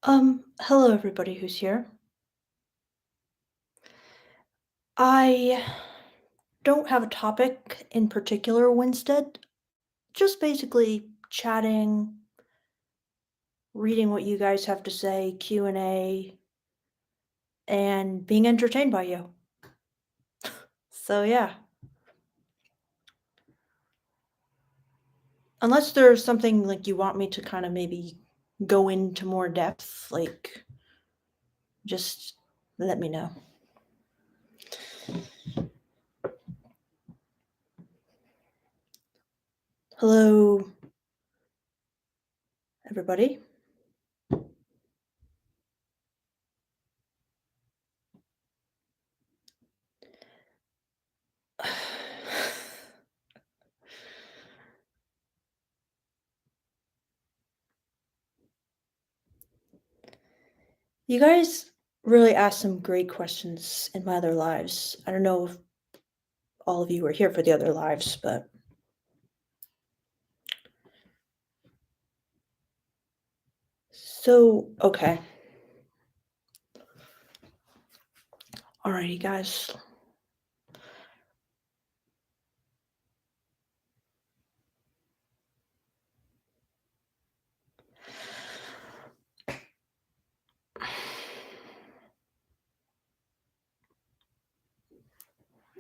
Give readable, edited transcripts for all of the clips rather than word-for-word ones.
Hello everybody who's here. I don't have a topic in particular, Winstead. Just basically chatting, reading what you guys have to say, Q&A, and being entertained by you. So yeah, unless there's something like you want me to kind of maybe go into more depth, like just let me know. Hello everybody. You guys really asked some great questions in my other lives. I don't know if all of you were here for the other lives, but so okay. Alrighty, guys.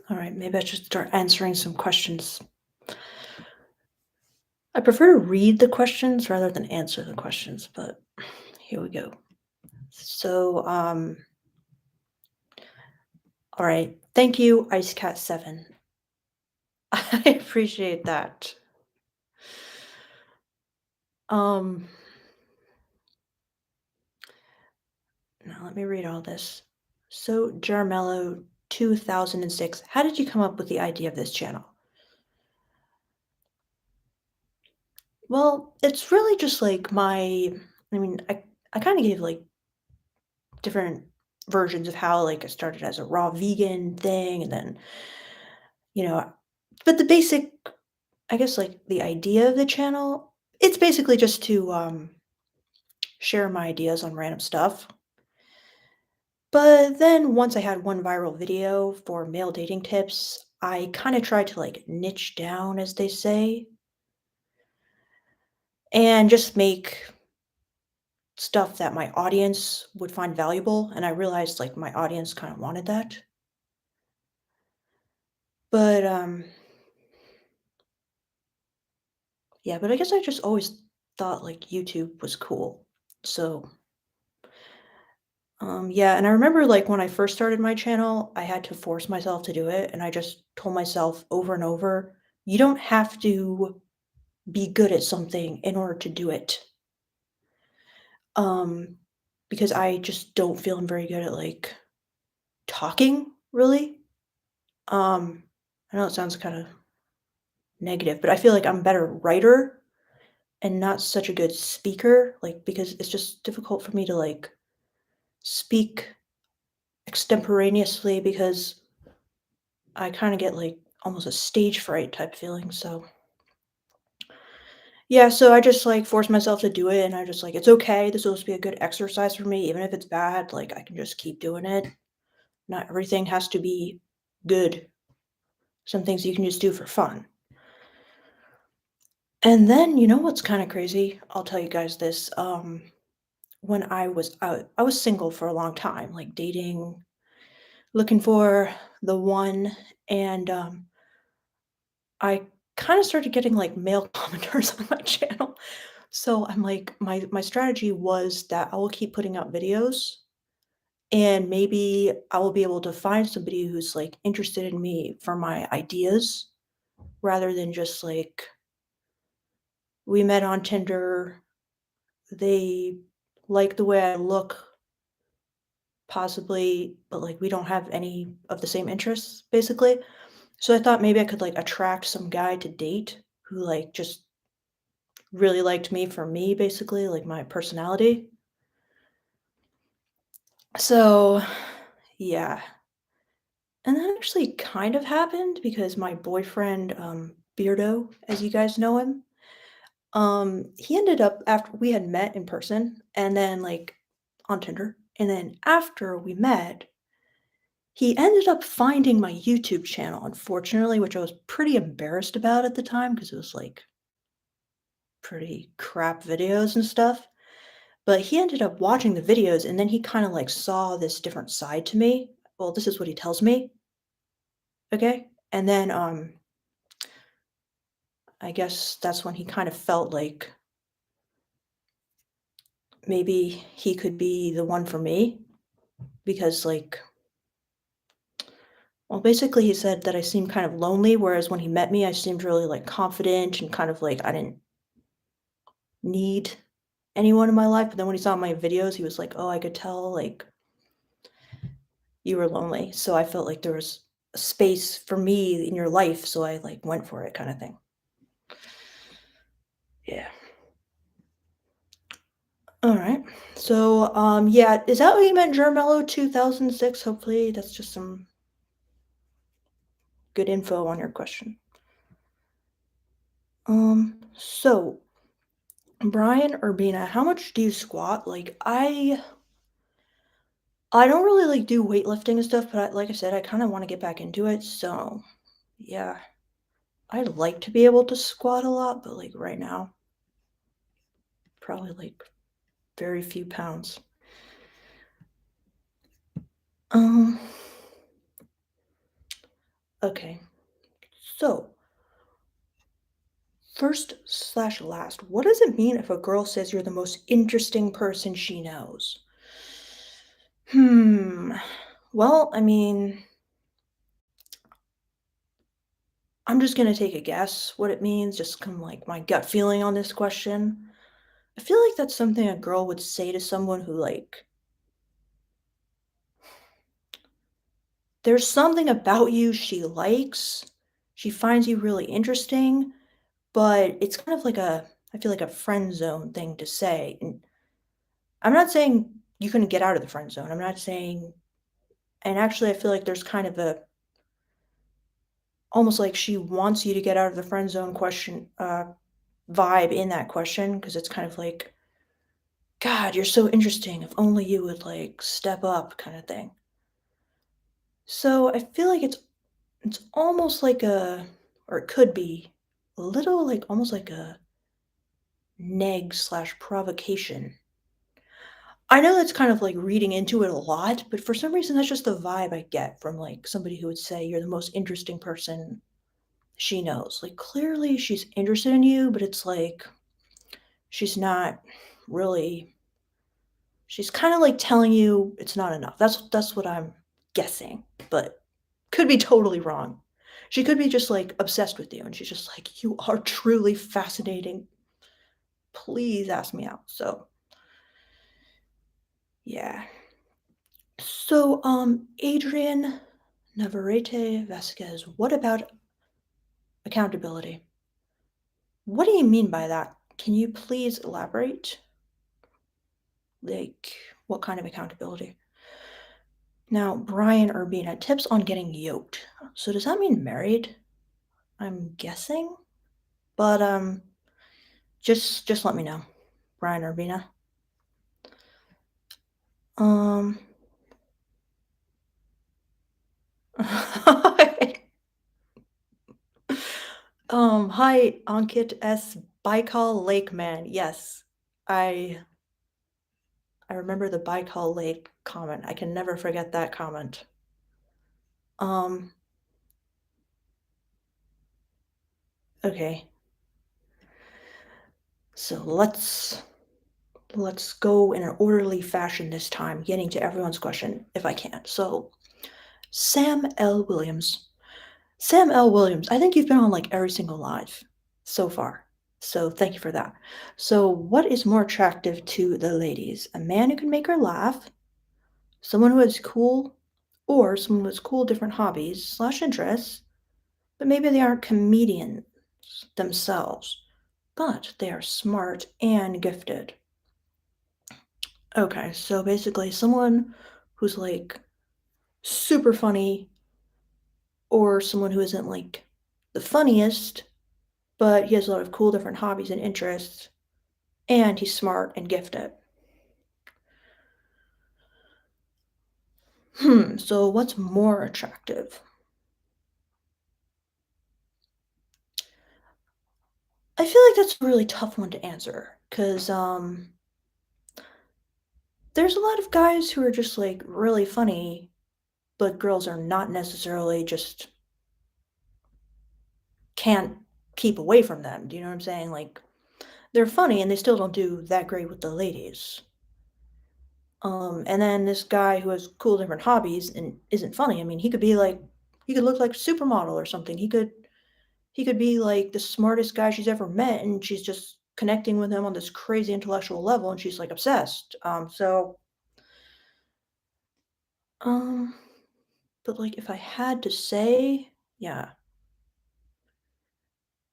All right, maybe I should start answering some questions. I prefer to read the questions rather than answer the questions, but here we go. So, all right. Thank you, IceCat7. I appreciate that. Um, Now let me read all this. So, Jarmello 2006, how did you come up with the idea of this channel? Well, it's really just like I kind of gave like different versions of how like I started as a raw vegan thing and then, you know, but the basic I guess like the idea of the channel, it's basically just to share my ideas on random stuff. But then once I had one viral video for male dating tips, I kind of tried to like niche down as they say and just make stuff that my audience would find valuable and I realized like my audience kind of wanted that. But yeah, but I guess I just always thought like YouTube was cool. So, yeah, and I remember like when I first started my channel, I had to force myself to do it, and I just told myself over and over, you don't have to be good at something in order to do it. Um, because I just don't feel I'm very good at like talking, really. I know it sounds kind of negative, but I feel like I'm a better writer and not such a good speaker, like because it's just difficult for me to like speak extemporaneously because I kinda get, like, almost a stage fright type feeling, so yeah, so I just, like, forced myself to do it, and I just like, "It's okay, this will just be a good exercise for me, even if it's bad, like, I can just keep doing it. Not everything has to be good. Some things you can just do for fun." And then, you know what's kinda crazy? I'll tell you guys this, when I was single for a long time, like, dating, looking for the one, and, I kinda started getting, like, male commenters on my channel. So I'm like, my strategy was that I will keep putting out videos, and maybe I will be able to find somebody who's, like, interested in me for my ideas rather than just, like, we met on Tinder, they like the way I look, possibly, but, like, we don't have any of the same interests, basically. So I thought maybe I could, like, attract some guy to date who, like, just really liked me for me, basically, like, my personality. So, yeah. And that actually kind of happened because my boyfriend, Beardo, as you guys know him, he ended up after we had met in person, and then, like, on Tinder, and then after we met, he ended up finding my YouTube channel, unfortunately, which I was pretty embarrassed about at the time because it was, like, pretty crap videos and stuff, but he ended up watching the videos, and then he kinda, like, saw this different side to me. Well, this is what he tells me, okay? And then, I guess that's when he kind of felt like maybe he could be the one for me because, like, well, basically, he said that I seemed kind of lonely, whereas when he met me, I seemed really, like, confident and kind of like I didn't need anyone in my life, but then when he saw my videos, he was like, "Oh, I could tell, like, you were lonely." So I felt like there was a space for me in your life, so I, like, went for it kinda thing. Yeah. Alright. So, yeah, is that what you meant, Jermello 2006? Hopefully, that's just some good info on your question. So, Brian Urbina, how much do you squat? Like, I don't really, like, do weightlifting and stuff, but like I said, I kinda wanna get back into it, so, yeah. I'd like to be able to squat a lot, but, like, right now, probably, like, very few pounds. Um, okay. So, first slash last, what does it mean if a girl says you're the most interesting person she knows? Hmm. Well, I mean, I'm just gonna take a guess what it means, just kind of like my gut feeling on this question. I feel like that's something a girl would say to someone who, like, there's something about you she likes, she finds you really interesting, but it's kind of like I feel like a friend zone thing to say. And I'm not saying you couldn't get out of the friend zone. I'm not saying, and actually, I feel like there's kind of a almost like she wants you to get out of the friend zone question vibe in that question because it's kind of like, God, you're so interesting. If only you would like step up, kind of thing. So I feel like it's almost like a, or it could be a little like almost like a neg slash provocation. I know that's kind of like reading into it a lot, but for some reason that's just the vibe I get from like somebody who would say you're the most interesting person she knows. Like clearly she's interested in you, but it's like she's not really, she's kind of like telling you it's not enough. That's what I'm guessing, but could be totally wrong. She could be just like obsessed with you and she's just like you are truly fascinating. Please ask me out. So, yeah. So, Adrian Navarrete Vasquez, what about accountability? What do you mean by that? Can you please elaborate? Like, what kind of accountability? Now, Brian Urbina, tips on getting yoked. So does that mean married? I'm guessing, but just let me know, Brian Urbina. Um, hi, Ankit S. Baikal Lake Man. Yes, I I remember the Baikal Lake comment. I can never forget that comment. Um, okay. So let's go in an orderly fashion this time, getting to everyone's question if I can. So, Sam L. Williams. Sam L. Williams, I think you've been on like every single live so far. So, thank you for that. So, what is more attractive to the ladies? A man who can make her laugh, someone who is cool, or someone who has cool different hobbies slash interests, but maybe they aren't comedians themselves, but they are smart and gifted. Okay, so basically someone who's like super funny or someone who isn't like the funniest, but he has a lot of cool different hobbies and interests, and he's smart and gifted. So what's more attractive? I feel like that's a really tough one to answer because there's a lot of guys who are just like really funny, but girls are not necessarily just can't keep away from them. Do you know what I'm saying? Like they're funny and they still don't do that great with the ladies. And then this guy who has cool different hobbies and isn't funny. I mean, he could look like a supermodel or something. He could be like the smartest guy she's ever met, and she's just connecting with him on this crazy intellectual level, and she's like obsessed. Um, but like if I had to say, yeah,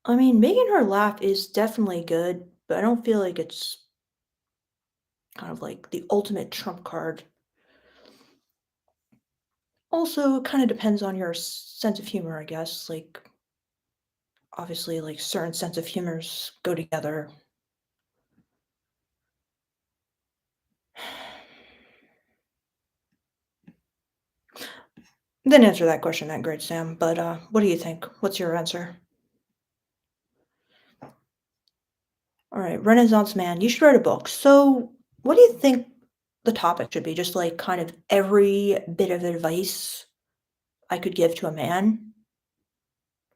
I mean, making her laugh is definitely good, but I don't feel like it's kind of like the ultimate trump card. Also, it kind of depends on your sense of humor, I guess. Like, obviously, like certain sense of humors go together. Didn't answer that question that great, Sam, but what do you think? What's your answer? All right, Renaissance man, you should write a book. So, what do you think the topic should be? Just like kind of every bit of advice I could give to a man?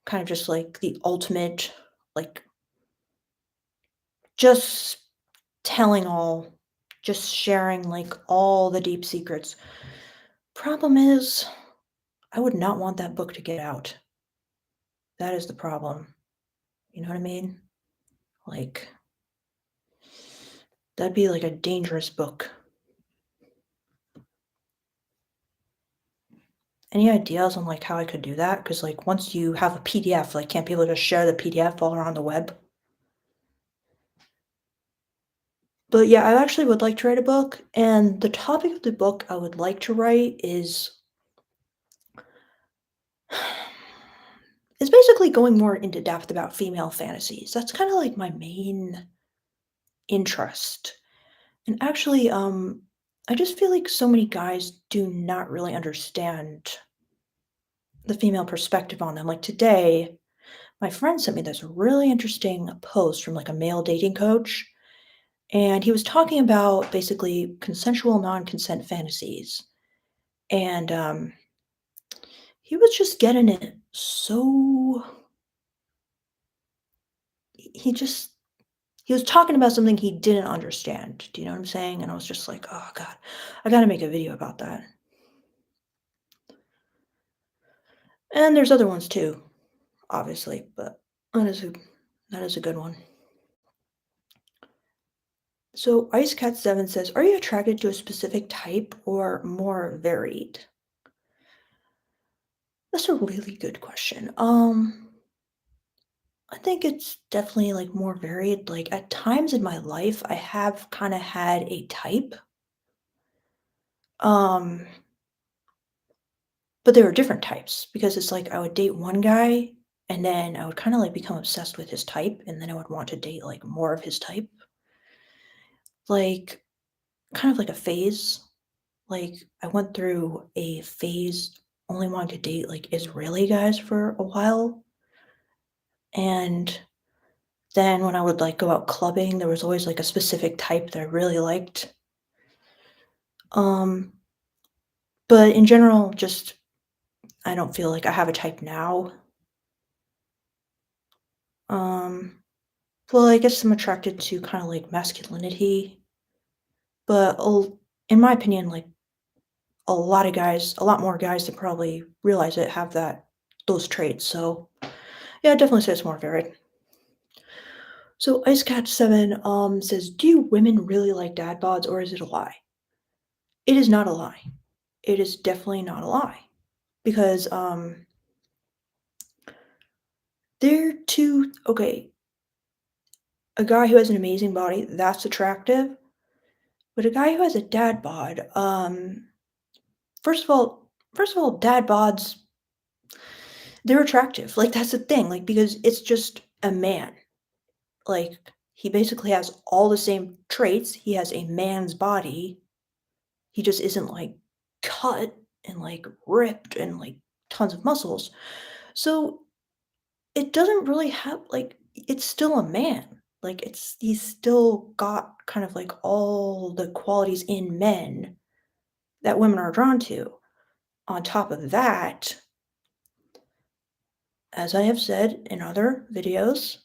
Kind of just like the ultimate, like just telling all, just sharing like all the deep secrets. Problem is, I would not want that book to get out. That is the problem. You know what I mean? Like, that'd be like a dangerous book. Any ideas on like how I could do that? Because like once you have a PDF, like can't people just share the PDF all around the web? But yeah, I actually would like to write a book, and the topic of the book I would like to write is it's basically going more into depth about female fantasies. That's kind of like my main interest. And actually, I just feel like so many guys do not really understand the female perspective on them. Like today, my friend sent me this really interesting post from like a male dating coach, and he was talking about basically consensual non-consent fantasies. And he was just getting it so he just he was talking about something he didn't understand. Do you know what I'm saying? And I was just like, oh god, I gotta make a video about that. And there's other ones too, obviously, but that is a that is a good one. So IceCat7 says, are you attracted to a specific type or more varied? That's a really good question. I think it's definitely like more varied. Like at times in my life, I have kind of had a type. Um, but there were different types because it's like I would date one guy and then I would kind of like become obsessed with his type and then I would want to date like more of his type. Like kind of like a phase. Like I went through a phase only wanting to date like Israeli guys for a while. And then when I would like go out clubbing, there was always like a specific type that I really liked. Um, but in general, just I don't feel like I have a type now. Um, well, I guess I'm attracted to kind of like masculinity, but in my opinion, like a lot more guys that probably realize it have those traits. So yeah, I'd definitely say it's more varied. So IceCat7 says, do you women really like dad bods or is it a lie? It is not a lie. It is definitely not a lie because they're too okay. A guy who has an amazing body, that's attractive. But a guy who has a dad bod, first of all, dad bods, they're attractive. Like that's the thing. Like because it's just a man. Like he basically has all the same traits. He has a man's body. He just isn't like cut and like ripped and like tons of muscles. So it doesn't really have like it's still a man. Like he's still got kind of like all the qualities in men that women are drawn to. On top of that, as I have said in other videos,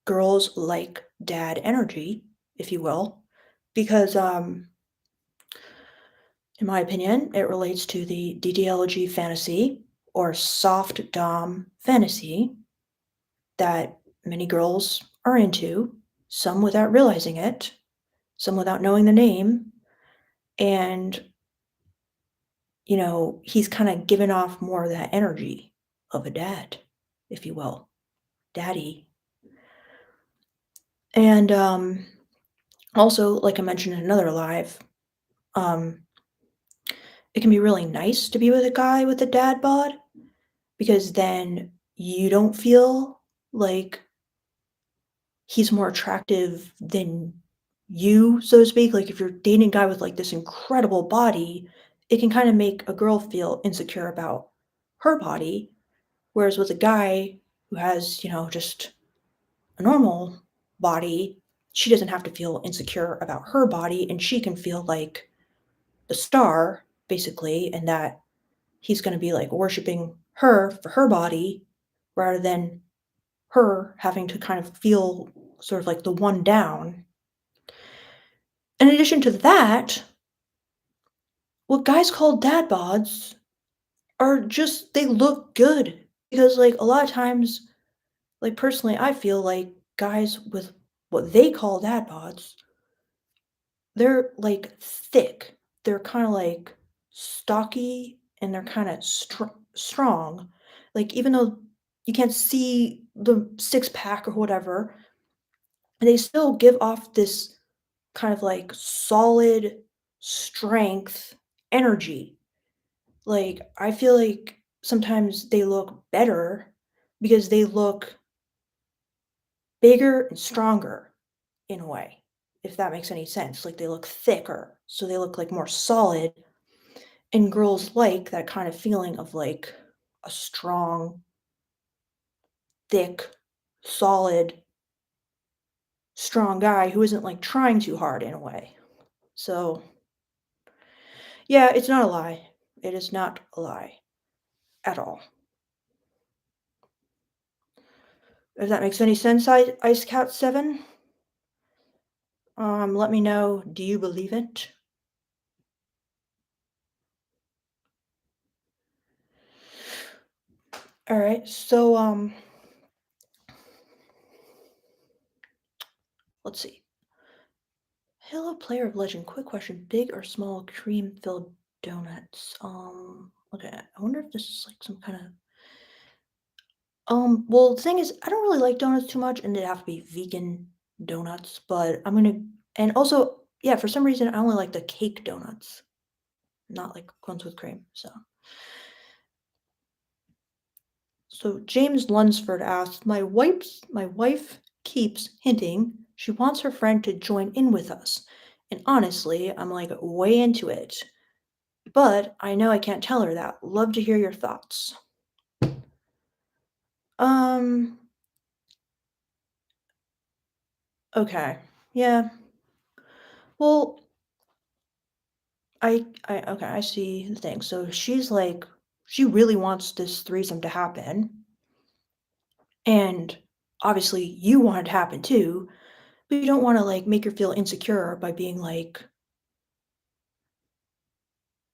girls like dad energy, if you will, because in my opinion, it relates to the DDLG fantasy or soft dom fantasy that many girls are into, some without realizing it, some without knowing the name, and he's kind of given off more of that energy of a dad, if you will, daddy. And also, like I mentioned in another live, um, it can be really nice to be with a guy with a dad bod because then you don't feel like he's more attractive than you, so to speak. Like if you're dating a guy with like this incredible body, it can kind of make a girl feel insecure about her body. Whereas with a guy who has, just a normal body, she doesn't have to feel insecure about her body and she can feel like the star, basically, and that he's going to be like worshiping her for her body rather than her having to kind of feel sort of like the one down. In addition to that, what guys call dad bods are just, they look good. Because, like, a lot of times, like, personally, I feel like guys with what they call dad bods, they're like thick. They're kind of like stocky and they're kind of strong. Like, even though you can't see the six pack or whatever, they still give off this kind of like solid strength energy. Like, I feel like sometimes they look better because they look bigger and stronger in a way, if that makes any sense. Like, they look thicker, so they look like more solid. And girls like that kind of feeling of like a strong, thick, solid, strong guy who isn't like trying too hard in a way. So, yeah, it's not a lie. It is not a lie at all. If that makes any sense, Ice Cat 7, let me know, do you believe it? All right, so let's see. Hello, player of legend. Quick question: big or small cream-filled donuts? Okay. I wonder if this is like some kind of. Well, the thing is, I don't really like donuts too much, and they have to be vegan donuts. But I'm gonna, and also, yeah, for some reason, I only like the cake donuts, not like ones with cream. So James Lunsford asked, my wife keeps hinting she wants her friend to join in with us. And honestly, I'm like way into it. But I know I can't tell her that. Love to hear your thoughts. Um, okay. Yeah. Well, I okay, I see the thing. So she's like she really wants this threesome to happen. And obviously you want it to happen too, but you don't want to like make her feel insecure by being like,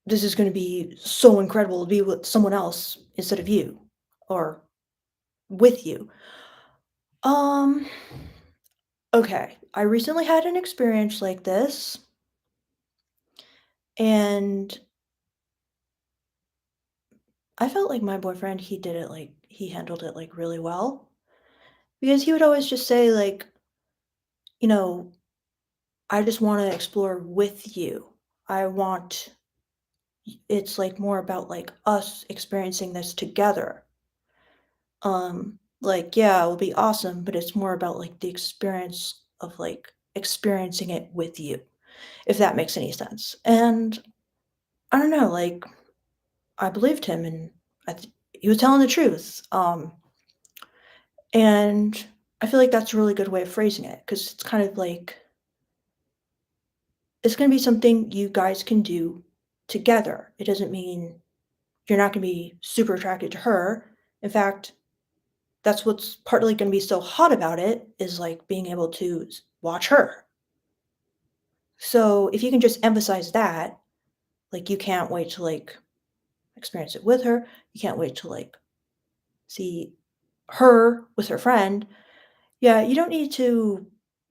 this is going to be so incredible to be with someone else instead of you or with you. Um, okay. I recently had an experience like this and I felt like my boyfriend, he did it like he handled it like really well because he would always just say like, you know, I just want to explore with you. I want it's like more about like us experiencing this together. Like, yeah, it will be awesome, but it's more about like the experience of like experiencing it with you, if that makes any sense. And I don't know, like I believed him, and he was telling the truth. And I feel like that's a really good way of phrasing it because it's kind of like it's going to be something you guys can do together. It doesn't mean you're not going to be super attracted to her. In fact, that's what's partly going to be so hot about it is like being able to watch her. So if you can just emphasize that, like you can't wait to like experience it with her, you can't wait to like see her with her friend. Yeah, you don't need to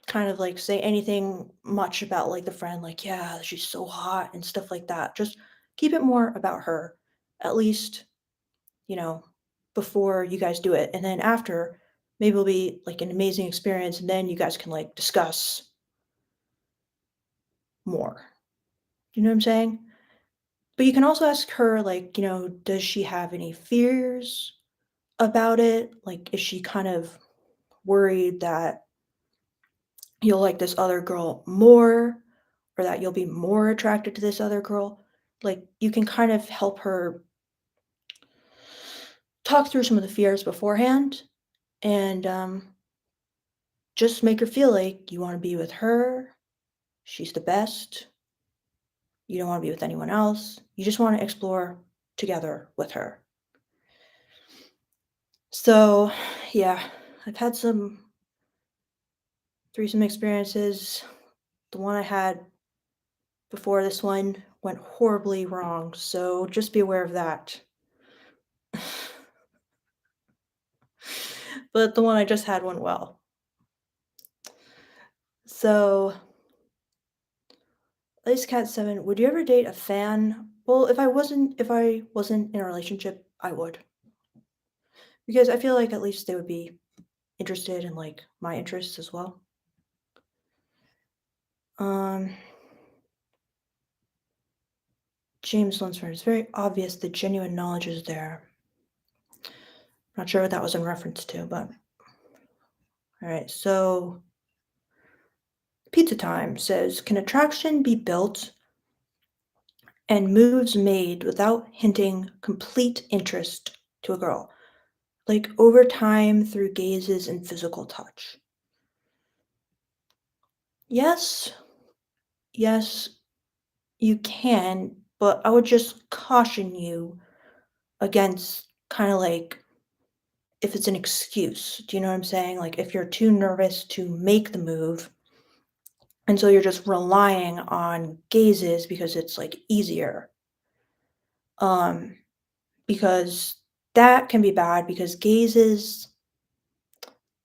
kind of like say anything much about like the friend, like, yeah, she's so hot and stuff like that. Just keep it more about her, at least, you know, before you guys do it. And then after, maybe it'll be like an amazing experience. And then you guys can like discuss more. You know what I'm saying? But you can also ask her, like, does she have any fears about it? Like, is she kind of worried that you'll like this other girl more or that you'll be more attracted to this other girl? Like, you can kind of help her talk through some of the fears beforehand and just make her feel like you want to be with her. She's the best. You don't want to be with anyone else. You just want to explore together with her. So, yeah, I've had some threesome experiences. The one I had before this one went horribly wrong, so just be aware of that. But the one I just had went well. So, Lace Cat 7, would you ever date a fan? Well, if I wasn't in a relationship, I would. Because I feel like at least they would be interested in like my interests as well. Um James Lunsford, it's very obvious the genuine knowledge is there. Not sure what that was in reference to, but all right. So Pizza Time says, can attraction be built and moves made without hinting complete interest to a girl, like over time through gazes and physical touch? Yes, yes, you can, but I would just caution you against kind of like if it's an excuse. Do you know what I'm saying? Like if you're too nervous to make the move, and so you're just relying on gazes because it's like easier. Um, because that can be bad because gazes,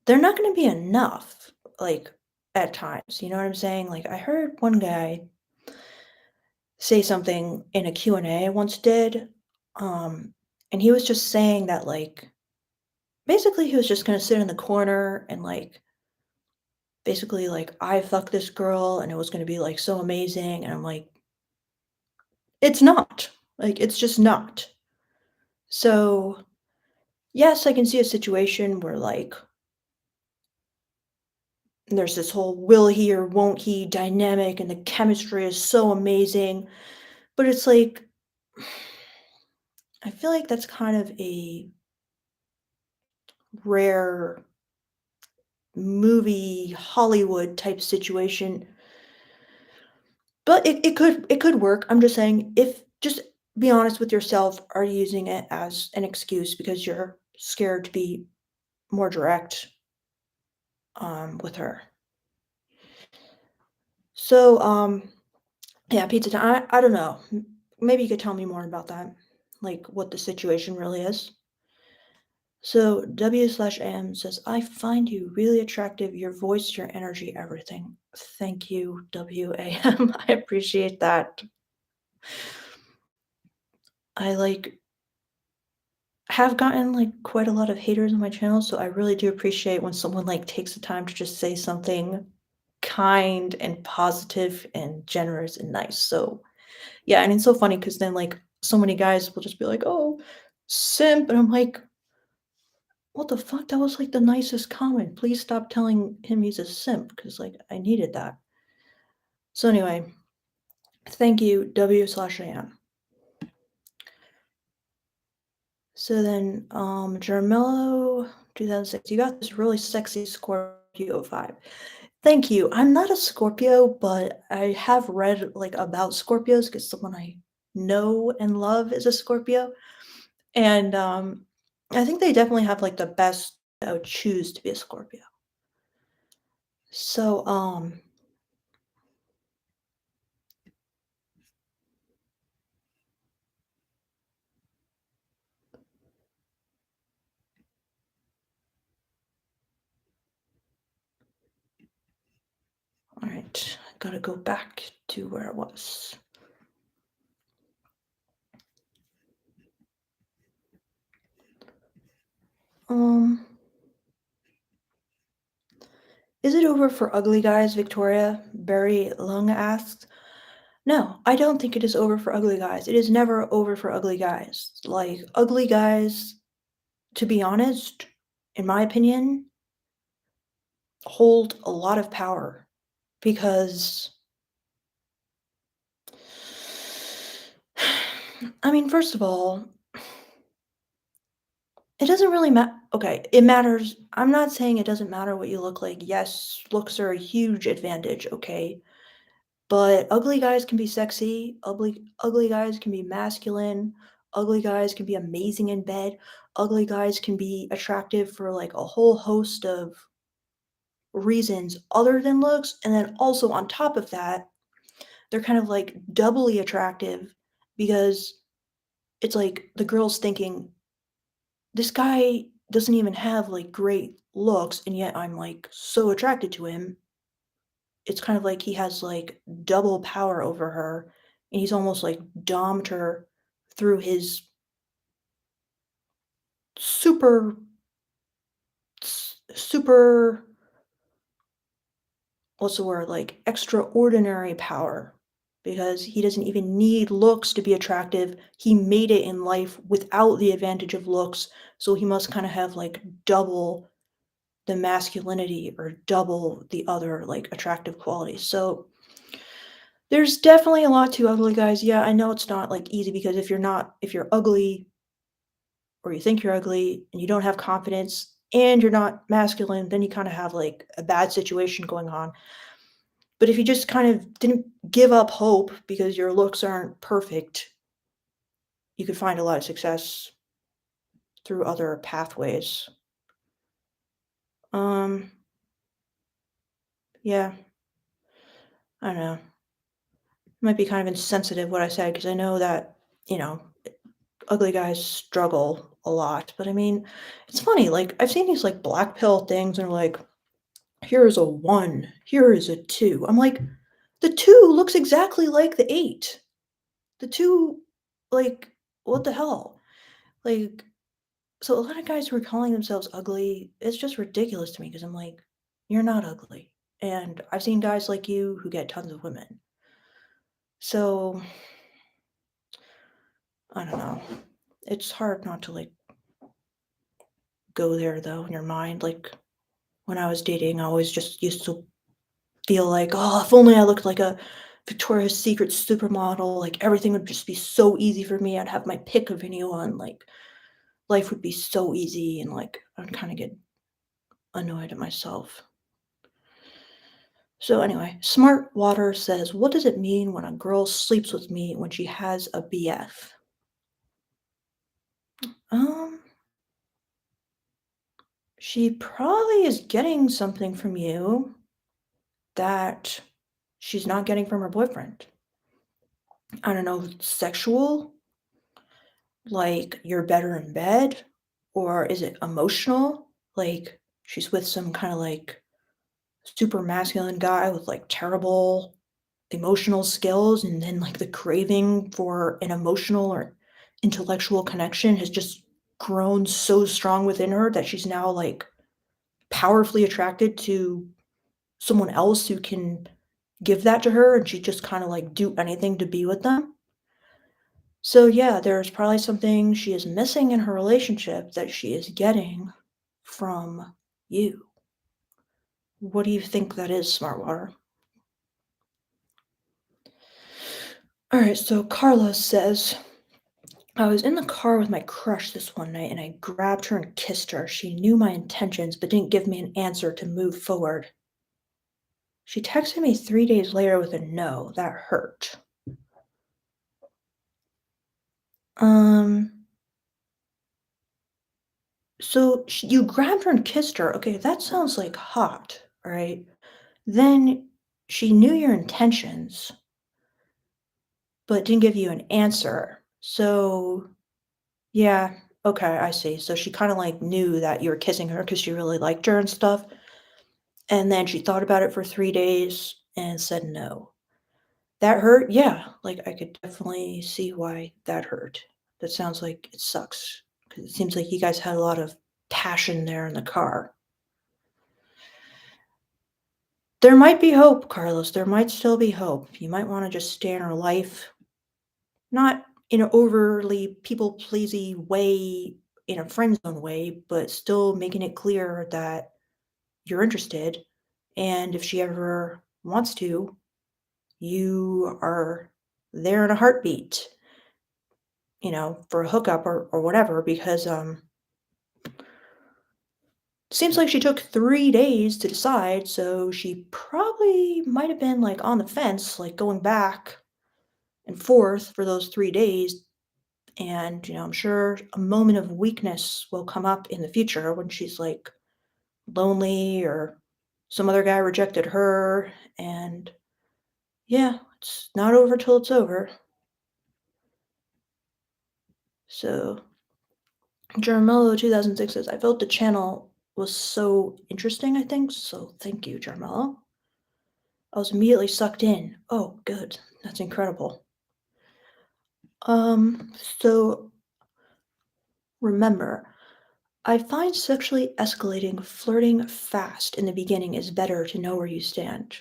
they're not going to be enough, like at times. You know what I'm saying? Like I heard one guy say something in a Q&A I once did. Um, and he was just saying that like basically he was just going to sit in the corner and like basically like I fuck this girl and it was going to be like so amazing and I'm like it's not. Like it's just not. So, yes, I can see a situation where like there's this whole will he or won't he dynamic and the chemistry is so amazing, but it's like I feel like that's kind of a rare movie Hollywood type situation. But it could work. I'm just saying if just be honest with yourself, are you using it as an excuse because you're scared to be more direct with her? So yeah, pizza time. I don't know. Maybe you could tell me more about that, like what the situation really is. So W/M says, I find you really attractive. Your voice, your energy, everything. Thank you, WAM. I appreciate that. I like have gotten like quite a lot of haters on my channel, so I really do appreciate when someone like takes the time to just say something kind and positive and generous and nice. So yeah, and it's so funny because then like so many guys will just be like, "Oh, simp," and I'm like, "What the fuck? That was like the nicest comment. Please stop telling him he's a simp because like I needed that." So anyway, thank you, W/AM. So then, Jarmello, 2006, you got this really sexy Scorpio vibe. Thank you. I'm not a Scorpio, but I have read like about Scorpios because someone I know and love is a Scorpio. And I think they definitely have like the best I would choose to be a Scorpio. So, all right, I gotta go back to where I was. Um, is it over for ugly guys, Victoria? Barry Lung asks. No, I don't think it is over for ugly guys. It is never over for ugly guys. Like, ugly guys, to be honest, in my opinion, hold a lot of power because, I mean, first of all, it doesn't really matter. Okay, it matters. I'm not saying it doesn't matter what you look like. Yes, looks are a huge advantage, okay? But ugly guys can be sexy, ugly guys can be masculine, ugly guys can be amazing in bed, ugly guys can be attractive for like a whole host of reasons other than looks, and then also on top of that, they're kind of like doubly attractive because it's like the girl's thinking, this guy doesn't even have like great looks, and yet I'm like so attracted to him. It's kind of like he has, like, double power over her, and he's almost, like, domed her through his super super what's the word? Like, extraordinary power, because he doesn't even need looks to be attractive. He made it in life without the advantage of looks, so he must kinda have, like, double the masculinity or double the other, like, attractive qualities. So there's definitely a lot to ugly guys. Yeah, I know it's not, like, easy because if you're ugly or you think you're ugly and you don't have confidence and you're not masculine, then you kinda have, like, a bad situation going on. But if you just kind of didn't give up hope because your looks aren't perfect, you could find a lot of success through other pathways. Um, yeah, I don't know. Might be kind of insensitive what I said because I know that, you know, ugly guys struggle a lot, but I mean, it's funny, like, I've seen these, like, black pill things and they're like, "Here is a 1, here is a 2." I'm like, "The 2 looks exactly like the 8." The 2 like, what the hell? Like, so a lot of guys who are calling themselves ugly, it's just ridiculous to me because 'cause I'm like, "You're not ugly." And I've seen guys like you who get tons of women. So, I don't know. It's hard not to, like, go there though in your mind, like, when I was dating, I always just used to feel like, "Oh, if only I looked like a Victoria's Secret supermodel, like, everything would just be so easy for me, I'd have my pick of anyone, like, life would be so easy," and, like, I'd kinda get annoyed at myself. So anyway, Smart Water says, "What does it mean when a girl sleeps with me when she has a BF?" Um, she probably is getting something from you that she's not getting from her boyfriend. I don't know, sexual? Like, you're better in bed? Or is it emotional? Like, she's with some kinda, like, super masculine guy with, like, terrible emotional skills, and then, like, the craving for an emotional or intellectual connection has just grown so strong within her that she's now, like, powerfully attracted to someone else who can give that to her, and she just kinda, like, do anything to be with them? So, yeah, there's probably something she is missing in her relationship that she is getting from you. What do you think that is, Smartwater? Alright, so Carlos says, I was in the car with my crush this one night and I grabbed her and kissed her. She knew my intentions but didn't give me an answer to move forward. She texted me 3 days later with a no. That hurt. Um, so you grabbed her and kissed her. Okay, that sounds like hot, all right? Then she knew your intentions but didn't give you an answer. So, yeah, okay, I see. So she kind of like knew that you were kissing her because she really liked her and stuff. And then she thought about it for 3 days and said no. That hurt? Yeah, like I could definitely see why that hurt. That sounds like it sucks because it seems like you guys had a lot of passion there in the car. There might be hope, Carlos. There might still be hope. You might want to just stay in her life, not in an overly people pleasy way, in a friend zone way, but still making it clear that you're interested. And if she ever wants to, you are there in a heartbeat, for a hookup or whatever, because seems like she took 3 days to decide, so she probably might have been like on the fence, like going back and forth for those 3 days. And, I'm sure a moment of weakness will come up in the future when she's like lonely or some other guy rejected her. And yeah, it's not over till it's over. So, Jarmello 2006 says, I felt the channel was so interesting, I think. So, thank you, Jarmello. I was immediately sucked in. Oh, good. That's incredible. So remember, I find sexually escalating flirting fast in the beginning is better to know where you stand.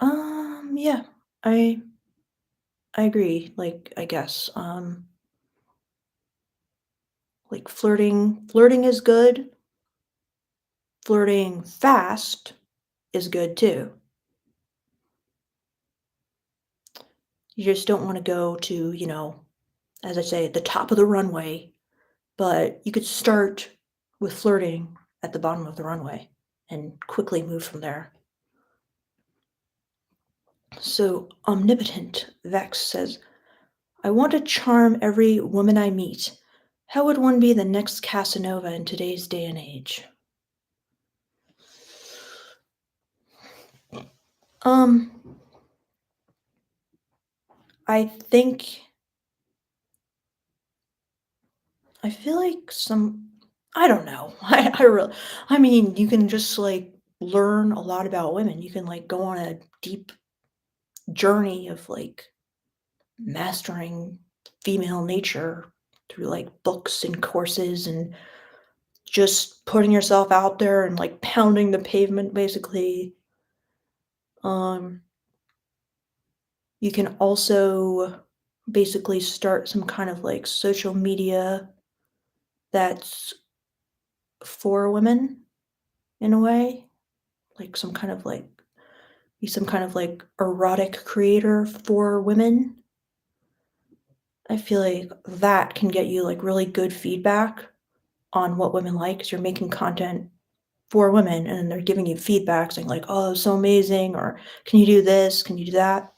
Yeah, I I agree. Like, I guess, like flirting is good. Flirting fast is good too. You just don't want to go to, as I say, the top of the runway, but you could start with flirting at the bottom of the runway and quickly move from there. So, Omnipotent Vex says, I want to charm every woman I meet. How would one be the next Casanova in today's day and age? Um, I think I feel like I don't know. I mean, you can just like learn a lot about women. You can like go on a deep journey of like mastering female nature through like books and courses and just putting yourself out there and like pounding the pavement basically. Um, you can also basically start some kind of like social media that's for women in a way, like some kind of like erotic creator for women. I feel like that can get you like really good feedback on what women like because you're making content for women and they're giving you feedback saying like, "Oh, it's so amazing," or "Can you do this? Can you do that?"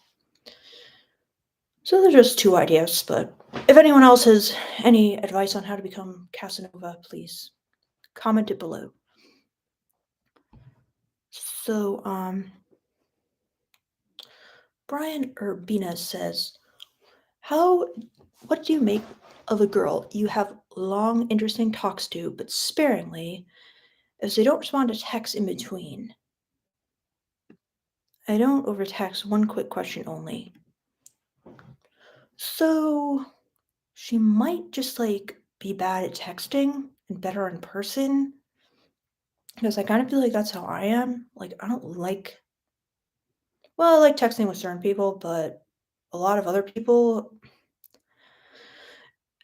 So they're just two ideas, but if anyone else has any advice on how to become Casanova, please comment it below. So, Brian Urbina says, "How? What do you make of a girl you have long, interesting talks to, but sparingly, as they don't respond to texts in between? I don't overtext. One quick question only. So she might just like be bad at texting and better in person because I kind of feel like that's how I am. Like I don't like well, I like texting with certain people, but a lot of other people,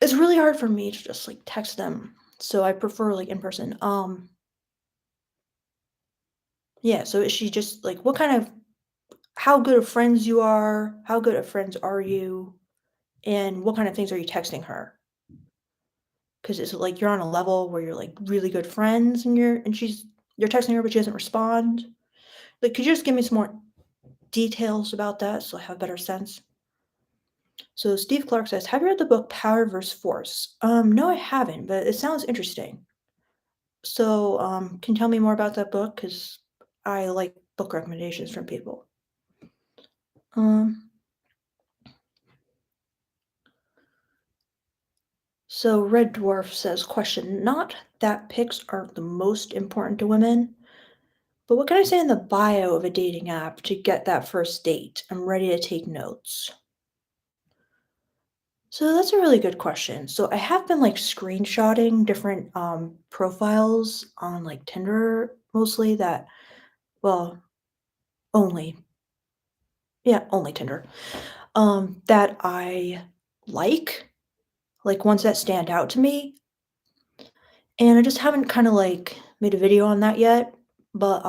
it's really hard for me to just like text them. So I prefer like in person. Yeah, so is she just like what kind of how good of friends you are? How good of friends are you? And what kind of things are you texting her? Because is it like you're on a level where you're like really good friends and you're texting her but she doesn't respond? Like, could you just give me some more details about that so I have a better sense? So Steve Clark says, "Have you read the book Power vs. Force?" No, I haven't, but it sounds interesting. So, can you tell me more about that book? Because I like book recommendations from people. Um, so Red Dwarf says, question, not that pics aren't the most important to women, but what can I say in the bio of a dating app to get that first date? I'm ready to take notes. So that's a really good question. So I have been like screenshotting different profiles on like Tinder mostly that, well, only, yeah, only Tinder. That I like ones that stand out to me. And I just haven't kind of like made a video on that yet. But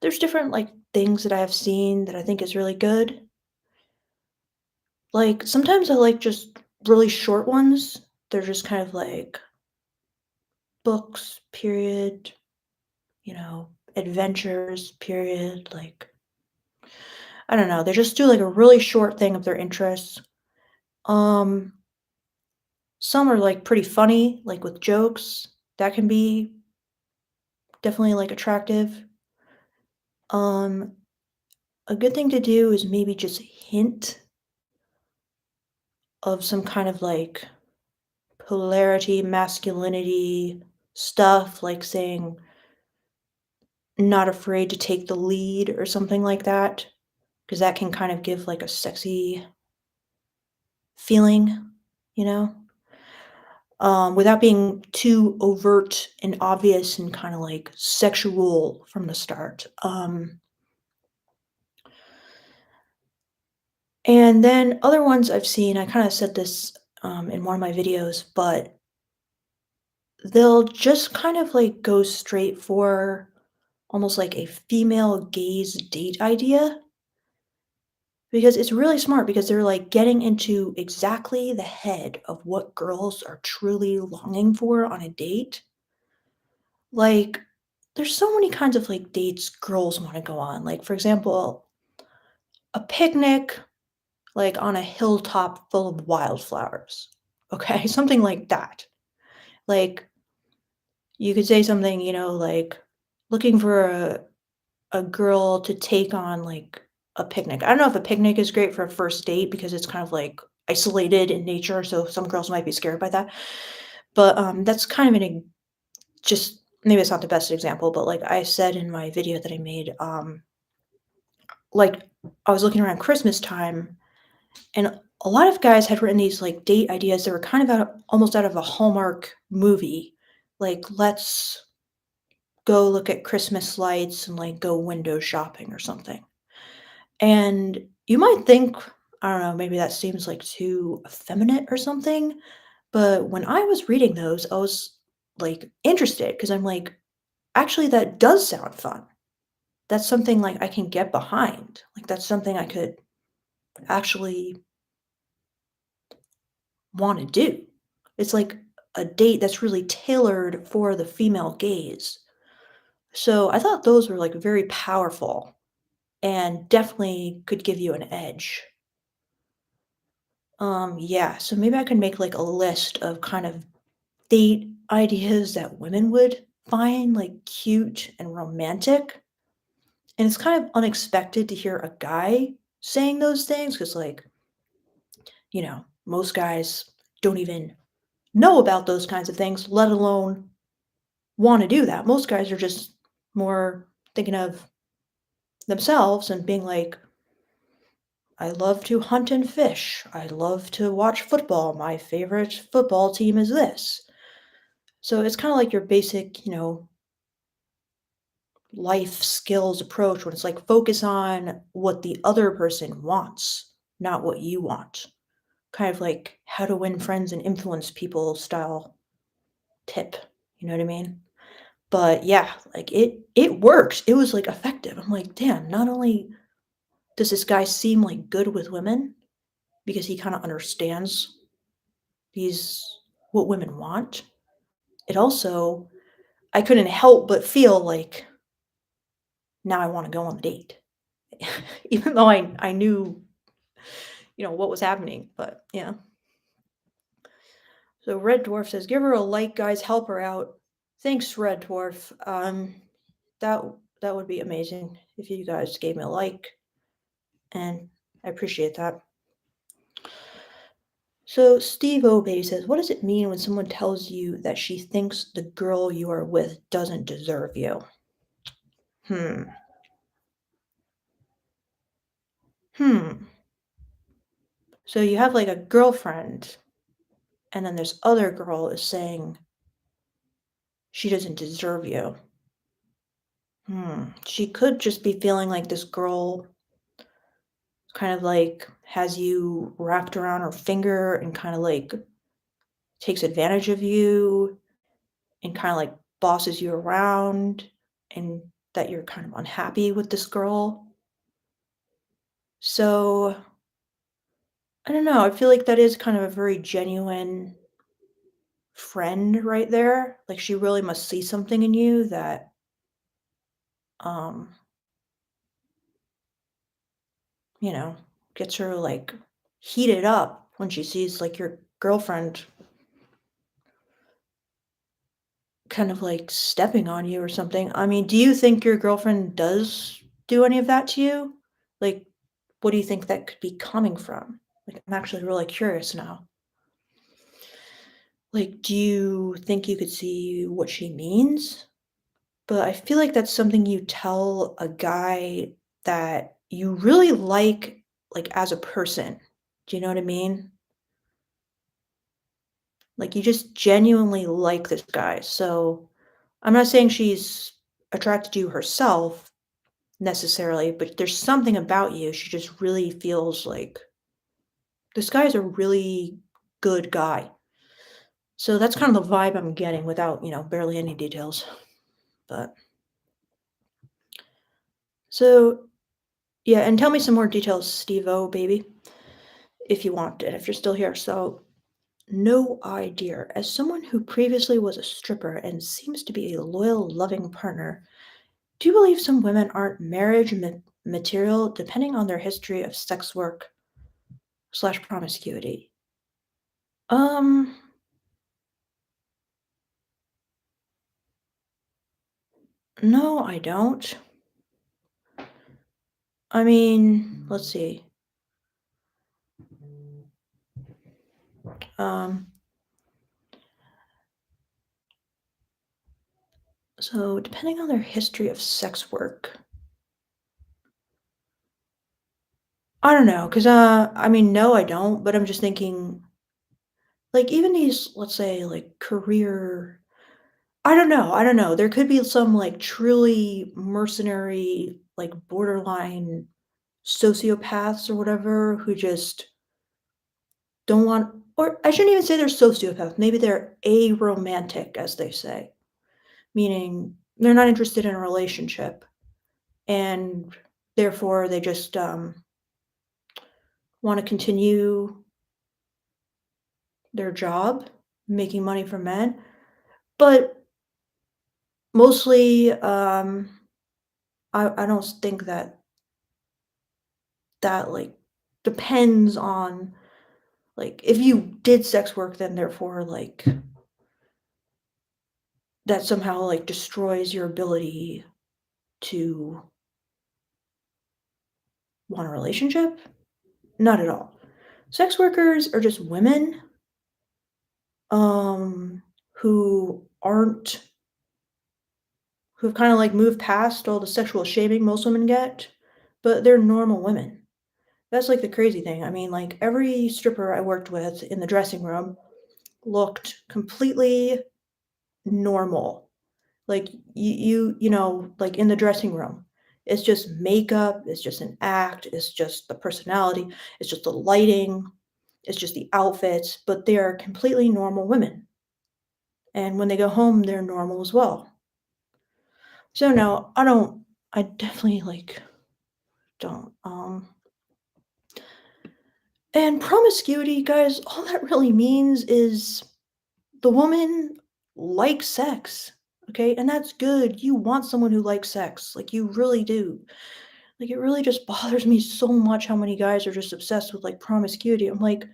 there's different like things that I have seen that I think is really good. Like sometimes I like just really short ones. They're just kind of like books, period, adventures, period. Like, I don't know. They just do like a really short thing of their interests. Um, some are like pretty funny, like with jokes. That can be definitely like attractive. Um, a good thing to do is maybe just hint of some kind of like polarity, masculinity stuff, like saying not afraid to take the lead or something like that, because that can kind of give like a sexy feeling, you know, without being too overt and obvious and kind of like sexual from the start. And then other ones I've seen, I kind of said this in one of my videos, but they'll just kind of like go straight for almost like a female gaze date idea because it's really smart because they're like getting into exactly the head of what girls are truly longing for on a date. Like, there's so many kinds of like dates girls want to go on. Like, for example, a picnic like on a hilltop full of wildflowers. Okay, something like that. Like, you could say something, like looking for a girl to take on like a picnic. I don't know if a picnic is great for a first date because it's kind of like isolated in nature, so some girls might be scared by that. But that's kind of just maybe it's not the best example, but like I said in my video that I made, like I was looking around Christmas time and a lot of guys had written these like date ideas that were kind of almost out of a Hallmark movie. Like, let's go look at Christmas lights and like go window shopping or something. And you might think, I don't know, maybe that seems like too effeminate or something. But when I was reading those, I was like interested because I'm like, actually, that does sound fun. That's something like I can get behind. Like, that's something I could actually want to do. It's like a date that's really tailored for the female gaze. So I thought those were like very powerful and definitely could give you an edge. Yeah, so maybe I could make like a list of kind of date ideas that women would find like cute and romantic. And it's kind of unexpected to hear a guy saying those things because, like, most guys don't even know about those kinds of things, let alone want to do that. Most guys are just more thinking of themselves and being like, I love to hunt and fish. I love to watch football. My favorite football team is this. So it's kind of like your basic, life skills approach when it's like focus on what the other person wants, not what you want. Kind of like how to win friends and influence people style tip. You know what I mean? But yeah, like it works. It was like effective. I'm like, damn, not only does this guy seem like good with women, because he kind of understands these what women want. It also I couldn't help but feel like now I want to go on the date. Even though I knew, what was happening, but yeah. So Red Dwarf says, "Give her a like, guys. Help her out." Thanks, Red Dwarf. That that would be amazing if you guys gave me a like, and I appreciate that. So Steve Obey says, "What does it mean when someone tells you that she thinks the girl you are with doesn't deserve you?" Hmm. Hmm. So you have like a girlfriend, and then this other girl is saying she doesn't deserve you. Hmm. She could just be feeling like this girl kind of like has you wrapped around her finger and kind of like takes advantage of you and kind of like bosses you around and that you're kind of unhappy with this girl. So I don't know. I feel like that is kind of a very genuine friend right there. Like she really must see something in you that um, you know, gets her like heated up when she sees like your girlfriend kind of like stepping on you or something. I mean, do you think your girlfriend does do any of that to you? Like, what do you think that could be coming from? Like, I'm actually really curious now. Like, do you think you could see what she means? But I feel like that's something you tell a guy that you really like as a person. Do you know what I mean? Like, you just genuinely like this guy. So, I'm not saying she's attracted to you herself necessarily, but there's something about you. She just really feels like this guy's a really good guy. So that's kind of the vibe I'm getting without, barely any details. But so yeah, and tell me some more details, Steve O, baby, if you want it, if you're still here. So no idea. As someone who previously was a stripper and seems to be a loyal, loving partner, do you believe some women aren't marriage material depending on their history of sex work slash promiscuity? Um, no, I don't. I mean, let's see. Um, so depending on their history of sex work, I don't know, cause I mean, no, I don't. But I'm just thinking, like, even these, let's say, like career. I don't know. There could be some like truly mercenary, like borderline sociopaths or whatever who just don't want, or I shouldn't even say they're sociopaths. Maybe they're aromantic, as they say, meaning they're not interested in a relationship and therefore they just want to continue their job making money for men, but mostly I don't think that like depends on like if you did sex work then therefore like that somehow like destroys your ability to want a relationship. Not at all. Sex workers are just women um who aren't who've kinda, like, moved past all the sexual shaming most women get, but they're normal women. That's, like, the crazy thing. I mean, like, every stripper I worked with in the dressing room looked completely normal. Like, like, in the dressing room, it's just makeup, it's just an act, it's just the personality, it's just the lighting, it's just the outfits, but they are completely normal women, and when they go home, they're normal as well. So, no, I definitely, like, don't. And promiscuity, guys, all that really means is the woman likes sex, okay? And that's good. You want someone who likes sex, like, you really do. Like, it really just bothers me so much how many guys are just obsessed with, like, promiscuity. I'm like,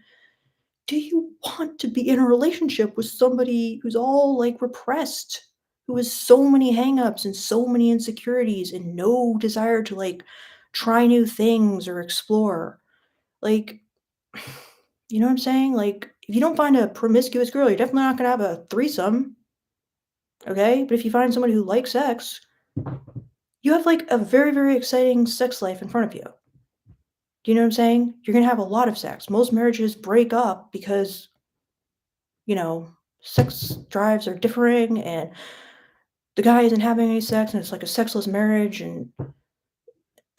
do you want to be in a relationship with somebody who's all, like, repressed, who has so many hangups and so many insecurities and no desire to, like, try new things or explore? Like, you know what I'm saying? Like, if you don't find a promiscuous girl, you're definitely not gonna have a threesome, okay? But if you find somebody who likes sex, you have, like, a very, very exciting sex life in front of you. Do you know what I'm saying? You're gonna have a lot of sex. Most marriages break up because, you know, sex drives are differing and the guy isn't having any sex and it's like a sexless marriage and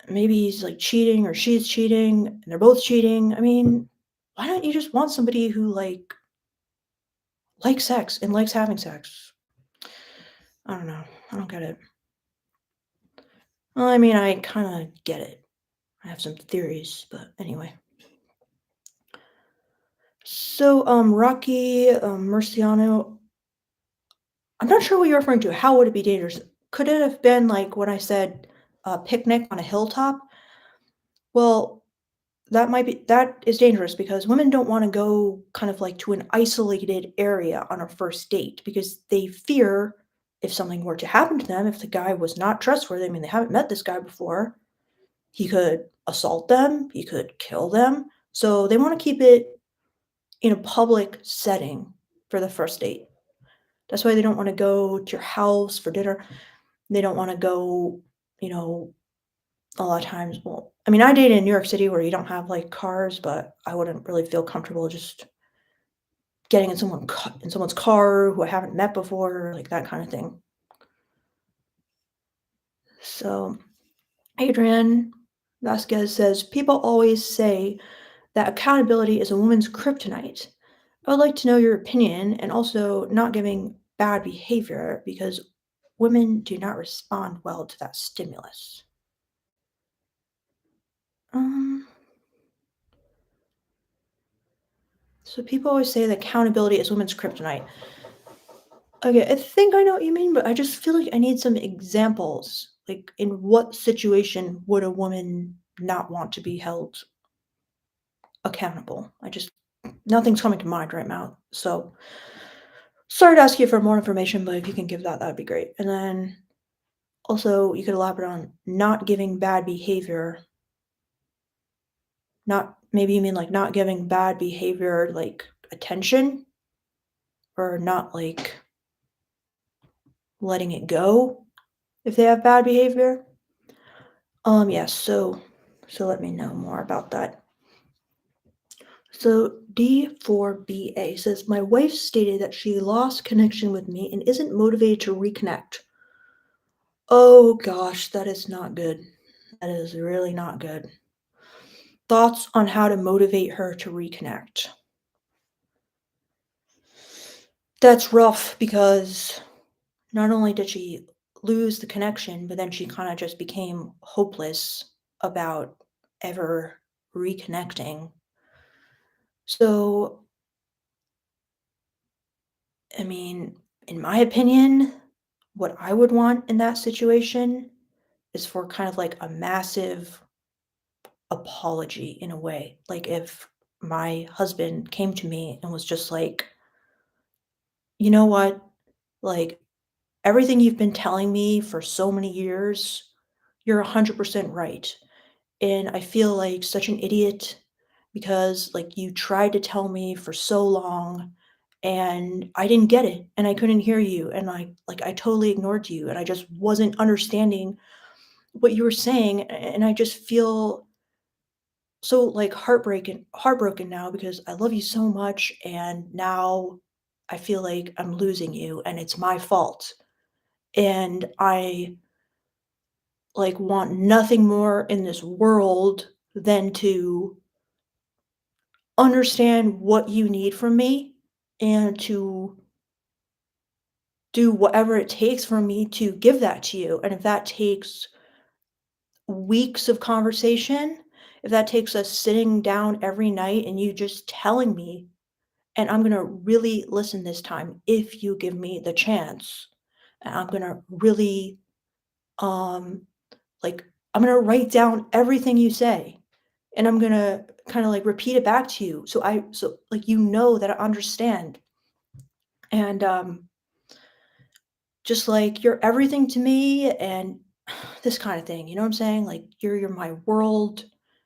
maybe he's like cheating or she's cheating and they're both cheating. I mean, why don't you just want somebody who like likes sex and likes having sex? I don't know. I don't get it. Well, I mean, I kind of get it. I have some theories, but anyway. So, Rocky Marciano, I'm not sure what you're referring to. How would it be dangerous? Could it have been like when I said a picnic on a hilltop? Well, that is dangerous because women don't want to go kind of like to an isolated area on a first date because they fear if something were to happen to them, if the guy was not trustworthy. I mean, they haven't met this guy before. He could assault them, he could kill them. So they want to keep it in a public setting for the first date. That's why they don't want to go to your house for dinner. They don't want to go, you know, a lot of times. Well, I mean, I dated in New York City where you don't have like cars, but I wouldn't really feel comfortable just getting in someone's car who I haven't met before, like that kind of thing. So Adrian Vasquez says people always say that accountability is a woman's kryptonite. I would like to know your opinion and also not giving bad behavior because women do not respond well to that stimulus. Um, so people always say that accountability is women's kryptonite. Okay, I think I know what you mean, but I just feel like I need some examples. Like, in what situation would a woman not want to be held accountable? Nothing's coming to mind right now. So, sorry to ask you for more information, but if you can give that, that'd be great. And then also, you could elaborate on not giving bad behavior. Not maybe you mean like not giving bad behavior like attention or not like letting it go if they have bad behavior. Yes, so let me know more about that. So D4BA says my wife stated that she lost connection with me and isn't motivated to reconnect. Oh gosh, that is not good. That is really not good. Thoughts on how to motivate her to reconnect. That's rough because not only did she lose the connection, but then she kind of just became hopeless about ever reconnecting. So, I mean, in my opinion, what I would want in that situation is for kind of like a massive apology in a way. Like if my husband came to me and was just like, you know what? Like everything you've been telling me for so many years, you're 100% right. And I feel like such an idiot because like you tried to tell me for so long and I didn't get it and I couldn't hear you and I totally ignored you and I just wasn't understanding what you were saying and I just feel so like heartbroken now because I love you so much and now I feel like I'm losing you and it's my fault and I like want nothing more in this world than to understand what you need from me and to do whatever it takes for me to give that to you. And if that takes weeks of conversation, if that takes us sitting down every night and you just telling me, and I'm gonna really listen this time if you give me the chance, and I'm gonna really, um, like, I'm gonna write down everything you say, and I'm gonna kinda, like, repeat it back to you so, you know that I understand, and, just like, "You're everything to me," and this kinda thing, you know what I'm saying? Like, "You're my world.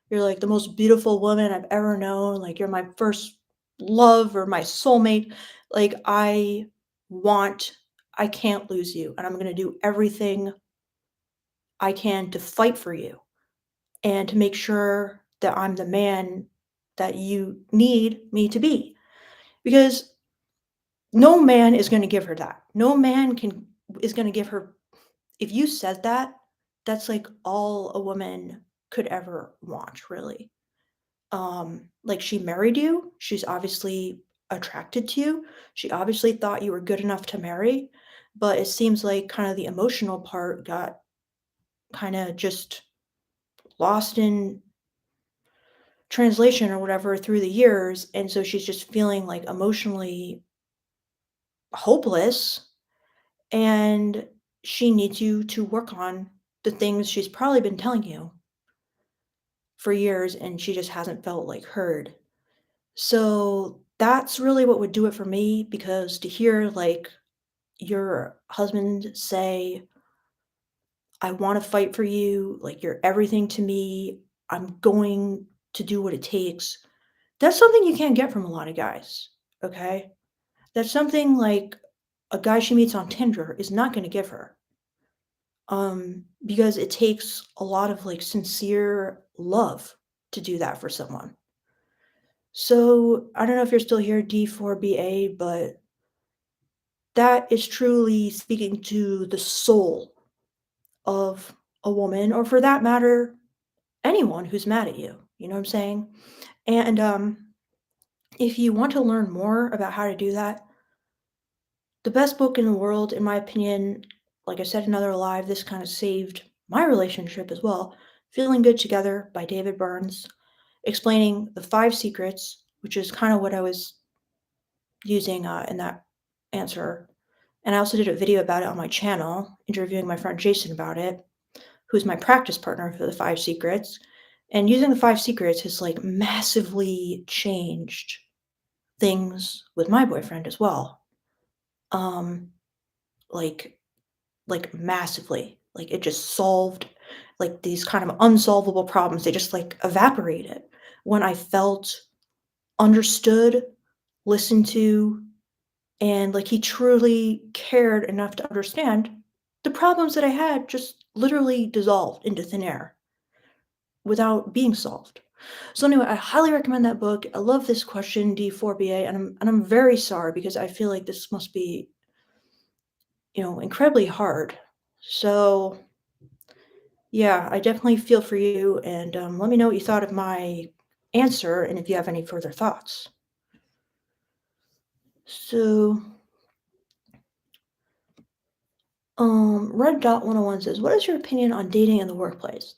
You're, like, the most beautiful woman I've ever known, like, you're my first love or my soulmate. Like, want I can't lose you, and I'm gonna do everything I can to fight for you and to make sure that I'm the man that you need me to be." Because no man is gonna give her that. No man can is gonna give her if you said that, that's, like, all a woman could ever want, really. Like, she married you, she's obviously attracted to you, she obviously thought you were good enough to marry, but it seems like kinda the emotional part got kinda just lost in translation or whatever through the years, and so she's just feeling, like, emotionally hopeless, and she needs you to work on the things she's probably been telling you for years, and she just hasn't felt, like, heard. So, that's really what would do it for me because to hear, like, your husband say, "I wanna fight for you, like, you're everything to me, I'm going to do what it takes." That's something you can't get from a lot of guys, okay? That's something, like, a guy she meets on Tinder is not gonna give her, because it takes a lot of, like, sincere love to do that for someone. So, I don't know if you're still here, D4BA, but that is truly speaking to the soul of a woman, or for that matter, anyone who's mad at you, you know what I'm saying? And, if you want to learn more about how to do that, the best book in the world, in my opinion, like I said in Another Alive, this kind of saved my relationship as well. Feeling Good Together by David Burns, explaining the 5 secrets, which is kind of what I was using in that answer. And I also did a video about it on my channel, interviewing my friend Jason about it, who's my practice partner for the 5 secrets. And using the 5 secrets has like massively changed things with my boyfriend as well. Um, like massively. Like, it just solved, like, these kind of unsolvable problems. They just, like, evaporated when I felt understood, listened to, and, like, he truly cared enough to understand the problems that I had just literally dissolved into thin air without being solved. So, anyway, I highly recommend that book. I love this question, D4BA, and I'm very sorry because I feel like this must be, incredibly hard. So yeah, I definitely feel for you, and, let me know what you thought of my answer and if you have any further thoughts. So, Red Dot 101 says, "What is your opinion on dating in the workplace?"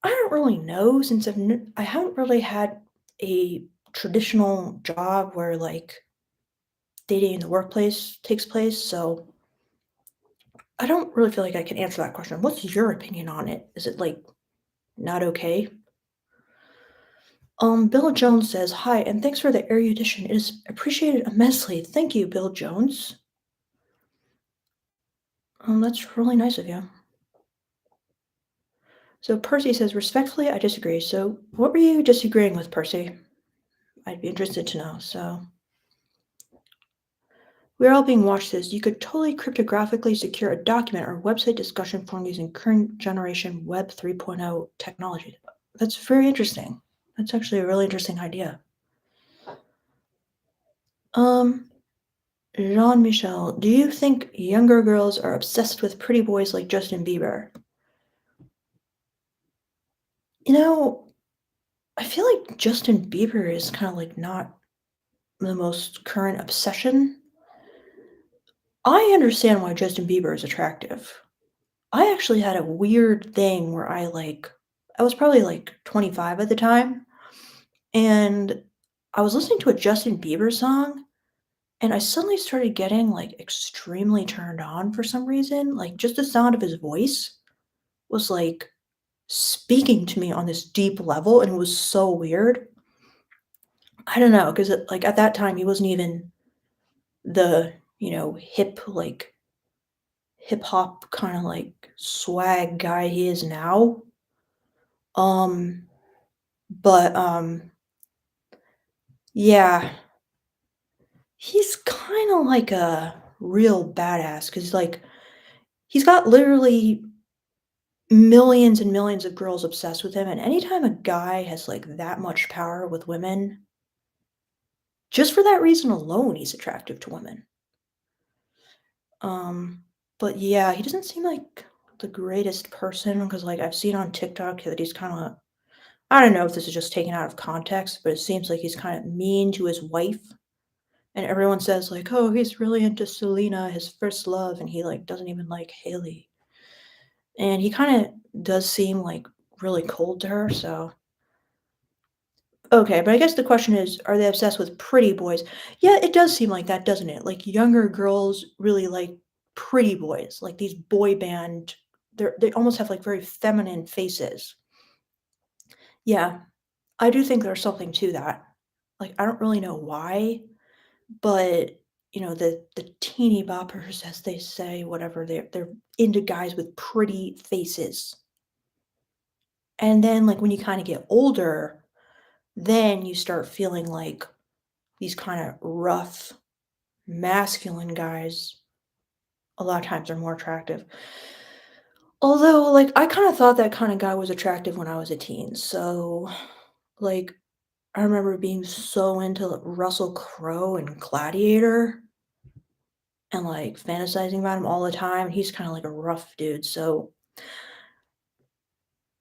I don't really know since I haven't really had a traditional job where, like, dating in the workplace takes place, so I don't really feel like I can answer that question. What's your opinion on it? Is it, like, not okay? Bill Jones says, "Hi, and thanks for the erudition. It is appreciated immensely. Thank you, Bill Jones." That's really nice of you. So Percy says, "Respectfully, I disagree." So what were you disagreeing with, Percy? I'd be interested to know. So we're all being watched says, "You could totally cryptographically secure a document or website discussion forum using current generation Web 3.0 technology." That's very interesting. That's actually a really interesting idea. Um, Jean Michel, do you think younger girls are obsessed with pretty boys like Justin Bieber? You know, I feel like Justin Bieber is kind of like not the most current obsession. I understand why Justin Bieber is attractive. I actually had a weird thing where I was probably like 25 at the time, and I was listening to a Justin Bieber song, and I suddenly started getting like extremely turned on for some reason. Like just the sound of his voice was like speaking to me on this deep level, and it was so weird. I don't know, because like at that time he wasn't even the hip hop kind of like swag guy he is now. Um, but yeah, he's kind of like a real badass because like he's got literally millions and millions of girls obsessed with him, and anytime a guy has like that much power with women, just for that reason alone, he's attractive to women. Um, but yeah, he doesn't seem like the greatest person because like I've seen on TikTok that he's kind of I don't know if this is just taken out of context, but it seems like he's kind of mean to his wife. And everyone says like, "Oh, he's really into Selena, his first love," and he like doesn't even like Haley. And he kind of does seem like really cold to her, so okay, but I guess the question is, are they obsessed with pretty boys? Yeah, it does seem like that, doesn't it? Like younger girls really like pretty boys, like these boy band. They almost have like very feminine faces. Yeah, I do think there's something to that. Like I don't really know why, but the teeny boppers, as they say, whatever they're into guys with pretty faces. And then like when you kind of get older, then you start feeling like these kind of rough masculine guys a lot of times are more attractive. Although, like, I kinda thought that kinda guy was attractive when I was a teen, so, like, I remember being so into Russell Crowe and Gladiator and, like, fantasizing about him all the time. He's kinda like a rough dude, so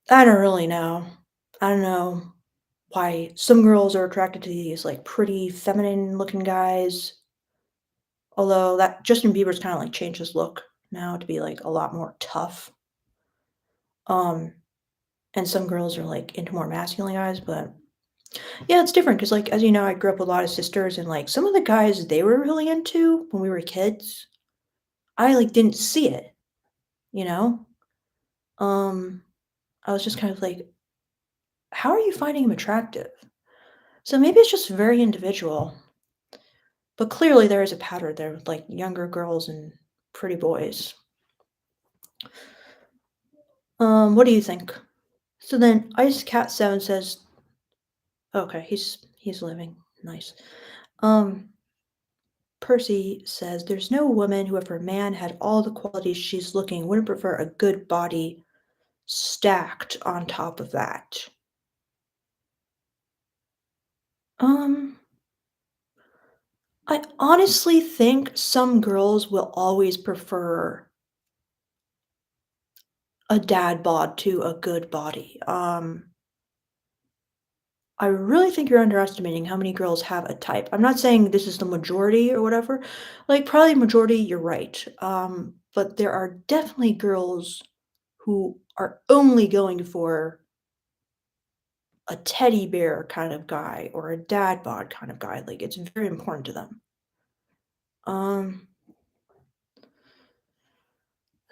I don't really know. I don't know why some girls are attracted to these, like, pretty feminine looking guys, although that Justin Bieber's kinda, like, changed his look now to be, like, a lot more tough. Um, and some girls are, like, into more masculine guys, but yeah, it's different because, like, as you know, I grew up with a lot of sisters, and, like, some of the guys they were really into when we were kids, I, like, didn't see it, you know? Um, I was just kind of like, "How are you finding him attractive?" So maybe it's just very individual, but clearly there is a pattern there with, like, younger girls and pretty boys. What do you think? So then Ice Cat 7 says okay, he's living. Nice. Um Percy says, "There's no woman who, if her man had all the qualities she's looking, wouldn't prefer a good body stacked on top of that." Um, I honestly think some girls will always prefer a dad bod to a good body. I really think you're underestimating how many girls have a type. I'm not saying this is the majority or whatever. Like, probably majority, you're right. But there are definitely girls who are only going for a teddy bear kind of guy or a dad bod kind of guy. Like, it's very important to them. Um,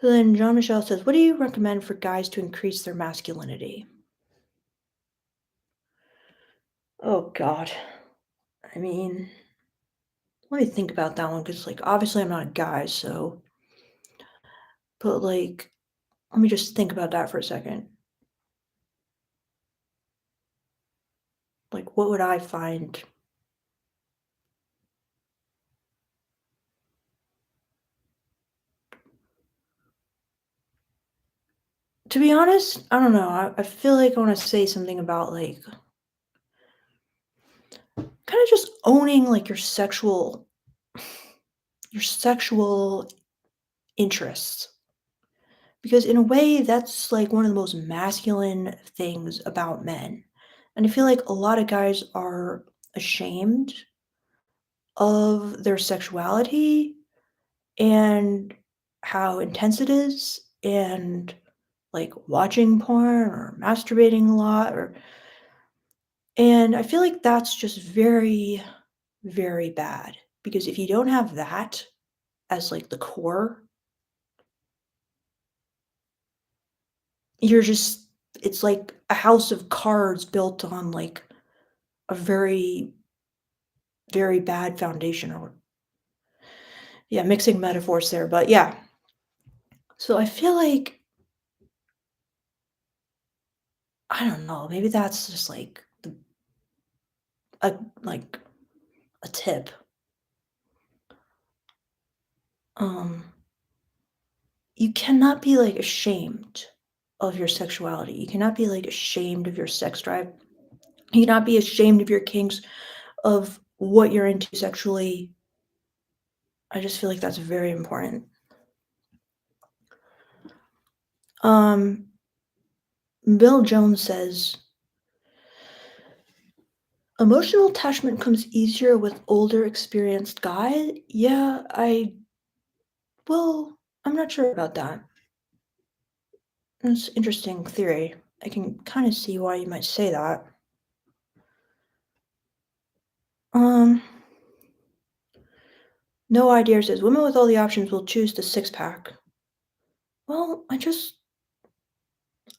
so then Jean Michel says, "What do you recommend for guys to increase their masculinity?" Oh God. I mean, let me think about that one because, like, obviously I'm not a guy, so, but like, let me just think about that for a second. Like, what would I find? To be honest, I don't know. I feel like I want to say something about like kind of just owning like your sexual interests. Because in a way, that's like one of the most masculine things about men. And I feel like a lot of guys are ashamed of their sexuality and how intense it is. And like watching porn or masturbating a lot or and I feel like that's just very, very bad because if you don't have that as like the core, you're just it's like a house of cards built on like a very, very bad foundation or yeah, mixing metaphors there, but yeah. So I feel like I don't know, maybe that's just like a like a tip. Um you cannot be like ashamed of your sexuality. You cannot be like ashamed of your sex drive. You cannot be ashamed of your kinks, of what you're into sexually. I just feel like that's very important. Um Bill Jones says emotional attachment comes easier with older experienced guys. Yeah, well, I'm not sure about that. It's interesting theory. I can kind of see why you might say that. Um, no idea says women with all the options will choose the six pack. Well,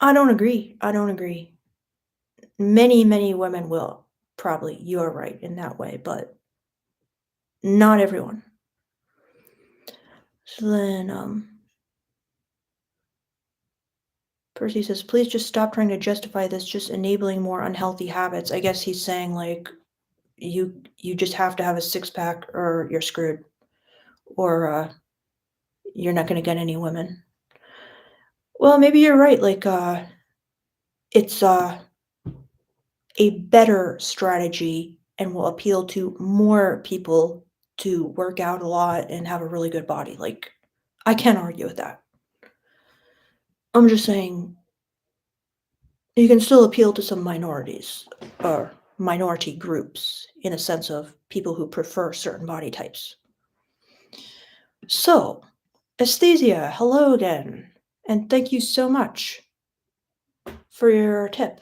I don't agree. I don't agree. Many, many women will. Probably. You are right in that way, but not everyone. So then, Percy says, please just stop trying to justify this, just enabling more unhealthy habits. I guess he's saying like you just have to have a six pack or you're screwed. Or you're not gonna get any women. Well, maybe you're right, like, it's, a better strategy and will appeal to more people to work out a lot and have a really good body, like, I can't argue with that. I'm just saying you can still appeal to some minorities or minority groups in a sense of people who prefer certain body types. So, Aesthesia, hello again, and thank you so much for your tip.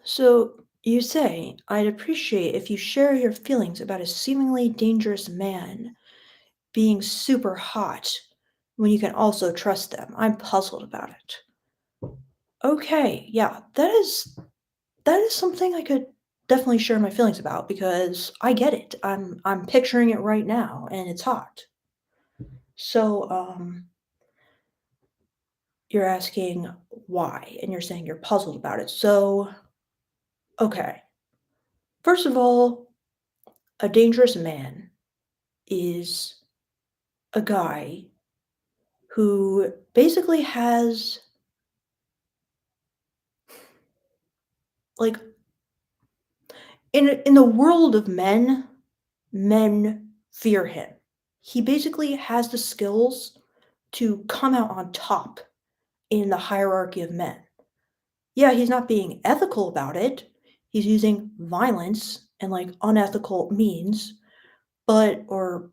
So, you say, I'd appreciate if you share your feelings about a seemingly dangerous man being super hot when you can also trust them. I'm puzzled about it. Okay, yeah, that is something I could definitely share my feelings about because I get it. I'm picturing it right now and it's hot. So, you're asking why and you're saying you're puzzled about it. So, okay. First of all, a dangerous man is a guy who basically has like in the world of men, men fear him. He basically has the skills to come out on top in the hierarchy of men. Yeah, he's not being ethical about it. He's using violence and like unethical means, but or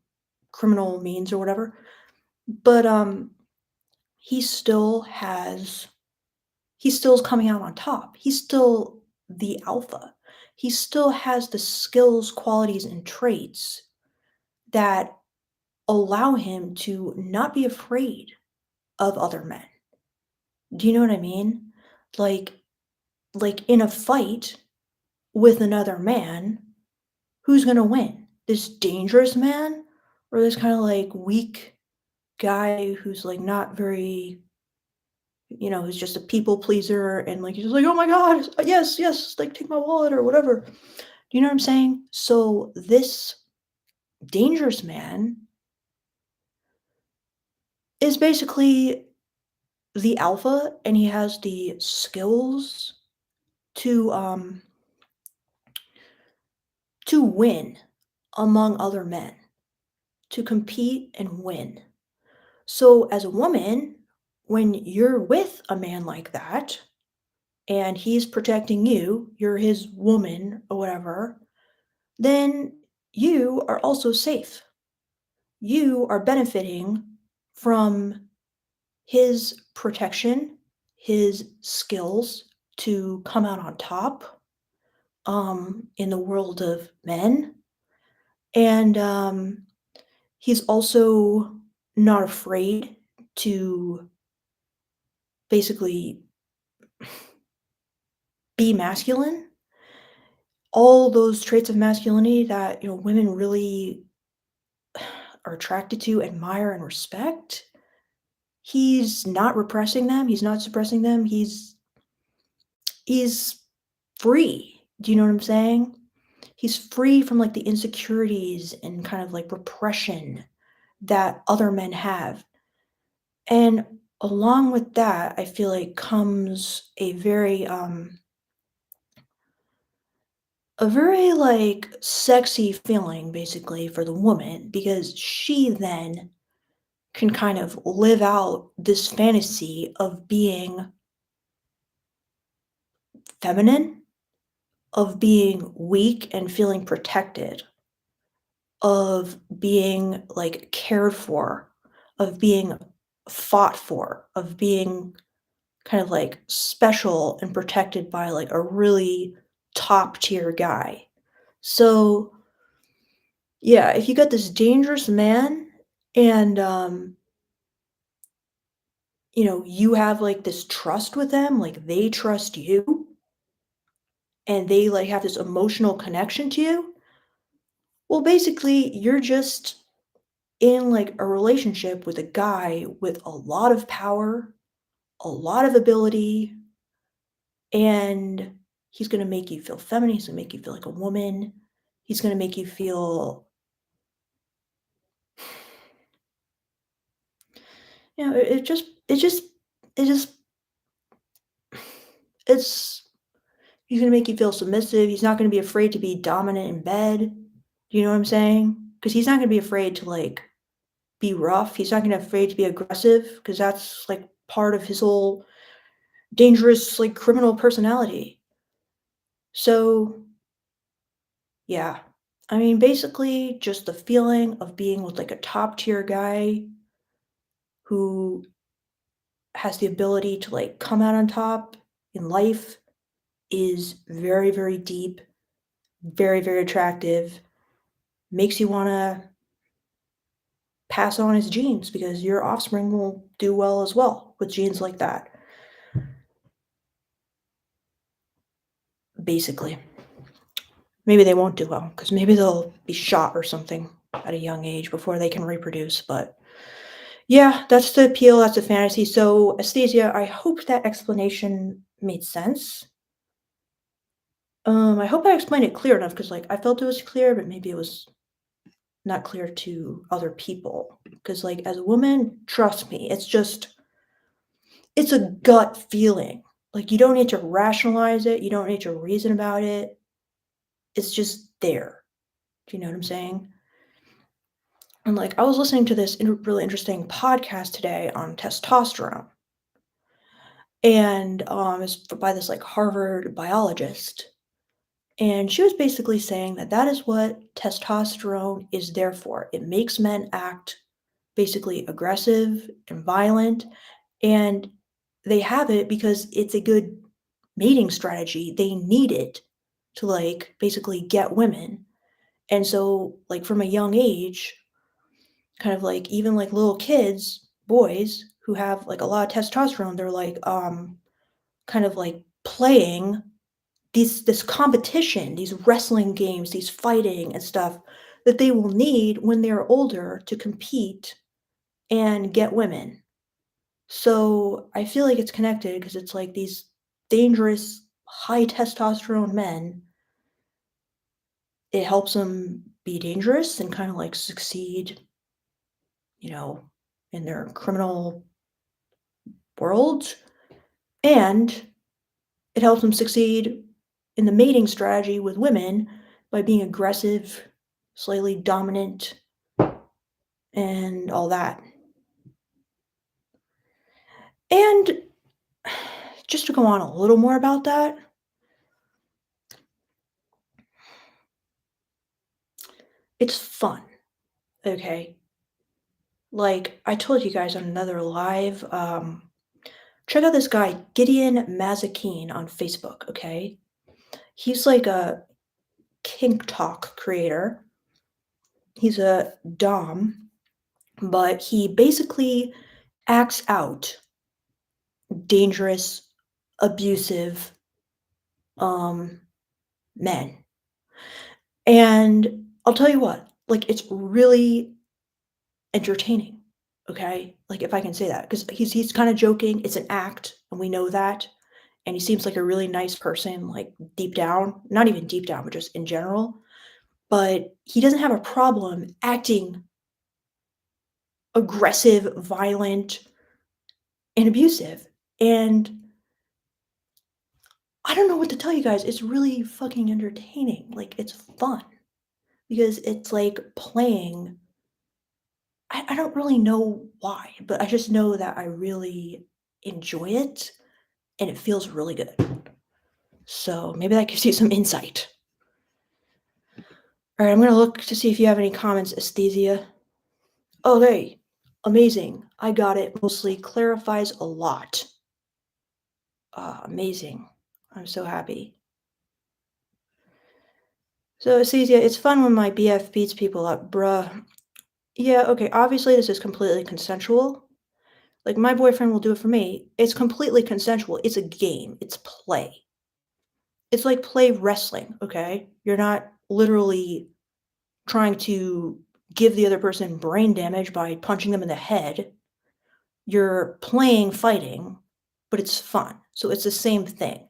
criminal means or whatever. But he still has he still is coming out on top. He's still the alpha. He still has the skills, qualities, and traits that allow him to not be afraid of other men. Do you know what I mean? Like like in a fight with another man, who's gonna win? This dangerous man or this kind of like weak guy who's like not very who's just a people pleaser and like he's just like, "Oh my god, yes, yes, like take my wallet or whatever." Do you know what I'm saying? So this dangerous man is basically the alpha and he has the skills to to win among other men, to compete and win. So as a woman, when you're with a man like that and he's protecting you, you're his woman or whatever, then you are also safe. You are benefiting from his protection, his skills to come out on top, in the world of men, and, he's also not afraid to basically be masculine. All those traits of masculinity that, women really are attracted to, admire, and respect, he's not repressing them, he's not suppressing them, he's free. Do you know what I'm saying? He's free from, like, the insecurities and kind of, like, repression that other men have, and along with that, I feel like comes a very, like, sexy feeling, basically, for the woman because she then can kind of live out this fantasy of being feminine, of being weak and feeling protected, of being, like, cared for, of being fought for, of being kind of, like, special and protected by, like, a really top tier guy. So, yeah, if you got this dangerous man and, you have, like, this trust with them, like, they trust you, and they, like, have this emotional connection to you, well, basically, you're just in, like, a relationship with a guy with a lot of power, a lot of ability, and he's gonna make you feel feminine, he's gonna make you feel like a woman, he's gonna make you feel it just it's he's gonna make you feel submissive, he's not gonna be afraid to be dominant in bed, you know what I'm saying? Because he's not gonna be afraid to, like, be rough, he's not gonna be afraid to be aggressive, because that's, like, part of his whole dangerous, like, criminal personality. So, yeah. I mean, basically, just the feeling of being with, like, a top tier guy who has the ability to, like, come out on top in life is very, very deep, very, very attractive, makes you wanna pass on his genes because your offspring will do well as well with genes like that, basically. Maybe they won't do well because maybe they'll be shot or something at a young age before they can reproduce, but yeah, that's the appeal, that's the fantasy. So, Astasia, I hope that explanation made sense. I hope I explained it clear enough because, like, I felt it was clear, but maybe it was not clear to other people. Because, like, as a woman, trust me, it's a gut feeling. Like, you don't need to rationalize it, you don't need to reason about it. It's just there. Do you know what I'm saying? And, like, I was listening to this really interesting podcast today on testosterone, and it's by this, like, Harvard biologist. And she was basically saying that that is what testosterone is there for. It makes men act basically aggressive and violent, and they have it because it's a good mating strategy. They need it to, like, basically get women. And so, like, from a young age, kind of like even like little kids, boys who have like a lot of testosterone, they're like kind of like playing this competition, these wrestling games, these fighting and stuff that they will need when they're older to compete and get women. So I feel like it's connected because it's like these dangerous, high testosterone men, it helps them be dangerous and kind of like succeed, you know, in their criminal world. And it helps them succeed in the mating strategy with women by being aggressive, slightly dominant, and all that. And just to go on a little more about that, it's fun, okay? Like I told you guys on another live, check out this guy, Gideon Mazikeen on Facebook, okay? He's like a kink talk creator. He's a dom, but he basically acts out dangerous, abusive, um, men. And I'll tell you what, like, it's really entertaining, okay? Like, if I can say that, because he's kinda joking, it's an act, and we know that, and he seems like a really nice person, like, deep down, not even deep down, but just in general, but he doesn't have a problem acting aggressive, violent, and abusive, and I don't know what to tell you guys, it's really fucking entertaining, like, it's fun because it's like playing. I don't really know why, but I just know that I really enjoy it, and it feels really good. So, maybe that gives you some insight. Alright, I'm gonna look to see if you have any comments, Aesthesia. Okay, amazing. I got it. Mostly clarifies a lot. Ah, amazing. I'm so happy. So, Aesthesia, it's fun when my BF beats people up, bruh. Yeah, okay, obviously this is completely consensual. Like, my boyfriend will do it for me. It's completely consensual. It's a game. It's play. It's like play wrestling, okay? You're not literally trying to give the other person brain damage by punching them in the head. You're playing fighting, but it's fun. So it's the same thing.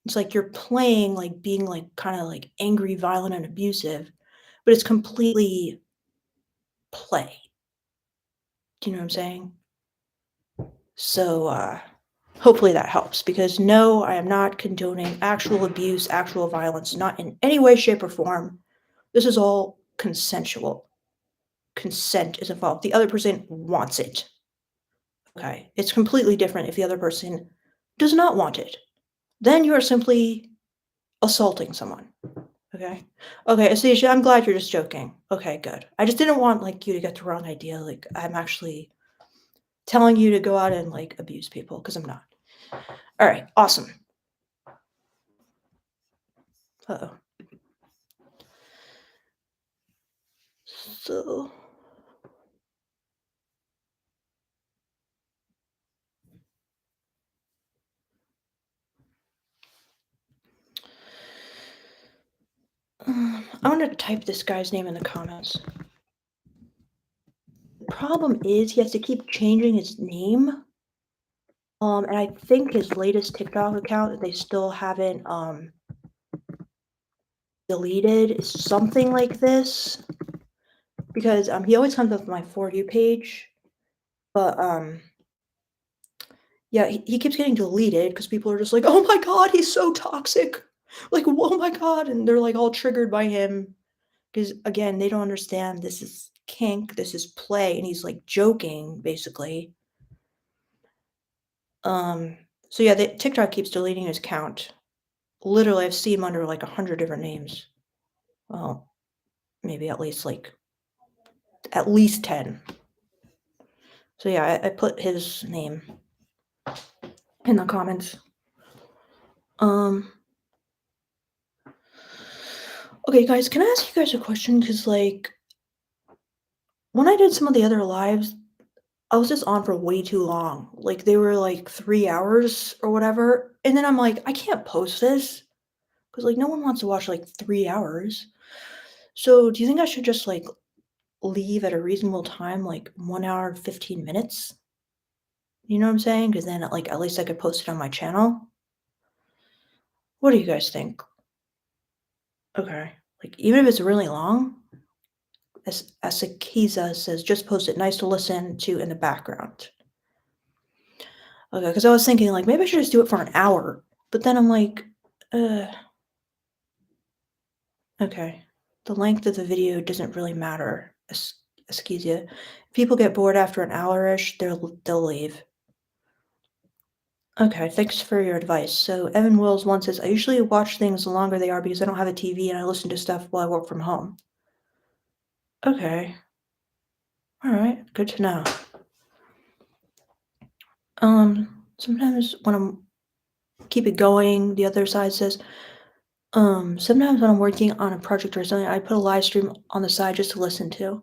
It's like you're playing like being like kind of like angry, violent, and abusive, but it's completely play. Do you know what I'm saying? So hopefully that helps because no, I am not condoning actual abuse, actual violence, not in any way, shape, or form. This is all consensual. Consent is involved. The other person wants it. Okay. It's completely different if the other person does not want it. Then you are simply assaulting someone. Okay. Okay, Asia, I'm glad you're just joking. Okay, good. I just didn't want like you to get the wrong idea. Like I'm actually telling you to go out and like abuse people because I'm not. All right, awesome. Uh-oh. So I'm gonna type this guy's name in the comments. Problem is he has to keep changing his name. And I think his latest TikTok account that they still haven't deleted is something like this because he always comes up with my For You page, but yeah, he keeps getting deleted because people are just like, oh my god, he's so toxic, like oh my god, and they're like all triggered by him because again they don't understand this is kink, this is play, and he's like joking basically. Um, so yeah, the TikTok keeps deleting his account. Literally, I've seen him under like 100 different names. Well, maybe at least 10. So yeah, I put his name in the comments. Um, okay, guys, can I ask you guys a question? Because like when I did some of the other lives, I was just on for way too long. Like they were like 3 hours or whatever, and then I'm like, I can't post this because like no one wants to watch like 3 hours. So do you think I should just like leave at a reasonable time, like 1 hour and 15 minutes? You know what I'm saying? Because then like at least I could post it on my channel. What do you guys think? Okay. Like, even if it's really long, as Asakiza says, just post it nice to listen to in the background. Okay, because I was thinking, like, maybe I should just do it for an hour. But then I'm like, uh, okay. The length of the video doesn't really matter, Asakiza. If people get bored after an hour-ish, they'll leave. Okay, thanks for your advice. So Evan Wills once says, I usually watch things the longer they are because I don't have a TV and I listen to stuff while I work from home. Okay. All right, good to know. Sometimes when I'm keep it going, the other side says, sometimes when I'm working on a project or something, I put a live stream on the side just to listen to.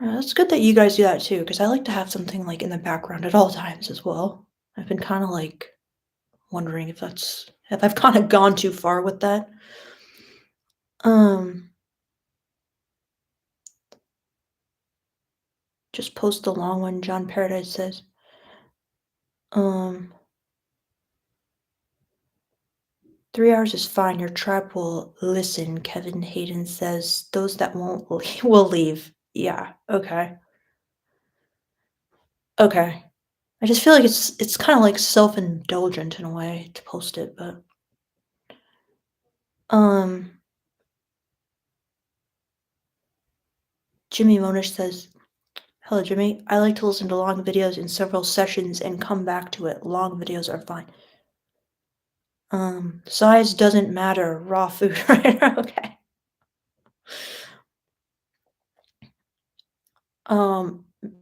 That's good that you guys do that too, because I like to have something like in the background at all times as well. I've been kind of like wondering if I've kind of gone too far with that. Um, just post the long one. John Paradise says, um, 3 hours is fine. Your tribe will listen. Kevin Hayden says those that won't will leave. Yeah. Okay. Okay. I just feel like it's kind of like self-indulgent in a way to post it, but um Jimmy Monish says, "Hello Jimmy. I like to listen to long videos in several sessions and come back to it. Long videos are fine. Size doesn't matter. Raw food, right? Okay.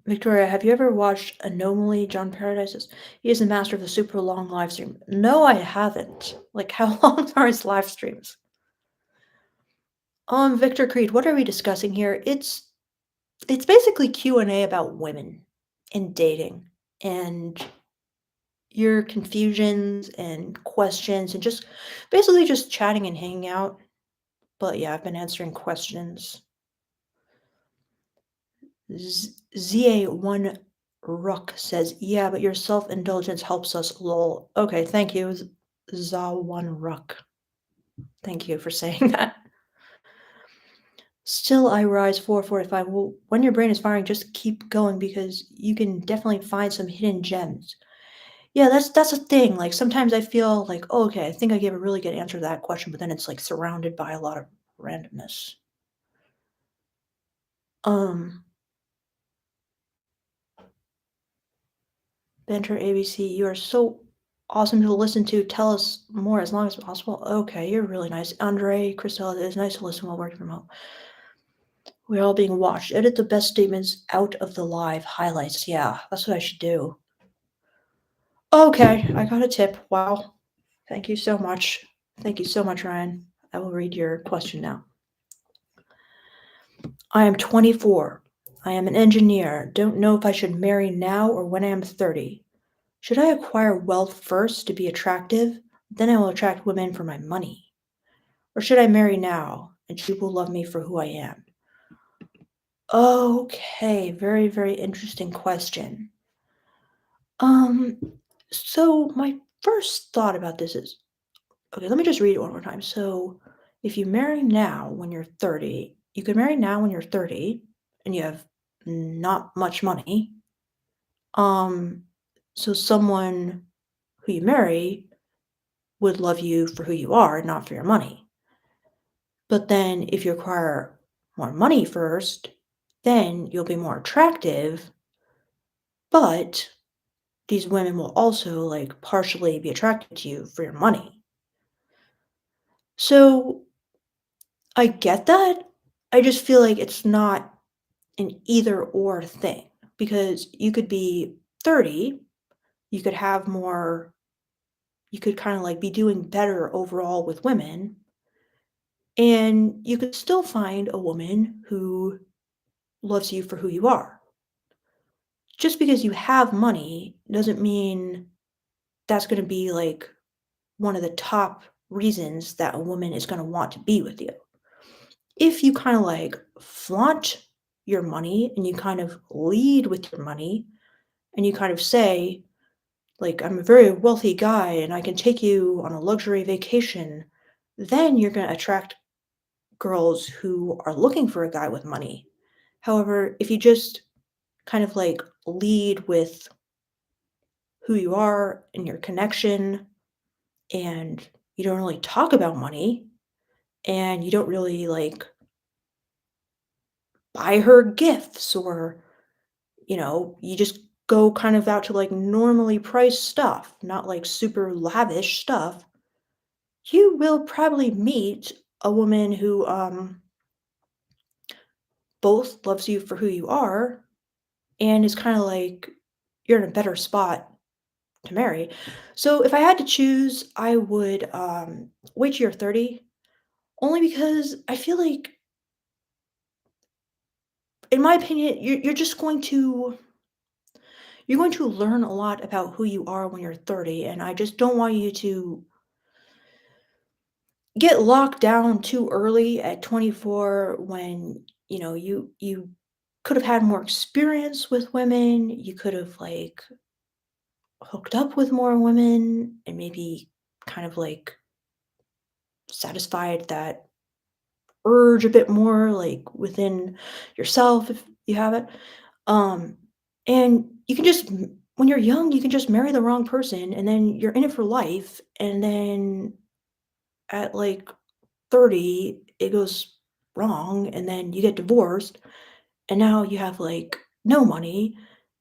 Victoria, have you ever watched Anomaly John Paradise's? He is the master of the super long live stream. No, I haven't. Like, how long are his live streams? Victor Creed, what are we discussing here? It's basically Q&A about women and dating and your confusions and questions and just basically just chatting and hanging out. But yeah, I've been answering questions. ZA1 Ruck says, "Yeah, but your self-indulgence helps us, lol." Okay, thank you, ZA1 Ruck. Thank you for saying that. Still, I rise 445. Well, when your brain is firing, just keep going because you can definitely find some hidden gems. Yeah, that's a thing. Like sometimes I feel like, oh, okay, I think I gave a really good answer to that question, but then it's like surrounded by a lot of randomness. Um, Banter ABC, you are so awesome to listen to. Tell us more as long as possible. Okay, you're really nice. Andre, Christelle, it is nice to listen while working from home. We're all being watched. Edit the best statements out of the live highlights. Yeah, that's what I should do. Okay, I got a tip. Wow. Thank you so much. Thank you so much, Ryan. I will read your question now. I am 24. I am an engineer. Don't know if I should marry now or when I am 30. Should I acquire wealth first to be attractive? Then I will attract women for my money. Or should I marry now and she will love me for who I am? Okay, very, very interesting question. Um, so my first thought about this is okay, let me just read it one more time. So, if you marry now when you're 30, you could marry now when you're 30 and you have not much money. Um, so someone who you marry would love you for who you are, not for your money. But then if you acquire more money first, then you'll be more attractive, but these women will also like partially be attracted to you for your money. So I get that. I just feel like it's not an either or thing because you could be 30, you could have more, you could kind of like be doing better overall with women, and you could still find a woman who loves you for who you are. Just because you have money doesn't mean that's going to be like one of the top reasons that a woman is going to want to be with you. If you kind of like flaunt your money and you kind of lead with your money and you kind of say, like, I'm a very wealthy guy and I can take you on a luxury vacation, then you're going to attract girls who are looking for a guy with money. However, if you just kind of like lead with who you are and your connection and you don't really talk about money and you don't really like buy her gifts or you just go kind of out to like normally priced stuff, not like super lavish stuff, you will probably meet a woman who both loves you for who you are and is kind of like you're in a better spot to marry. So if I had to choose, I would wait till you're 30 only because I feel like in my opinion you're just going to learn a lot about who you are when you're 30 and I just don't want you to get locked down too early at 24 when, you could have had more experience with women, you could have like hooked up with more women and maybe kind of like satisfied that urge a bit more like within yourself if you have it. Um and you can just when you're young, you can just marry the wrong person and then you're in it for life and then at like 30 it goes wrong and then you get divorced and now you have like no money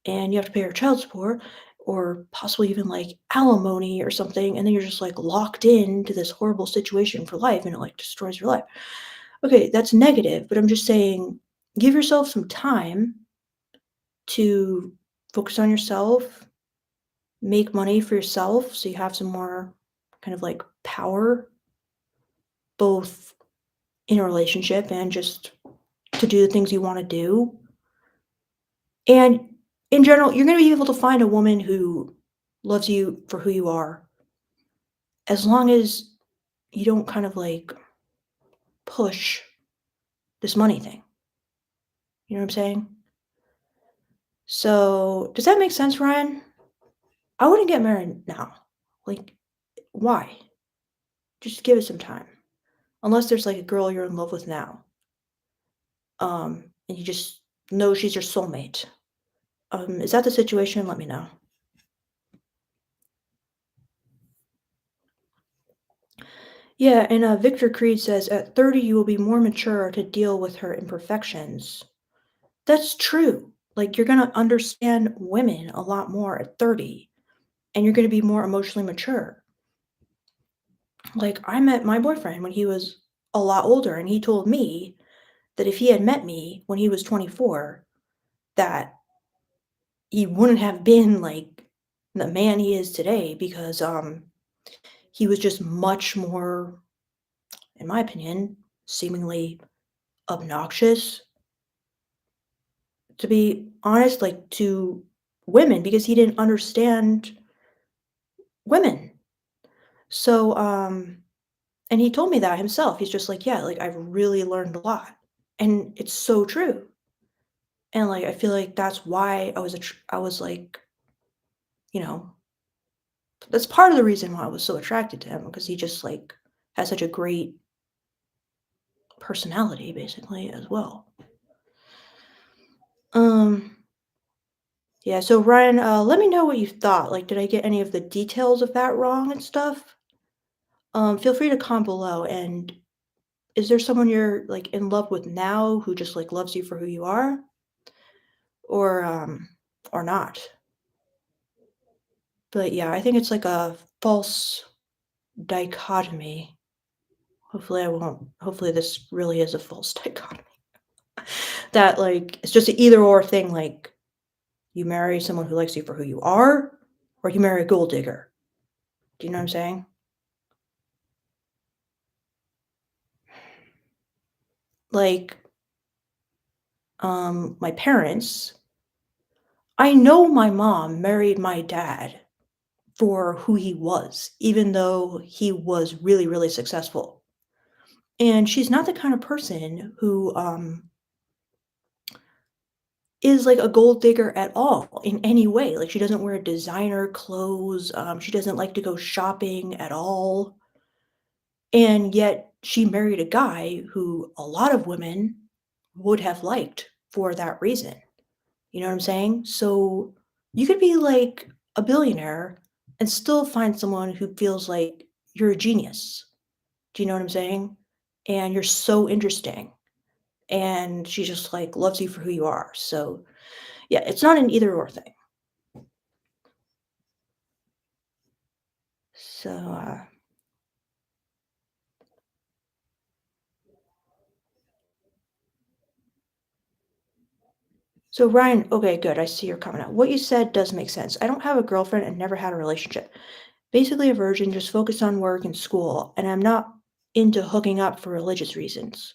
and you have to pay your child support or possibly even like alimony or something and then you're just like locked into this horrible situation for life and it like destroys your life. Okay, that's negative, but I'm just saying give yourself some time to focus on yourself, make money for yourself so you have some more kind of like power both in a relationship and just to do the things you want to do. And in general, you're going to be able to find a woman who loves you for who you are as long as you don't kind of like push this money thing. You know what I'm saying? So, does that make sense, Ryan? I wouldn't get married now. Like, why? Just give it some time. Unless there's like a girl you're in love with now. And you just know she's your soulmate. Is that the situation? Let me know. Yeah, and Victor Creed says at 30 you will be more mature to deal with her imperfections. That's true. Like you're gonna understand women a lot more at 30 and you're gonna be more emotionally mature. Like I met my boyfriend when he was a lot older and he told me that if he had met me when he was 24, that he wouldn't have been like the man he is today because he was just much more, in my opinion, seemingly obnoxious, to be honest, like to women because he didn't understand women. So, and he told me that himself. He's just like, yeah, like I've really learned a lot. And it's so true. And like I feel like that's why I was like, you know, that's part of the reason why I was so attracted to him because he just like has such a great personality basically as well. Um yeah, so Ryan, let me know what you thought. Like did I get any of the details of that wrong and stuff? Feel free to comment below. And is there someone you're like in love with now who just like loves you for who you are, or or not? But yeah, I think it's like a false dichotomy. Hopefully, I won't. Hopefully, this really is a false dichotomy. That like it's just an either or thing. Like you marry someone who likes you for who you are, or you marry a gold digger. Do you know what I'm saying? Like, my parents. I know my mom married my dad for who he was, even though he was really, really successful. And she's not the kind of person who is like a gold digger at all in any way. Like she doesn't wear designer clothes. She doesn't like to go shopping at all. And yet she married a guy who a lot of women would have liked for that reason. You know what I'm saying? So you could be like a billionaire and still find someone who feels like you're a genius. Do you know what I'm saying? And you're so interesting. And she just like loves you for who you are. So yeah, it's not an either or thing. So So Ryan, okay, good. I see your comment now. What you said does make sense. I don't have a girlfriend and never had a relationship. Basically a virgin, just focused on work and school, and I'm not into hooking up for religious reasons.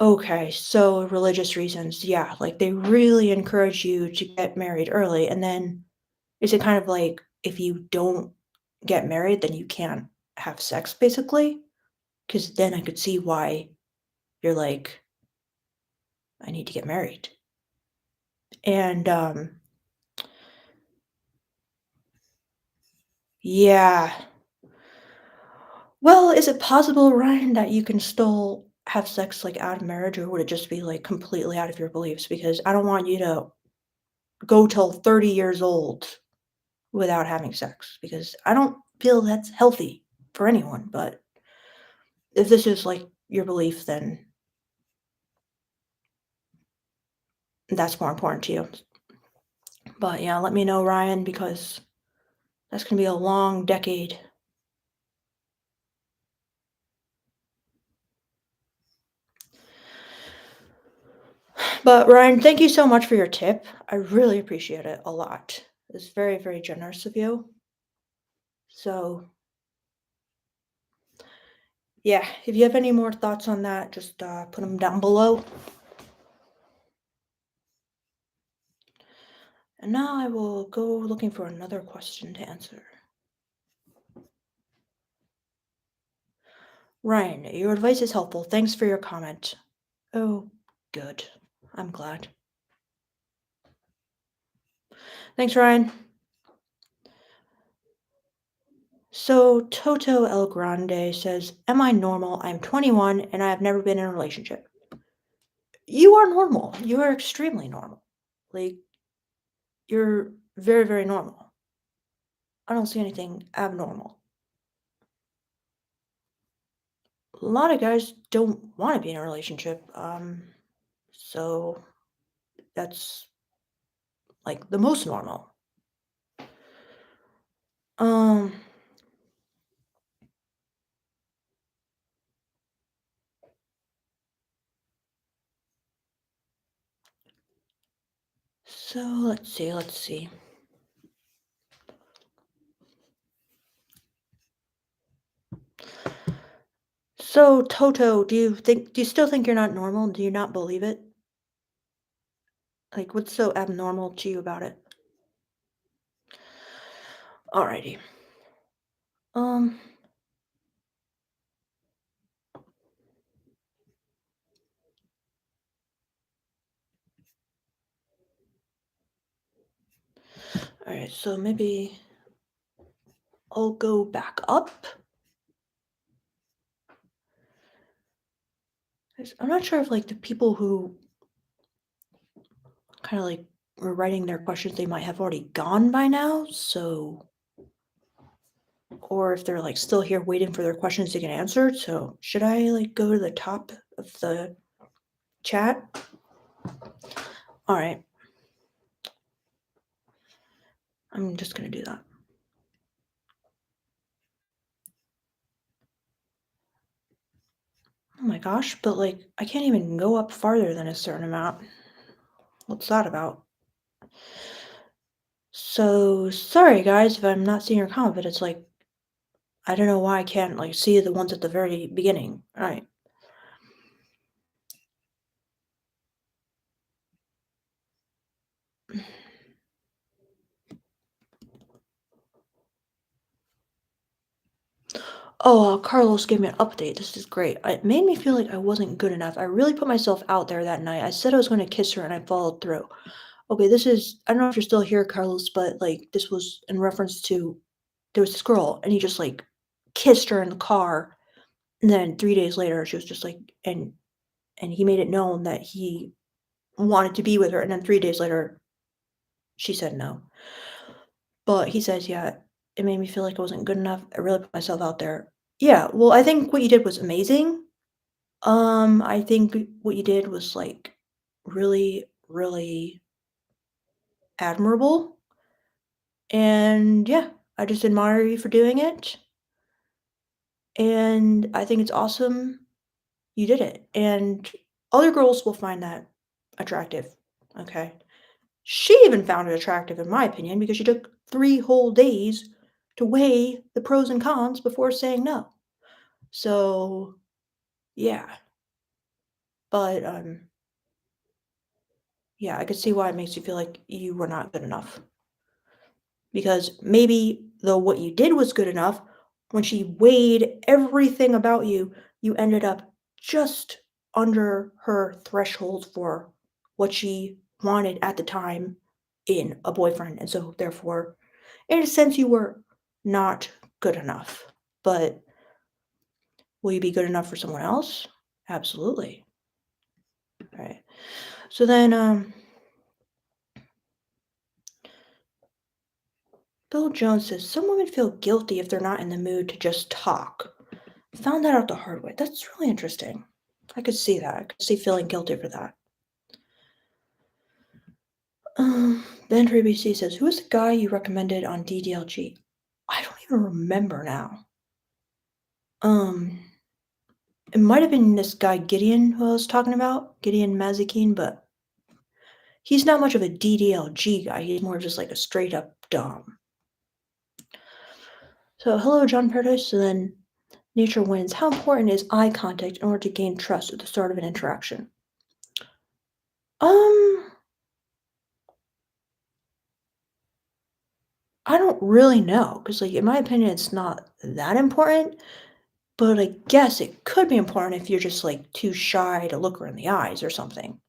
Okay, so religious reasons, yeah, like they really encourage you to get married early, and then is it kind of like if you don't get married, then you can't have sex, basically? Because then I could see why you're like, I need to get married. And yeah. Well, is it possible, Ryan, that you can still have sex like out of marriage, or would it just be like completely out of your beliefs? Because I don't want you to go till 30 years old without having sex because I don't feel that's healthy for anyone. But if this is like your belief, then that's more important to you. But yeah, let me know, Ryan, because that's gonna be a long decade. But Ryan, thank you so much for your tip. I really appreciate it a lot. It's very, very generous of you. So yeah, if you have any more thoughts on that, just put them down below. And now I will go looking for another question to answer. Ryan, your advice is helpful. Thanks for your comment. Oh, good. I'm glad. Thanks, Ryan. So, Toto El Grande says, am I normal? I'm 21 and I have never been in a relationship. You are normal. You are extremely normal. Like, you're very, very normal. I don't see anything abnormal. A lot of guys don't want to be in a relationship. So that's like the most normal. Um, so let's see. So Toto, do you still think you're not normal? Do you not believe it? Like what's so abnormal to you about it? Alrighty. Um, alright, so maybe I'll go back up. 'Cause I'm not sure if like the people who kind of like were writing their questions, they might have already gone by now, so or if they're like still here waiting for their questions to get answered. So should I like go to the top of the chat? All right, I'm just gonna do that. Oh my gosh, but like I can't even go up farther than a certain amount. What's that about? So sorry guys if I'm not seeing your comment, but it's like I don't know why I can't like see the ones at the very beginning. All right. Oh, Carlos gave me an update. This is great. It made me feel like I wasn't good enough. I really put myself out there that night. I said I was going to kiss her and I followed through. Okay, this is I don't know if you're still here, Carlos, but like this was in reference to there was this girl and he just like kissed her in the car. And then 3 days later she was just like and he made it known that he wanted to be with her. And then 3 days later she said no. But he says, yeah, it made me feel like I wasn't good enough. I really put myself out there. Yeah, well, I think what you did was amazing. I think what you did was like really, really admirable. And yeah, I just admire you for doing it. And I think it's awesome you did it. And other girls will find that attractive. Okay. She even found it attractive, in my opinion, because she took 3 whole days to weigh the pros and cons before saying no. So, yeah, but, yeah, I could see why it makes you feel like you were not good enough. Because maybe though what you did was good enough, when she weighed everything about you, you ended up just under her threshold for what she wanted at the time in a boyfriend. And so, therefore, in a sense, you were not good enough. But will you be good enough for someone else? Absolutely. Right. So then, Bill Jones says some women feel guilty if they're not in the mood to just talk. Found that out the hard way. That's really interesting. I could see that. I could see feeling guilty for that. Ben BC says, "Who is the guy you recommended on DDLG?" I don't even remember now. Um, it might have been this guy Gideon who I was talking about, Gideon Mazikeen, but he's not much of a DDLG guy. He's more just like a straight up Dom. So, hello, John Paradise. So then, Nature wins. How important is eye contact in order to gain trust at the start of an interaction? Um, I don't really know, because, like, in my opinion, it's not that important, but I guess it could be important if you're just, like, too shy to look her in the eyes or something.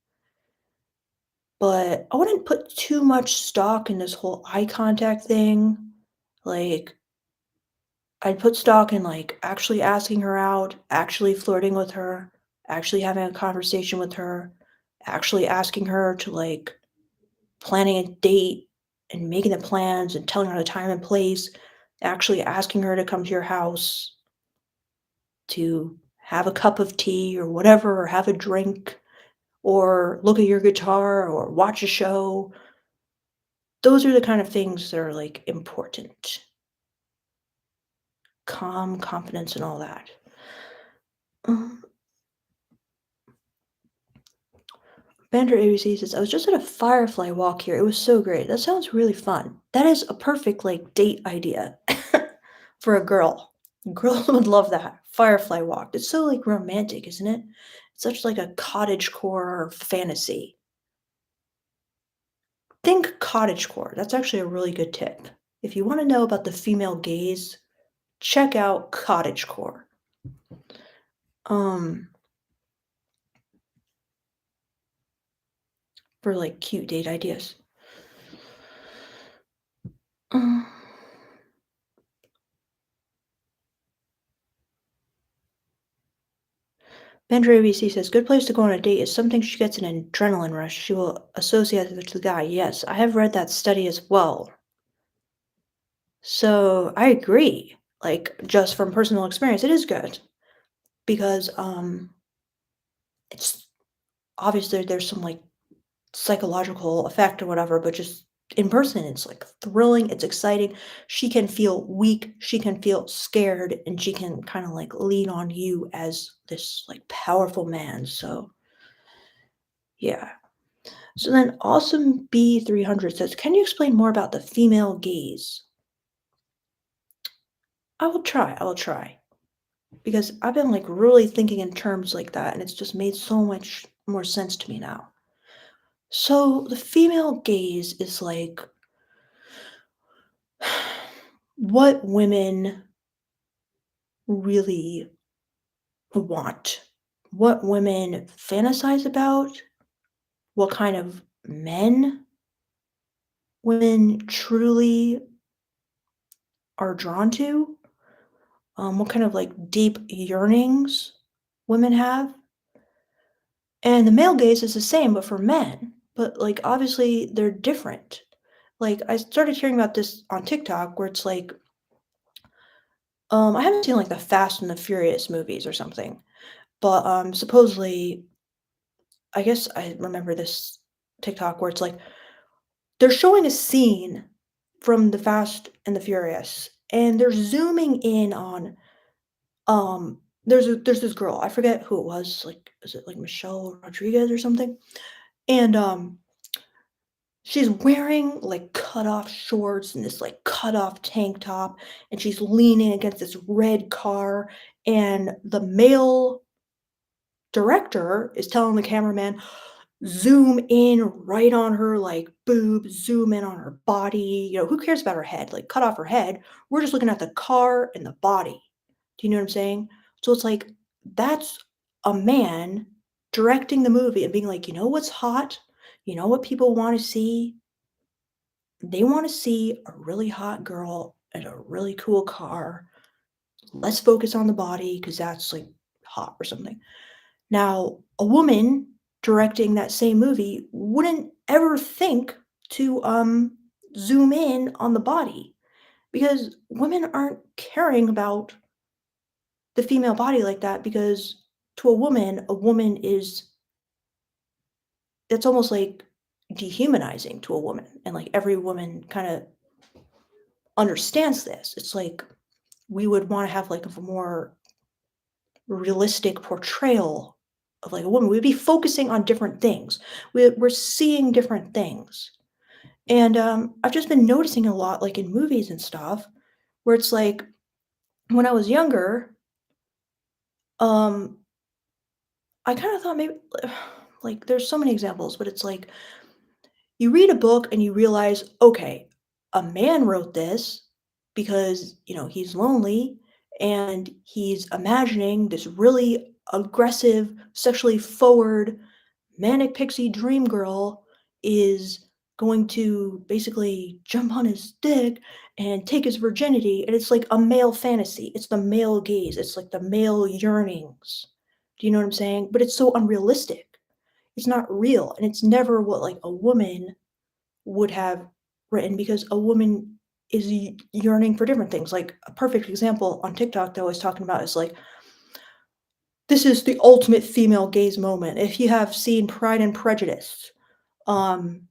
But I wouldn't put too much stock in this whole eye contact thing. Like, I'd put stock in, like, actually asking her out, actually flirting with her, actually having a conversation with her, actually asking her to, like, planning a date and making the plans and telling her the time and place, actually asking her to come to your house to have a cup of tea or whatever, or have a drink, or look at your guitar or watch a show. Those are the kind of things that are like important. Calm, confidence, and all that. Um, Vander ABC says, I was just at a firefly walk here. It was so great. That sounds really fun. That is a perfect like date idea for a girl. Girls would love that. Firefly walk. It's so like romantic, isn't it? It's such like a cottagecore fantasy. Think cottagecore. That's actually a really good tip. If you want to know about the female gaze, check out cottagecore. Um, for like cute date ideas. Um, Bender ABC says, good place to go on a date is something she gets an adrenaline rush. She will associate it to the guy. Yes, I have read that study as well. So I agree. Like just from personal experience, it is good because it's obviously there's some like psychological effect or whatever, but just in person, it's like thrilling, it's exciting. She can feel weak, she can feel scared, and she can kind of like lean on you as this like powerful man. So, yeah. So then Awesome B300 says, can you explain more about the female gaze? I will try. Because I've been like really thinking in terms like that, and it's just made so much more sense to me now. So the female gaze is like what women really want, what women fantasize about, what kind of men women truly are drawn to, what kind of like deep yearnings women have. And the male gaze is the same, but for men. But like obviously they're different. Like I started hearing about this on TikTok where it's like, I haven't seen like the Fast and the Furious movies or something, but supposedly I guess I remember this TikTok where it's like they're showing a scene from the Fast and the Furious, and they're zooming in on there's this girl, I forget who it was, like is it like Michelle Rodriguez or something? And She's wearing, like, cut off shorts and this, like, cut off tank top, and she's leaning against this red car, and the male director is telling the cameraman, "Zoom in right on her, like, boob, zoom in on her body," who cares about her head? Like, cut off her head, we're just looking at the car and the body. Do you know what I'm saying? So it's like, that's a man directing the movie and being like, "You know what's hot? You know what people wanna see? They wanna see a really hot girl in a really cool car. Let's focus on the body because that's, like, hot or something." Now, a woman directing that same movie wouldn't ever think to, zoom in on the body because women aren't caring about the female body like that because to a woman is that's almost, like, dehumanizing to a woman, and, like, every woman kinda understands this. It's like we would wanna have, like, a more realistic portrayal of, like, a woman. We'd be focusing on different things. We're seeing different things. And, I've just been noticing a lot, like, in movies and stuff, where it's like, when I was younger, um, I kinda thought maybe like, there's so many examples, but it's like, you read a book and you realize, okay, a man wrote this because, he's lonely and he's imagining this really aggressive, sexually forward manic pixie dream girl is going to basically jump on his dick and take his virginity, and it's like a male fantasy. It's the male gaze. It's like the male yearnings. Do you know what I'm saying? But it's so unrealistic. It's not real, and it's never what like a woman would have written because a woman is yearning for different things. Like a perfect example on TikTok they're always talking about is like this is the ultimate female gaze moment. If you have seen Pride and Prejudice, um,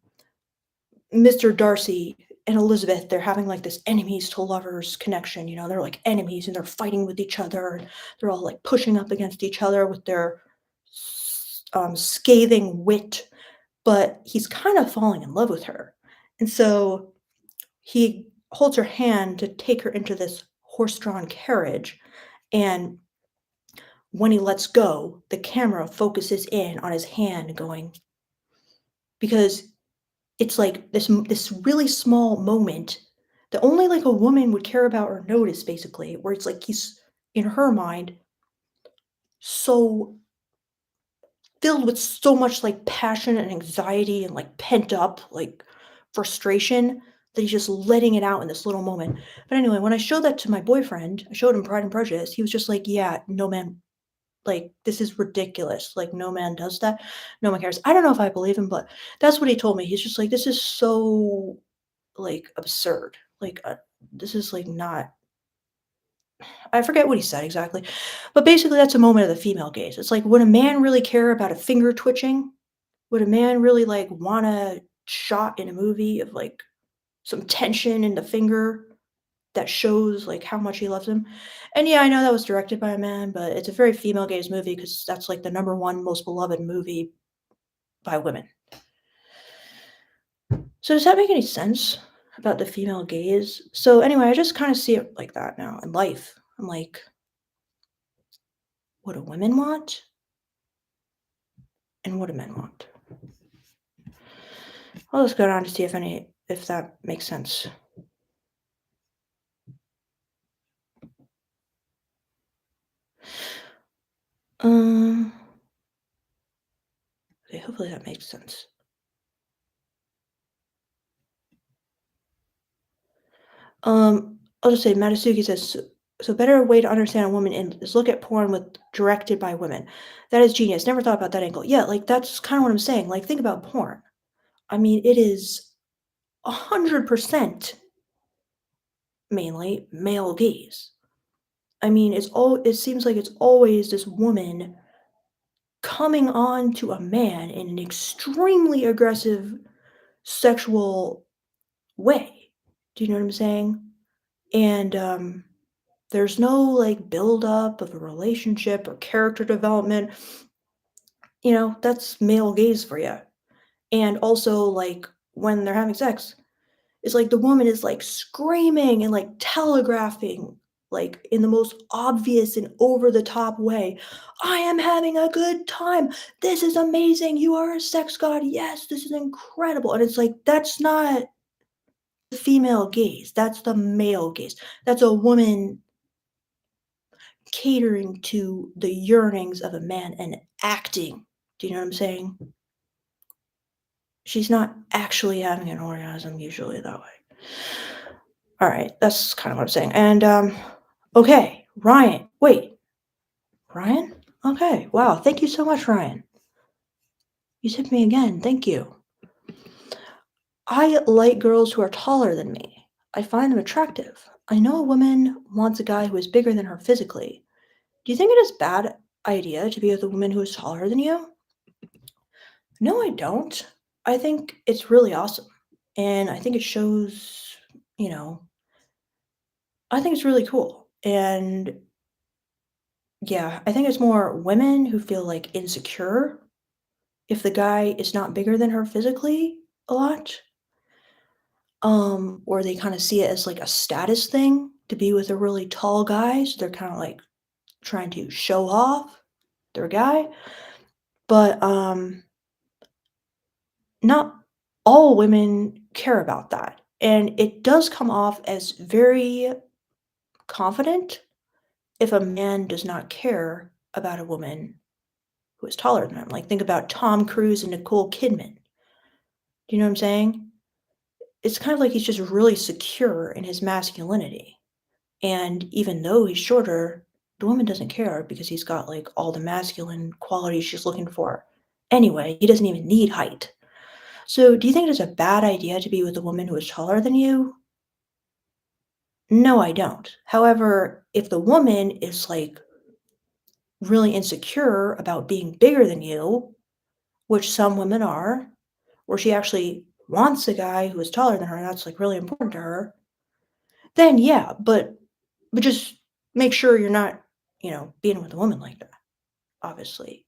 Mr. Darcy and Elizabeth, they're having like this enemies to lovers connection. They're like enemies and they're fighting with each other. And they're all like pushing up against each other with their scathing wit. But he's kind of falling in love with her. And so he holds her hand to take her into this horse drawn carriage. And when he lets go, the camera focuses in on his hand going, because it's like this really small moment that only, like, a woman would care about or notice, basically, where it's like he's, in her mind, so filled with so much, like, passion and anxiety and, like, pent up, like, frustration that he's just letting it out in this little moment. But anyway, when I showed that to my boyfriend, I showed him Pride and Prejudice, he was just like, "Yeah, no man like, this is ridiculous, like, no man does that, no one cares." I don't know if I believe him, but that's what he told me. He's just like, "This is so, like, absurd. Like, this is, like, not." I forget what he said exactly, but basically that's a moment of the female gaze. It's like, would a man really care about a finger twitching? Would a man really, like, want a shot in a movie of, like, some tension in the finger that shows, like, how much he loves him? And, yeah, I know that was directed by a man, but it's a very female gaze movie because that's, like, the number 1 most beloved movie by women. So does that make any sense about the female gaze? So, anyway, I just kinda see it like that now in life. I'm like, what do women want and what do men want? I'll just go down to see if that makes sense. Um, okay, hopefully that makes sense. I'll just say Matasuki says, so better way to understand a woman is look at porn with directed by women. That is genius. Never thought about that angle. Yeah, like that's kind of what I'm saying. Like think about porn. I mean, it is 100% mainly male gaze. I mean, it seems like it's always this woman coming on to a man in an extremely aggressive sexual way. Do you know what I'm saying? And there's no like build up of a relationship or character development. That's male gaze for you. And also like when they're having sex, it's like the woman is, like, screaming and, like, telegraphing, like, in the most obvious and over the top way, "I am having a good time. This is amazing. You are a sex god. Yes, this is incredible." And it's like, that's not the female gaze, that's the male gaze. That's a woman catering to the yearnings of a man and acting. Do you know what I'm saying? She's not actually having an orgasm usually that way. Alright, that's kind of what I'm saying, and, okay, Ryan. Wait, Ryan? Okay, wow, thank you so much, Ryan. You tipped me again, thank you. I like girls who are taller than me. I find them attractive. I know a woman wants a guy who is bigger than her physically. Do you think it is bad idea to be with a woman who is taller than you? No, I don't. I think it's really awesome, and I think it shows, you know, I think it's really cool, and yeah, I think it's more women who feel, like, insecure if the guy is not bigger than her physically a lot, or they kinda see it as, like, a status thing to be with a really tall guy, so they're kinda, like, trying to show off their guy, but, not all women care about that, and it does come off as very confident if a man does not care about a woman who is taller than him. Like, think about Tom Cruise and Nicole Kidman. Do you know what I'm saying? It's kind of like he's just really secure in his masculinity. And even though he's shorter, the woman doesn't care because he's got like all the masculine qualities she's looking for. Anyway, he doesn't even need height. So, do you think it is a bad idea to be with a woman who is taller than you? No, I don't. However, if the woman is like really insecure about being bigger than you, which some women are, or she actually wants a guy who is taller than her, and that's like really important to her, then yeah, but just make sure you're not, being with a woman like that, obviously.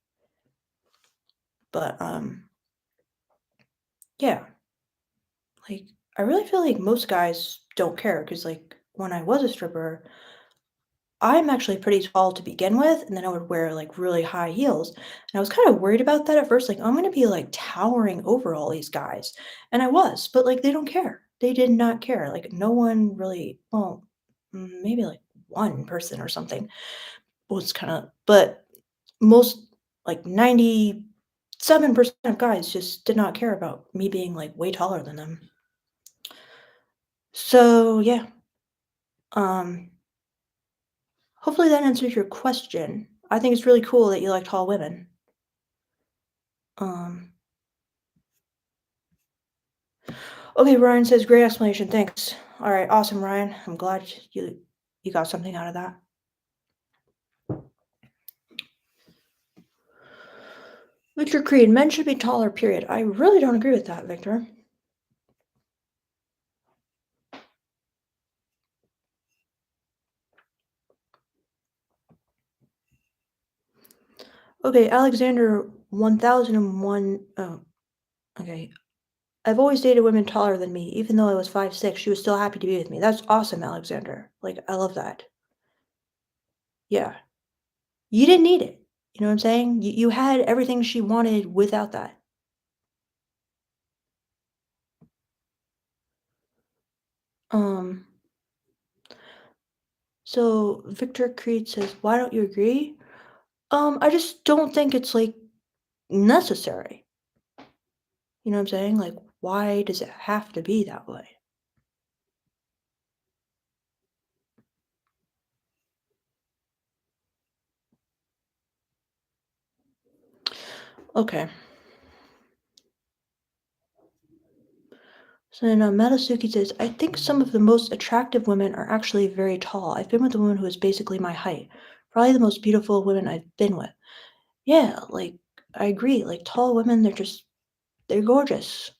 But yeah, like I really feel like most guys don't care because like when I was a stripper, I'm actually pretty tall to begin with, and then I would wear like really high heels. And I was kind of worried about that at first, like I'm gonna be like towering over all these guys. And I was, but like they don't care. They did not care. Like no one really, well, maybe like one person or something was kind of, but most like 97% of guys just did not care about me being like way taller than them. So yeah, um, hopefully that answers your question. I think it's really cool that you like tall women. Um, okay, Ryan says, great explanation. Thanks. All right, awesome, Ryan. I'm glad you got something out of that. Victor Creed, men should be taller, period. I really don't agree with that, Victor. Okay, Alexander 1001. Oh, okay. I've always dated women taller than me, even though I was 5'6". She was still happy to be with me. That's awesome, Alexander. Like, I love that. Yeah. You didn't need it. You know what I'm saying? You had everything she wanted without that. Um, so Victor Creed says, why don't you agree? I just don't think it's like necessary. You know what I'm saying? Like, why does it have to be that way? Okay. So then Matasuki says, I think some of the most attractive women are actually very tall. I've been with a woman who is basically my height. Probably the most beautiful women I've been with. Yeah, like I agree. Like tall women, they're gorgeous.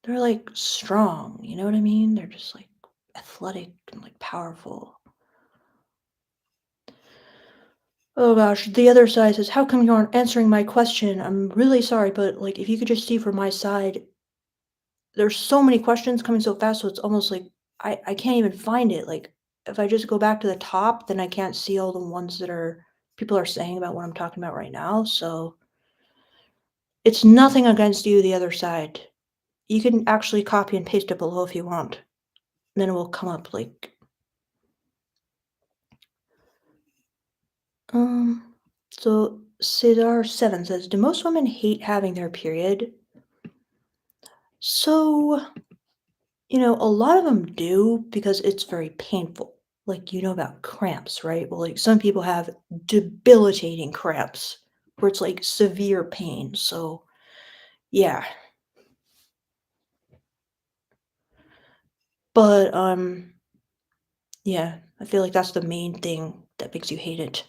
They're like strong, you know what I mean? They're just like athletic and like powerful. Oh gosh, the other side says, "How come you aren't answering my question? I'm really sorry, but like if you could just see from my side, there's so many questions coming so fast, so it's almost like I can't even find it. Like if I just go back to the top, then I can't see all the ones that are people are saying about what I'm talking about right now. So it's nothing against you, the other side. You can actually copy and paste it below if you want. Then it will come up like um so Cesar 7 says, "Do most women hate having their period?" So, a lot of them do because it's very painful. Like, you know about cramps, right? Well, like some people have debilitating cramps where it's like severe pain. So, yeah. But yeah, I feel like that's the main thing that makes you hate it.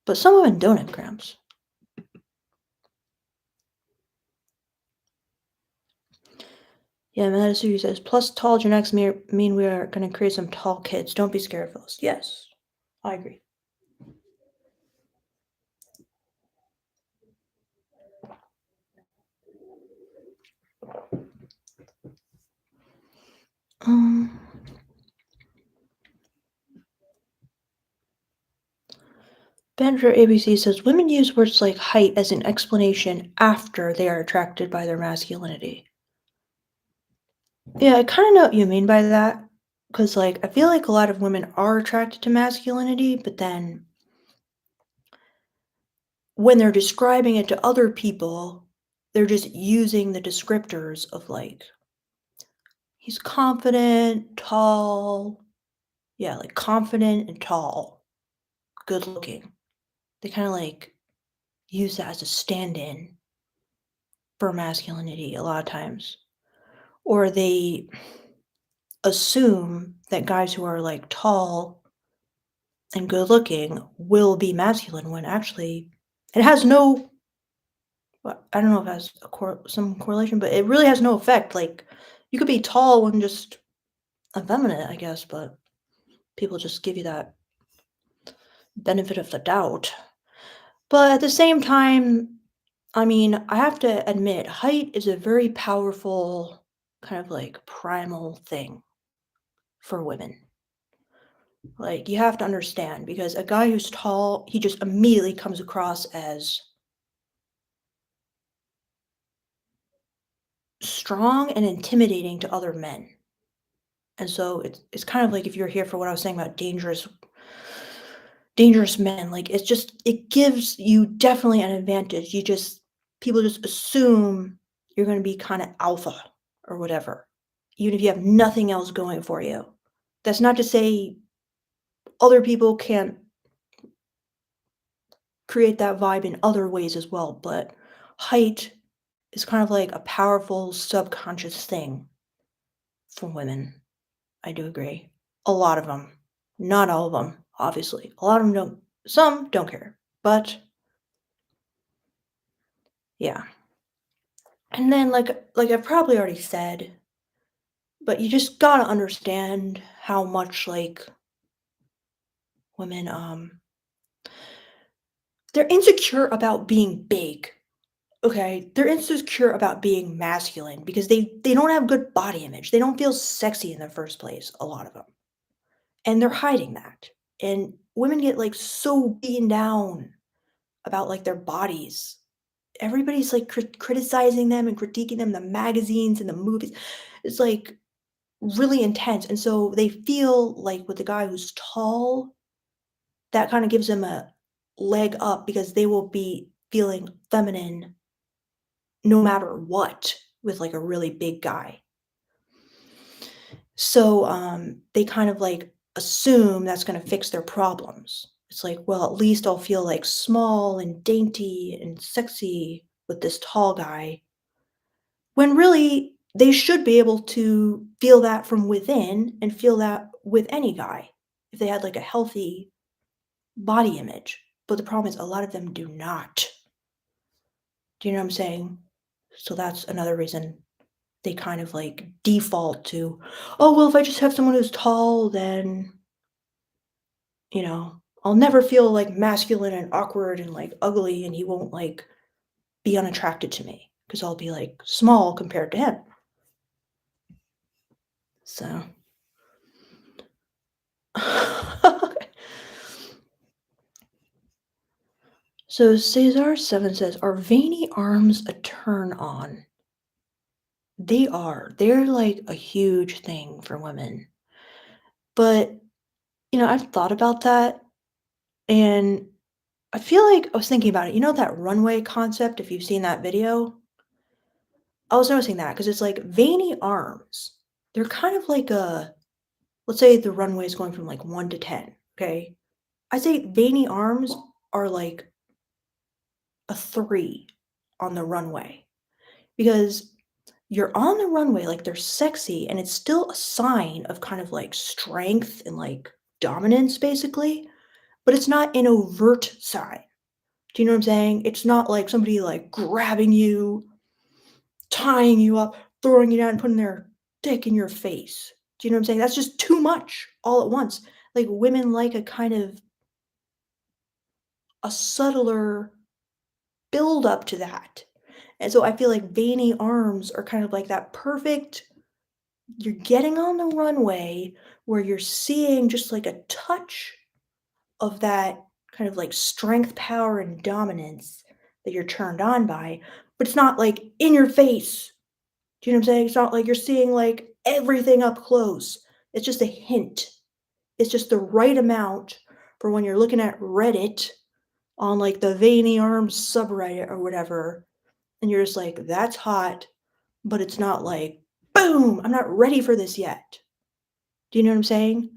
But some women don't have cramps. Yeah, Madison says, plus tall genetics mean we are going to create some tall kids. Don't be scared of us. Yes, I agree. Um, Bender ABC says, women use words like height as an explanation after they are attracted by their masculinity. Yeah, I kind of know what you mean by that. Because, like, I feel like a lot of women are attracted to masculinity, but then when they're describing it to other people, they're just using the descriptors of, like, he's confident, tall. Yeah, like confident and tall, good looking. They kind of like use that as a stand in for masculinity a lot of times. Or they assume that guys who are like tall and good looking will be masculine when actually it has no, I don't know if it has some correlation, but it really has no effect. Like you could be tall and just effeminate, I guess, but people just give you that benefit of the doubt. But at the same time, I mean, I have to admit, height is a very powerful, kind of like primal thing for women. Like, you have to understand because a guy who's tall, he just immediately comes across as strong and intimidating to other men. And so it's kind of like if you're here for what I was saying about dangerous men, like it's just it gives you definitely an advantage. People just assume you're going to be kind of alpha or whatever, even if you have nothing else going for you. That's not to say other people can't create that vibe in other ways as well, but height is kind of like a powerful subconscious thing for women. I do agree. A lot of them, not all of them, obviously. A lot of them don't. Some don't care, but yeah. And then like I've probably already said, but you just gotta understand how much like women they're insecure about being big. Okay? They're insecure about being masculine because they don't have good body image. They don't feel sexy in the first place, a lot of them. And they're hiding that. And women get like so beaten down about like their bodies. Everybody's like criticizing them and critiquing them, the magazines and the movies. It's like really intense, and so they feel like with the guy who's tall, that kinda gives them a leg up because they will be feeling feminine no matter what with, like, a really big guy. So, they kind of, like, assume that's gonna fix their problems. It's like, "Well, at least I'll feel, like, small and dainty and sexy with this tall guy," when really they should be able to feel that from within and feel that with any guy if they had, like, a healthy body image, but the problem is a lot of them do not. Do you know what I'm saying? So that's another reason they kind of, like, default to, "Oh, well, if I just have someone who's tall, then" you know? I'll never feel, like, masculine and awkward and, like, ugly, and he won't, like, be unattracted to me because 'cause I'll be, like, small compared to him. So So Cesar 7 says, "Are veiny arms a turn on?" They are. They're, like, a huge thing for women. But, I've thought about that, and I feel like I was thinking about it. You know that runway concept, if you've seen that video? I was noticing that because it's like veiny arms. They're kind of like a let's say the runway is going from, like, 1 to 10, okay? I'd say veiny arms are like a 3 on the runway because you're on the runway, like, they're sexy, and it's still a sign of kind of, like, strength and, like, dominance, basically, but it's not an overt sign. Do you know what I'm saying? It's not like somebody, like, grabbing you, tying you up, throwing you down, and putting their dick in your face. Do you know what I'm saying? That's just too much all at once. Like, women like a kind of a subtler build up to that. And so I feel like veiny arms are kind of like that perfect you're getting on the runway where you're seeing just like a touch of that kind of like strength, power, and dominance that you're turned on by, but it's not like in your face. Do you know what I'm saying? It's not like you're seeing like everything up close. It's just a hint. It's just the right amount for when you're looking at Reddit on like the veiny arms subreddit or whatever, and you're just like, that's hot, but it's not like, boom, I'm not ready for this yet. Do you know what I'm saying?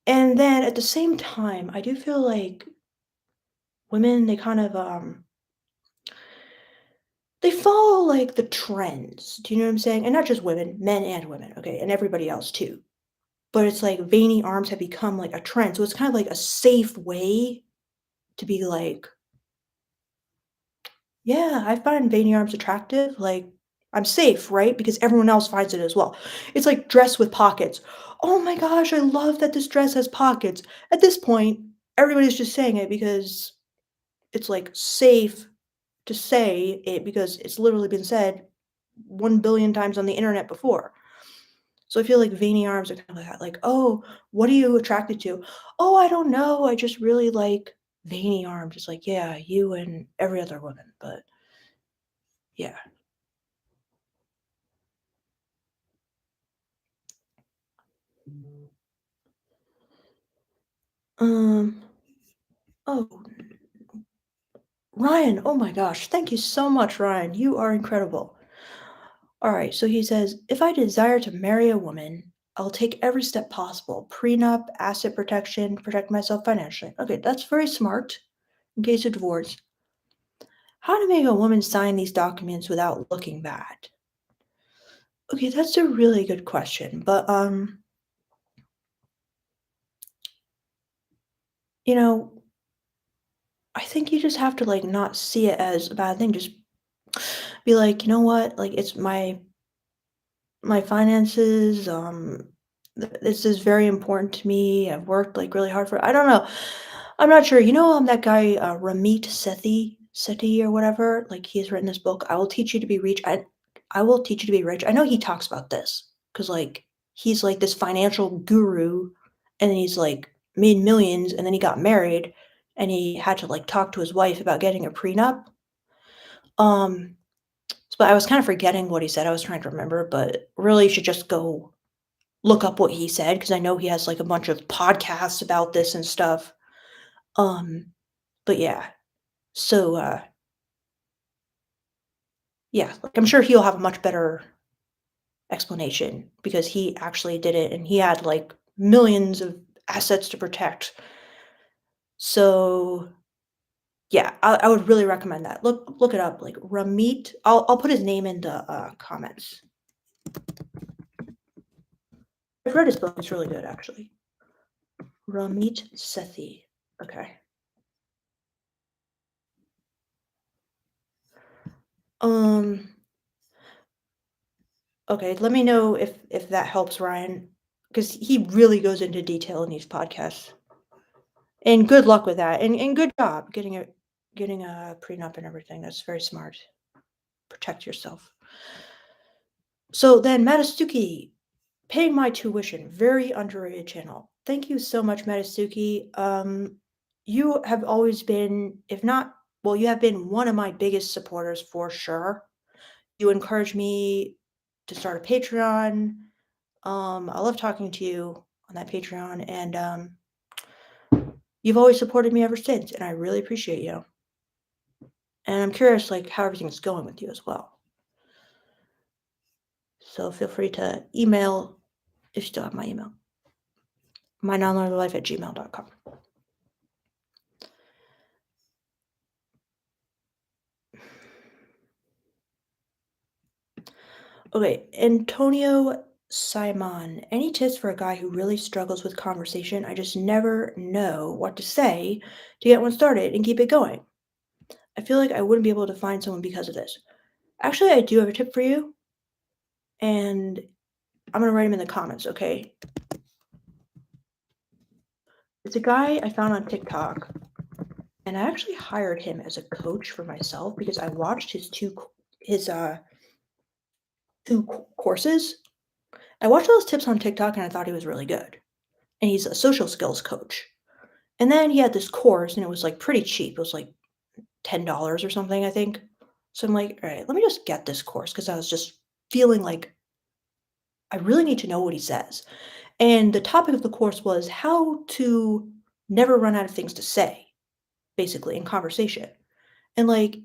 And then at the same time, I do feel like women, they kind of they follow like the trends. Do you know what I'm saying? And not just women, men and women, okay, and everybody else too. But it's like veiny arms have become like a trend. So it's kind of like a safe way to be like, yeah, I find veiny arms attractive. Like, I'm safe, right? Because everyone else finds it as well. It's like dress with pockets. Oh my gosh, I love that this dress has pockets. At this point, everybody's just saying it because it's like safe to say it because it's literally been said 1 billion times on the internet before. So I feel like veiny arms are kind of like that. Like, oh, what are you attracted to? Oh, I don't know. I just really like veiny arms. It's like, yeah, you and every other woman. But yeah. Um, oh, Ryan, oh my gosh, thank you so much, Ryan. You are incredible. All right, so he says, if I desire to marry a woman, I'll take every step possible. Prenup, asset protection, protect myself financially. Okay, that's very smart in case of divorce. How to make a woman sign these documents without looking bad? Okay, that's a really good question, but you know, I think you just have to like not see it as a bad thing. Just be like, you know what? Like it's my finances, this is very important to me. I've worked like really hard for I don't know. I'm not sure. You know, that guy, Ramit Sethi or whatever, like he's written this book, I Will Teach You to Be Rich. I will teach you to be rich. I know he talks about this because like he's like this financial guru and then he's like made millions and then he got married and he had to like talk to his wife about getting a prenup. Um, but I was kind of forgetting what he said. I was trying to remember, but really you should just go look up what he said because I know he has like a bunch of podcasts about this and stuff. Um, but yeah. So yeah, like I'm sure he'll have a much better explanation because he actually did it and he had like millions of assets to protect. So yeah, I would really recommend that. Look it up, like Ramit. I'll put his name in the comments. I've read his book. It's really good, actually. Ramit Sethi. Okay. Um. Okay. Let me know if that helps, Ryan, because he really goes into detail in these podcasts. And good luck with that, and good job getting a prenup and everything. That's very smart. Protect yourself. So then Matastuki, paying my tuition, very underrated channel. Thank you so much, Matastuki. You have always been, if not, well, you have been one of my biggest supporters for sure. You encouraged me to start a Patreon. I love talking to you on that Patreon, and you've always supported me ever since, and I really appreciate you. And I'm curious, like, how everything's going with you as well. So feel free to email if you still have my email, my nonlinearlife at gmail.com. Okay, Antonio Simon. Any tips for a guy who really struggles with conversation? I just never know what to say to get one started and keep it going. I feel like I wouldn't be able to find someone because of this. Actually, I do have a tip for you, and I'm gonna write him in the comments, okay? It's a guy I found on TikTok, and I actually hired him as a coach for myself because I watched his 2 courses. I watched all his tips on TikTok, and I thought he was really good, and he's a social skills coach. And then he had this course, and it was, like, pretty cheap. It was, like, $10 or something, I think. So I'm like, "Alright, let me just get this course because I was just feeling like I really need to know what he says. And the topic of the course was how to never run out of things to say, basically, in conversation. And, like,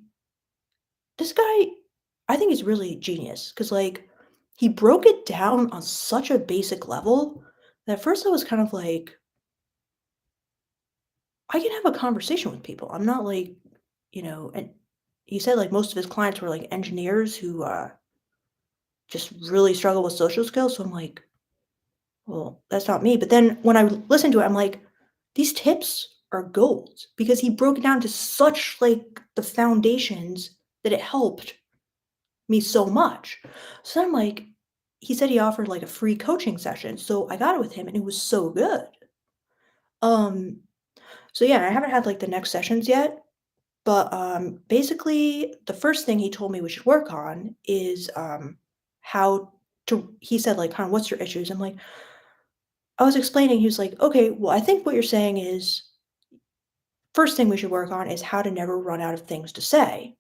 this guy, I think he's really genius because, like, he broke it down on such a basic level that at first I was kind of like, I can have a conversation with people. I'm not like, and he said like most of his clients were like engineers who just really struggle with social skills. So I'm like, well, that's not me. But then when I listened to it, I'm like, these tips are gold because he broke it down to such like the foundations that it helped me so much. So I'm like, he said he offered like a free coaching session. So I got it with him and it was so good. Um, so yeah, I haven't had like the next sessions yet, but basically the first thing he told me we should work on is how to he said like kind of what's your issues? I'm like, I was explaining, he was like, okay, well, I think what you're saying is first thing we should work on is how to never run out of things to say.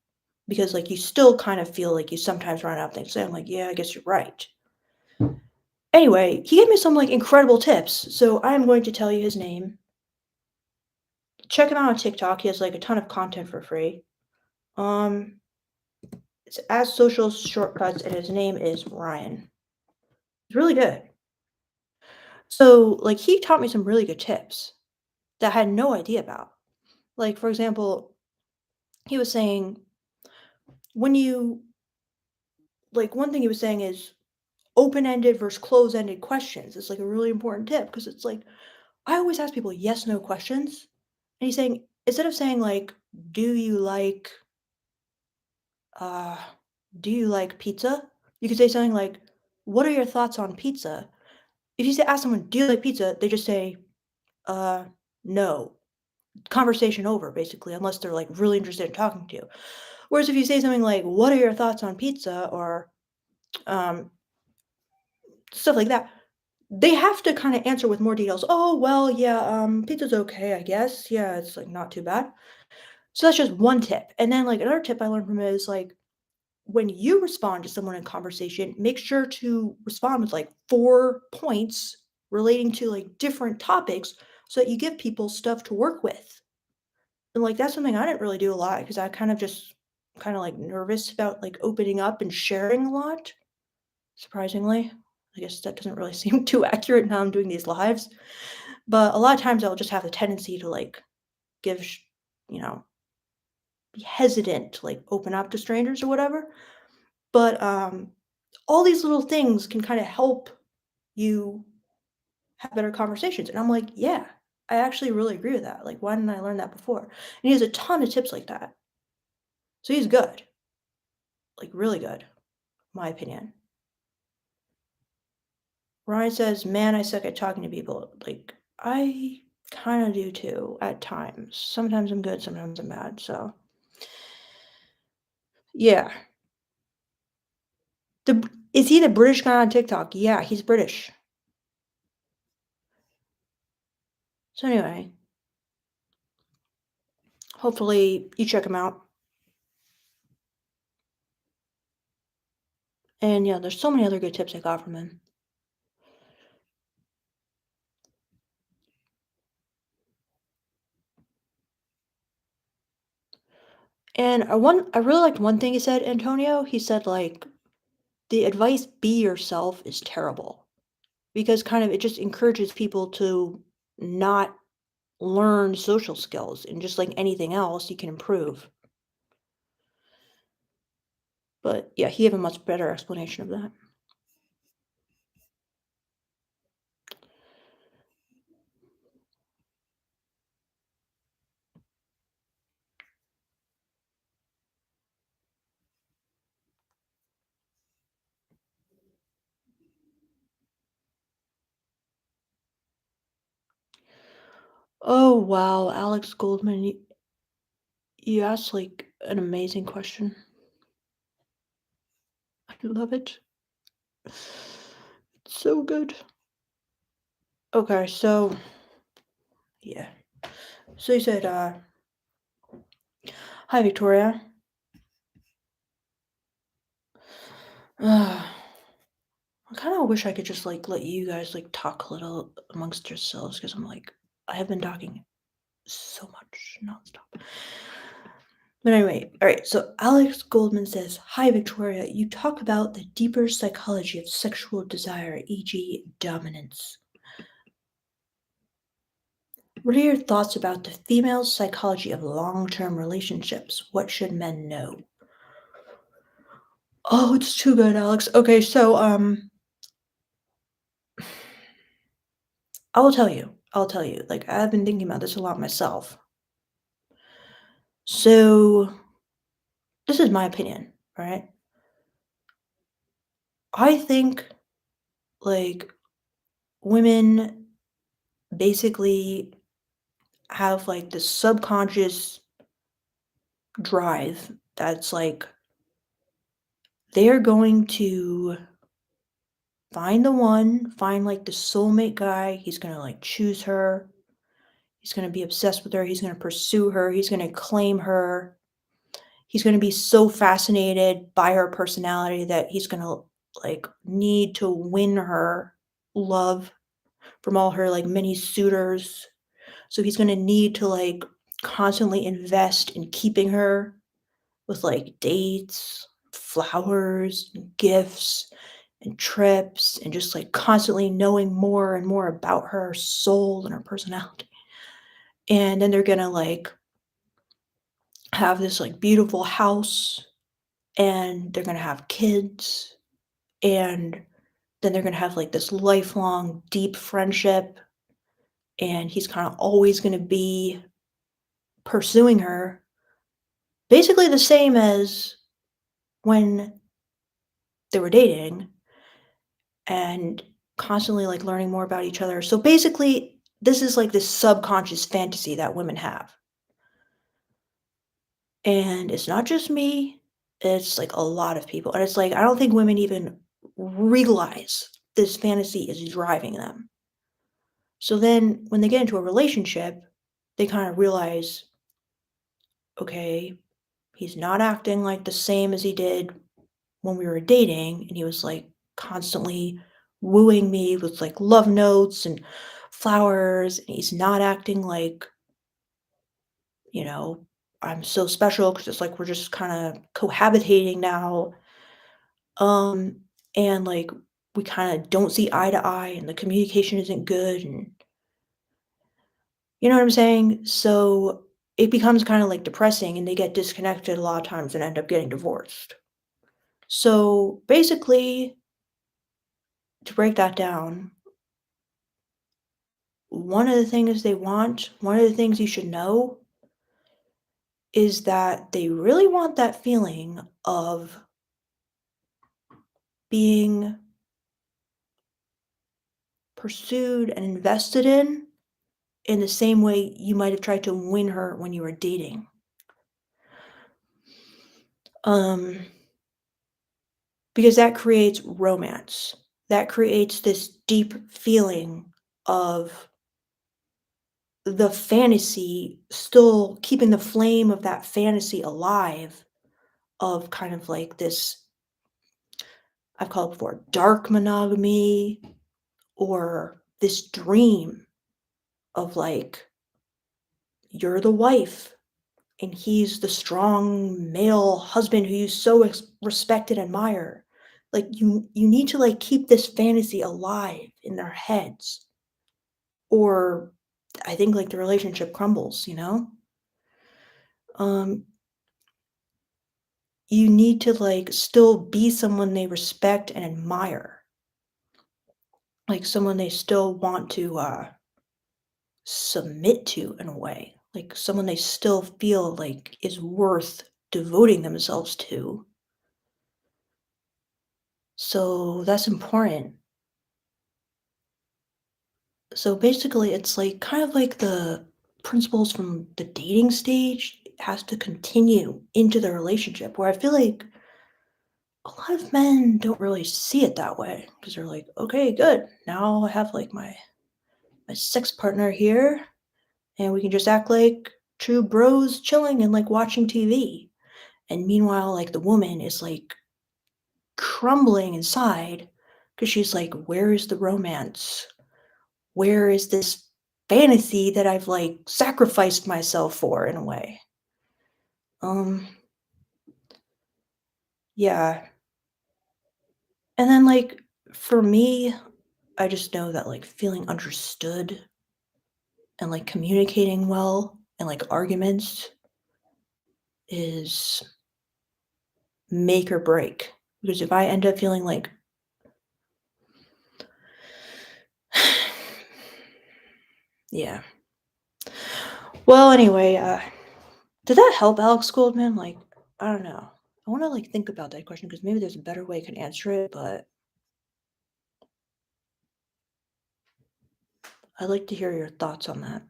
Because like you still kind of feel like you sometimes run out of things to say. I'm like, yeah, I guess you're right. Anyway, he gave me some like incredible tips. So I am going to tell you his name. Check him out on TikTok. He has like a ton of content for free. Um, it's as social shortcuts, and his name is Ryan. It's really good. So like he taught me some really good tips that I had no idea about. Like for example, he was saying when you like one thing he was saying is open-ended versus closed-ended questions. It's like a really important tip because it's like I always ask people yes no questions. And he's saying instead of saying like do you like uh do you like pizza? You could say something like what are your thoughts on pizza? If you say ask someone do you like pizza, they just say uh no. Conversation over basically unless they're like really interested in talking to you. Whereas if you say something like what are your thoughts on pizza or um stuff like that, they have to kinda answer with more details. "Oh, well, yeah, pizza's okay, I guess. Yeah, it's, like, not too bad." So that's just one tip, and then, like, another tip I learned from it is, like, when you respond to someone in conversation, make sure to respond with, like, 4 points relating to, like, different topics so that you give people stuff to work with. And, like, that's something I didn't really do a lot because I kind of just kinda, like, nervous about, like, opening up and sharing a lot, surprisingly. I guess that doesn't really seem too accurate now I'm doing these lives. But a lot of times I'll just have a tendency to like give, you know, be hesitant to like open up to strangers or whatever. But all these little things can kind of help you have better conversations. And I'm like, yeah, I actually really agree with that. Like, why didn't I learn that before? And he has a ton of tips like that. So he's good, like really good, my opinion. Ryan says, man, I suck at talking to people. Like, I Kinda do too, at times. Sometimes I'm good, sometimes I'm bad, so yeah. Is he the British guy on TikTok? Yeah, he's British. So anyway, hopefully you check him out. And yeah, there's so many other good tips I got from him. And I really liked one thing he said, Antonio. He said like the advice "be yourself" is terrible because kind of it just encourages people to not learn social skills and just like anything else, you can improve. But yeah, he gave a much better explanation of that. Oh wow, Alex Goldman, you asked like an amazing question. I love it. So good. Okay, so yeah. So you said, hi Victoria. I kind of wish I could just like let you guys like talk a little amongst yourselves because I'm like I have been talking so much nonstop. But anyway, all right. So Alex Goldman says, "Hi Victoria, you talk about the deeper psychology of sexual desire, e.g., dominance. What are your thoughts about the female psychology of long-term relationships? What should men know?" Oh, it's too good, Alex. Okay, so I'll tell you. I'll tell you. Like I've been thinking about this a lot myself. So this is my opinion, right? I think like women basically have like this subconscious drive that's like they're going to find the one, find like the soulmate guy. He's gonna like choose her. He's gonna be obsessed with her. He's gonna pursue her. He's gonna claim her. He's gonna be so fascinated by her personality that he's gonna like need to win her love from all her like many suitors. So he's gonna need to like constantly invest in keeping her with like dates, flowers, and gifts, and trips, and just like constantly knowing more and more about her soul and her personality. And then they're gonna like have this like beautiful house and they're gonna have kids and then they're gonna have like this lifelong deep friendship and he's kind of always gonna be pursuing her basically the same as when they were dating and constantly like learning more about each other. So basically, this is like this subconscious fantasy that women have. And it's not just me, it's like a lot of people. And it's like, I don't think women even realize this fantasy is driving them. So then when they get into a relationship, they kind of realize, okay, he's not acting like the same as he did when we were dating and he was like constantly wooing me with like love notes and flowers and he's not acting like you know I'm so special because it's like we're just kind of cohabitating now um and like we kind of don't see eye to eye and the communication isn't good and you know what I'm saying, so it becomes kind of like depressing and they get disconnected a lot of times and end up getting divorced. So basically, to break that down, one of the things they want, one of the things you should know is that they really want that feeling of being pursued and invested in in the same way you might have tried to win her when you were dating. Um, because that creates romance. That creates this deep feeling of the fantasy, still keeping the flame of that fantasy alive, of kind of like this, I've called it before, dark monogamy, or this dream of like you're the wife and he's the strong male husband who you so respect and admire. Like you need to like keep this fantasy alive in their heads, or I think like the relationship crumbles, you know? Um you need to like still be someone they respect and admire. Like someone they still want to submit to in a way. Like someone they still feel like is worth devoting themselves to. So that's important. So basically, it's like kind of like the principles from the dating stage has to continue into the relationship, where I feel like a lot of men don't really see it that way because they're like, okay, good. Now I have like my sex partner here, and we can just act like true bros chilling and like watching TV. And meanwhile, like the woman is like crumbling inside because she's like, where is the romance? Where is this fantasy that I've like sacrificed myself for in a way? Um, yeah. And then like for me, I just know that like feeling understood and like communicating well and like arguments is make or break. Because if I end up feeling like yeah. Well, anyway, did that help, Alex Goldman? Like, I don't know. I want to like think about that question because maybe there's a better way I could answer it, but I'd like to hear your thoughts on that.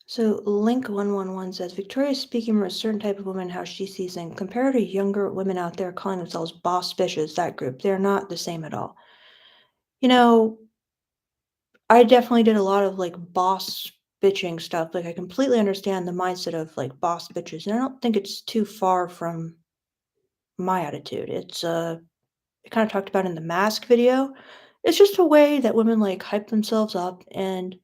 So Link 111 says Victoria is speaking from a certain type of woman, how she sees things. Compared to younger women out there calling themselves boss bitches, that group, they're not the same at all. You know, I definitely did a lot of like boss bitching stuff. Like I completely understand the mindset of like boss bitches, and I don't think it's too far from my attitude. It's I kind of talked about in the mask video. It's just a way that women like hype themselves up and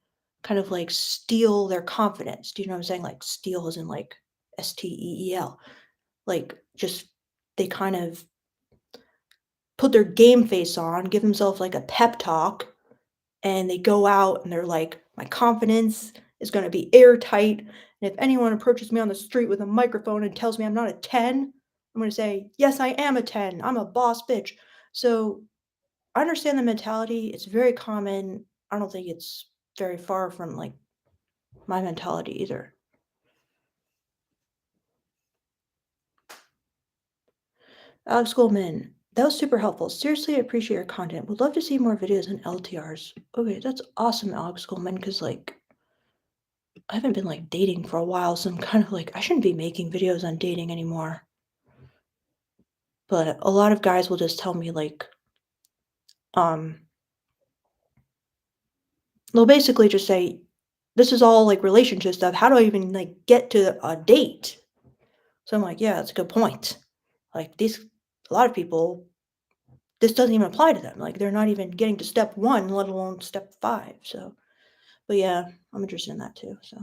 kind of like steal their confidence. Do you know what I'm saying? Like steal as in like STEEL. Like just they kind of put their game face on, give themselves like a pep talk, and they go out and they're like, my confidence is going to be airtight. And if anyone approaches me on the street with a microphone and tells me I'm not a 10, I'm going to say, yes, I am a 10. I'm a boss bitch. So I understand the mentality. It's very common. I don't think it's very far from like my mentality either. Alex Goldman, that was super helpful. Seriously, I appreciate your content. Would love to see more videos on LTRs. Okay, that's awesome, Alex Goldman, because like I haven't been like dating for a while, so I'm kind of like I shouldn't be making videos on dating anymore. But a lot of guys will just tell me like, um, they'll basically just say, this is all like relationship stuff. How do I even like get to a date? So I'm like, yeah, that's a good point. Like these, a lot of people, this doesn't even apply to them. Like they're not even getting to step one, let alone step five. So, but yeah, I'm interested in that too. So,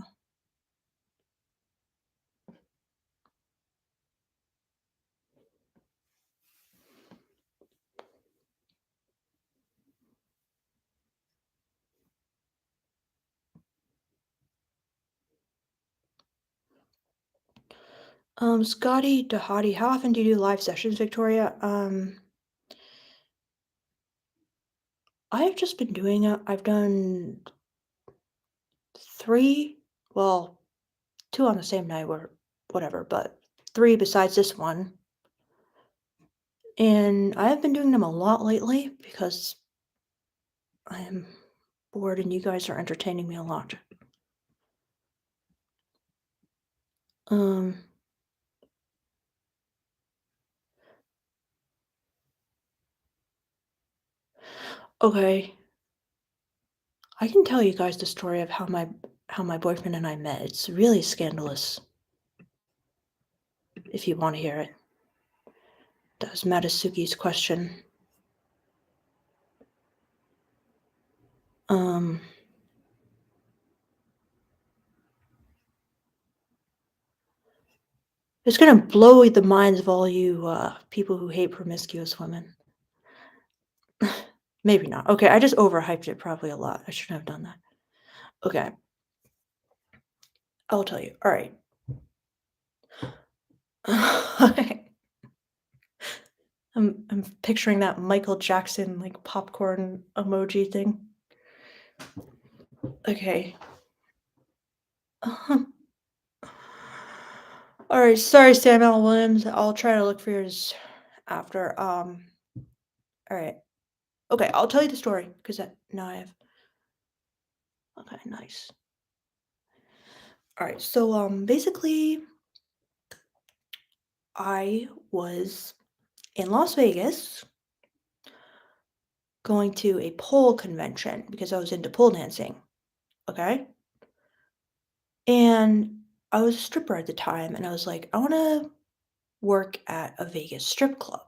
Scotty Dahadi, how often do you do live sessions, Victoria? I've just been doing it. I've done three, well, two on the same night or whatever, but three besides this one. And I have been doing them a lot lately because I am bored and you guys are entertaining me a lot. Um, okay, I can tell you guys the story of how my boyfriend and I met. It's really scandalous if you want to hear it. That was Matasuki's question. Um, it's gonna blow the minds of all you people who hate promiscuous women. Maybe not. Okay, I just overhyped it probably a lot. I shouldn't have done that. Okay, I'll tell you. All right. I'm picturing that Michael Jackson like popcorn emoji thing. Okay. All right. Sorry, Samuel Williams. I'll try to look for yours after. All right. Okay. I'll tell you the story because now I have. Okay. Nice. All right. So basically, I was in Las Vegas going to a pole convention because I was into pole dancing. Okay. And I was a stripper at the time, and I was like, I want to work at a Vegas strip club.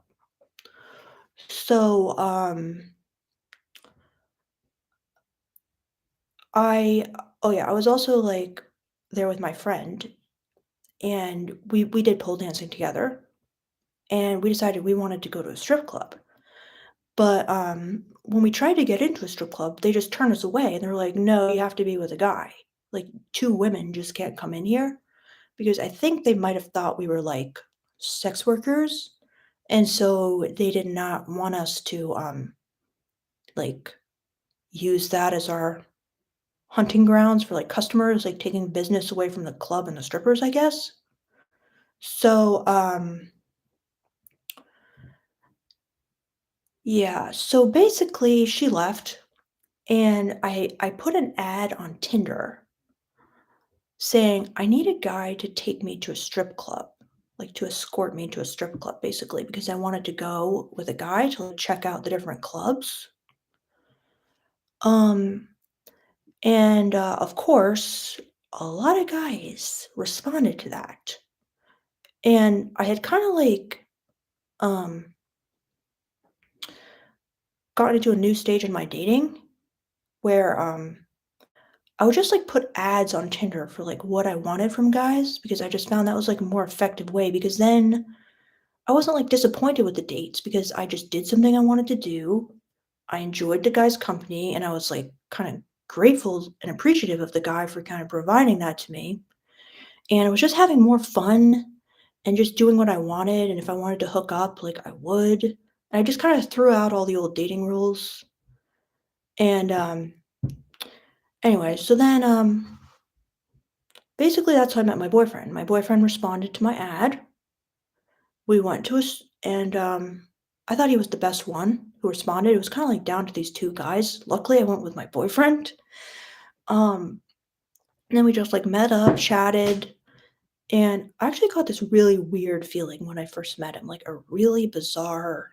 So, I oh yeah, I was also like there with my friend, and we did pole dancing together, and we decided we wanted to go to a strip club. But when we tried to get into a strip club, they just turned us away, and they were like, "No, you have to be with a guy. Like two women just can't come in here." Because I think they might have thought we were like sex workers, and so they did not want us to like use that as our hunting grounds for, like, customers, like, taking business away from the club and the strippers, I guess. So, yeah, so basically she left, and I put an ad on Tinder saying, "I need a guy to take me to a strip club," like, to escort me to a strip club, basically, because I wanted to go with a guy to, like, check out the different clubs. Um, and, of course, a lot of guys responded to that, and I had kinda, like, um gotten into a new stage in my dating where I would just like put ads on Tinder for like what I wanted from guys because I just found that was like a more effective way because then I wasn't like disappointed with the dates because I just did something I wanted to do. I enjoyed the guy's company and I was like kind of grateful and appreciative of the guy for kind of providing that to me. And I was just having more fun and just doing what I wanted. And if I wanted to hook up, like I would. And I just kind of threw out all the old dating rules. And anyway, so then, basically that's how I met my boyfriend. My boyfriend responded to my ad. We went to us, and I thought he was the best one who responded. It was kind of like down to these two guys. Luckily, I went with my boyfriend. Um, and then we just like met up, chatted, and I actually got this really weird feeling when I first met him, like a really bizarre,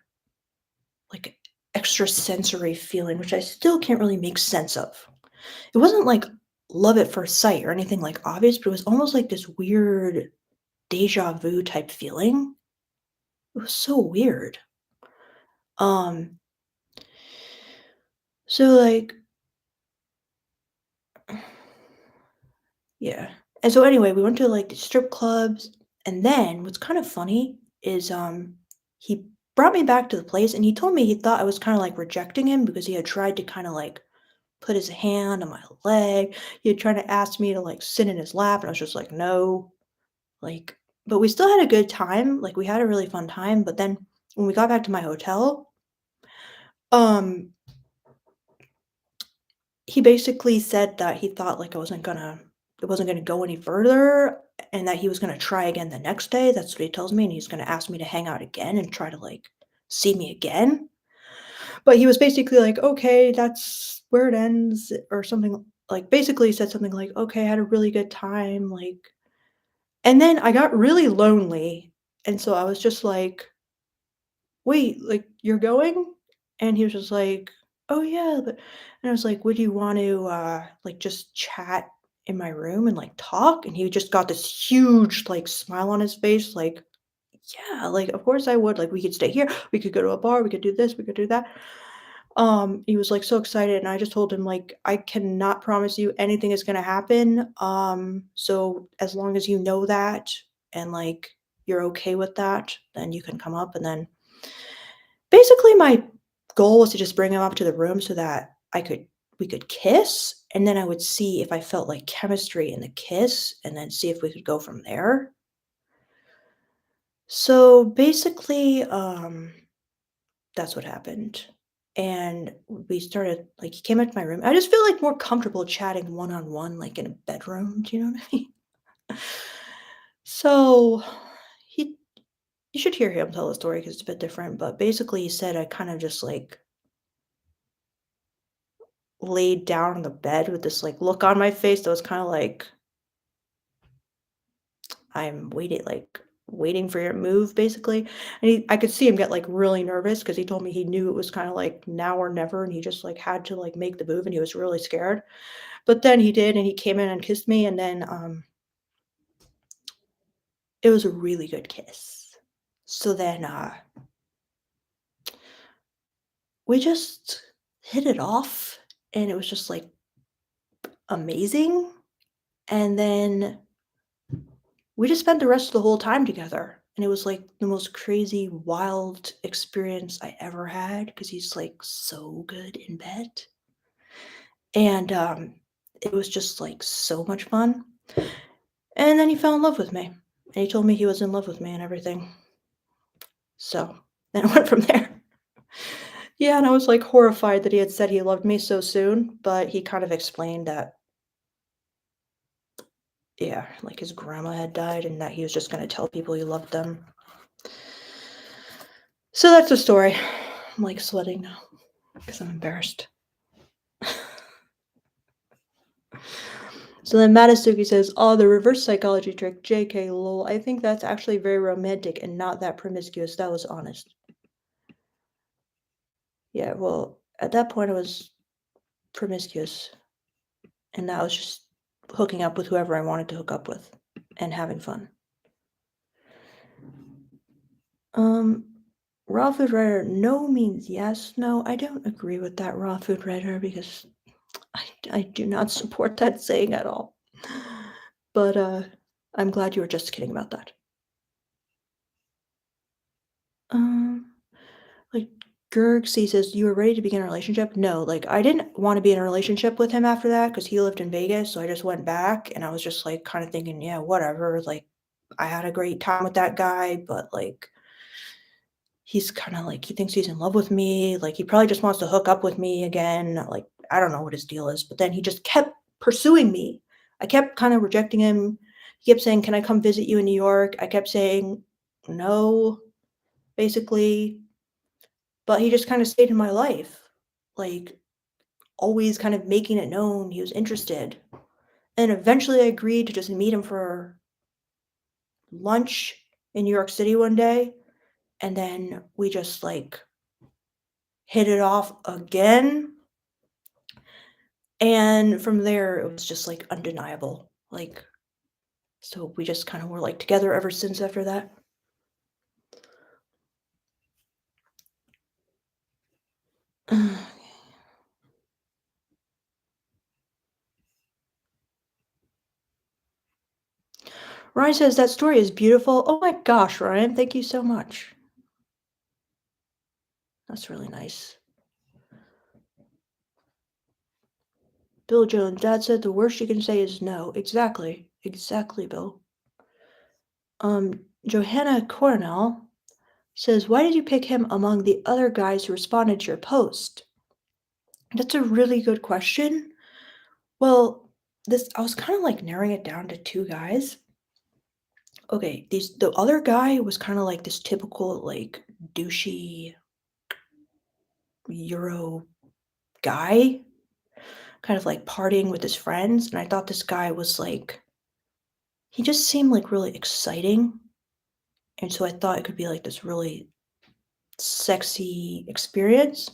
like extrasensory feeling, which I still can't really make sense of. It wasn't like love at first sight or anything like obvious, but it was almost like this weird deja vu type feeling. It was so weird. Um, so like yeah. And so anyway, we went to like the strip clubs and then what's kind of funny is he brought me back to the place and he told me he thought I was kind of like rejecting him because he had tried to kind of like put his hand on my leg. He had tried to ask me to like sit in his lap and I was just like no. Like but we still had a good time. Like we had a really fun time, but then when we got back to my hotel, um he basically said that he thought, like, I wasn't gonna it wasn't gonna go any further and that he was gonna try again the next day, that's what he tells me, and he's gonna ask me to hang out again and try to, like, see me again. But he was basically like, "Okay, that's where it ends," or something like basically said something like, "Okay, I had a really good time," like and then I got really lonely, and so I was just like, "Wait, like, you're going?" And he was just like, "Oh, yeah, but" and I was like, "Would you want to, like, just chat in my room and, like, talk?" And he just got this huge, like, smile on his face, like, "Yeah, like, of course I would, like, we could stay here, we could go to a bar, we could do this, we could do that." He was, like, so excited, and I just told him, like, "I cannot promise you anything is gonna happen, so as long as you know that and, like, you're okay with that, then you can come up," and then basically, my goal was to just bring him up to the room so that we could kiss, and then I would see if I felt, like, chemistry in the kiss, and then see if we could go from there. So, basically, that's what happened, and we started like, he came into my room. I just feel, like, more comfortable chatting one-on-one, like, in a bedroom, do you know what I mean? So, he you should hear him tell the story because it's a bit different, but basically, he said I kind of just, like, laid down on the bed with this, like, look on my face that was kinda like, "I'm waiting for your move," basically, and I could see him get, like, really nervous because he told me he knew it was kinda like now or never, and he just, like, had to, like, make the move, and he was really scared, but then he did, and he came in and kissed me, and then, it was a really good kiss. So then, we just hit it off, and it was just, like, amazing, and then we just spent the rest of the whole time together, and it was, like, the most crazy, wild experience I ever had because he's, like, so good in bed, and, it was just, like, so much fun, and then he fell in love with me, and he told me he was in love with me and everything, so then it went from there. Yeah, and I was, like, horrified that he had said he loved me so soon, but he kind of explained that, yeah, like, his grandma had died and that he was just gonna tell people he loved them. So that's the story. I'm, like, sweating now. 'Cause I'm embarrassed. So then Matasuki says, "Oh, the reverse psychology trick. JK, lol. I think that's actually very romantic and not that promiscuous. That was honest." Yeah, well, at that point, I was promiscuous, and I was just hooking up with whoever I wanted to hook up with and having fun. Um, raw food writer, no means yes. No, I don't agree with that raw food writer because I do not support that saying at all. But I'm glad you were just kidding about that. Um, like Gergsy says, "You were ready to begin a relationship?" No, like I didn't want to be in a relationship with him after that because he lived in Vegas. So I just went back and I was just like kind of thinking, yeah, whatever. Like I had a great time with that guy, but like he's kind of like he thinks he's in love with me. Like he probably just wants to hook up with me again. Like I don't know what his deal is, but then he just kept pursuing me. I kept kind of rejecting him. He kept saying, "Can I come visit you in New York?" I kept saying no, basically. But he just kinda stayed in my life, like, always kind of making it known he was interested, and eventually I agreed to just meet him for lunch in New York City one day, and then we just, like, hit it off again, and from there, it was just, like, undeniable, like, so we just kinda were, like, together ever since after that. Ryan says, "That story is beautiful." Oh my gosh, Ryan, thank you so much. That's really nice. Bill Jones, dad said the worst you can say is no. Exactly. Exactly, Bill. Johanna Cornell says, "Why did you pick him among the other guys who responded to your post?" That's a really good question. Well, this I was kind of like narrowing it down to two guys. Okay, the other guy was kind of like this typical like douchey Euro guy, kind of like partying with his friends. And I thought this guy was like, he just seemed like really exciting. And so I thought it could be like this really sexy experience.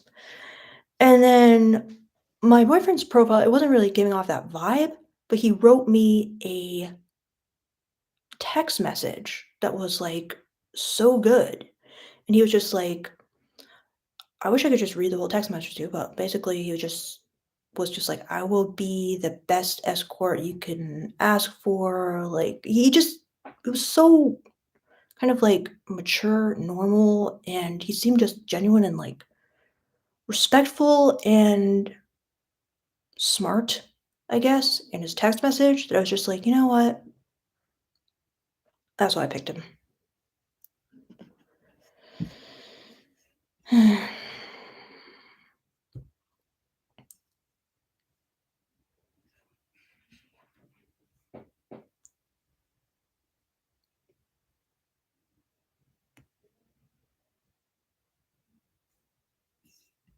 And then my boyfriend's profile, it wasn't really giving off that vibe, but he wrote me a text message that was like so good. And he was just like, I wish I could just read the whole text message too, but basically he was just like, I will be the best escort you can ask for. Like it was so kind of like mature, normal, and he seemed just genuine and like respectful and smart, I guess, in his text message that I was just like, you know what? That's why I picked him.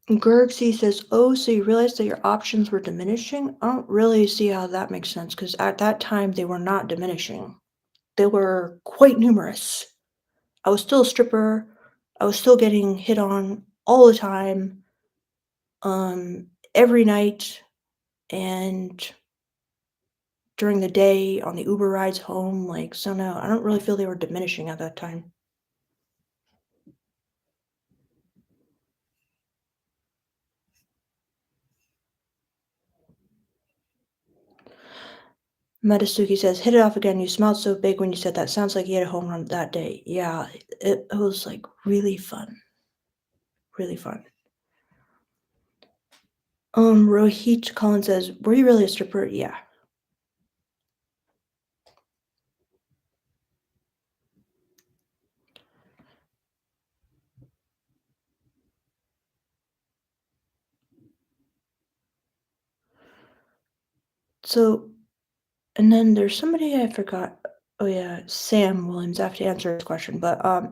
Gergsy says, "Oh, so you realized that your options were diminishing? I don't really see how that makes sense because at that time they were not diminishing. They were quite numerous. I was still a stripper. I was still getting hit on all the time, every night and during the day on the Uber rides home. Like, so no, I don't really feel they were diminishing at that time." Matasuki says, "Hit it off again. You smiled so big when you said that. Sounds like you hit a home run that day." Yeah, it was like really fun. Really fun. Rohit Collins says, "Were you really a stripper?" Yeah. So, and then there's somebody I forgot. Oh yeah, Sam Williams. I have to answer his question, but all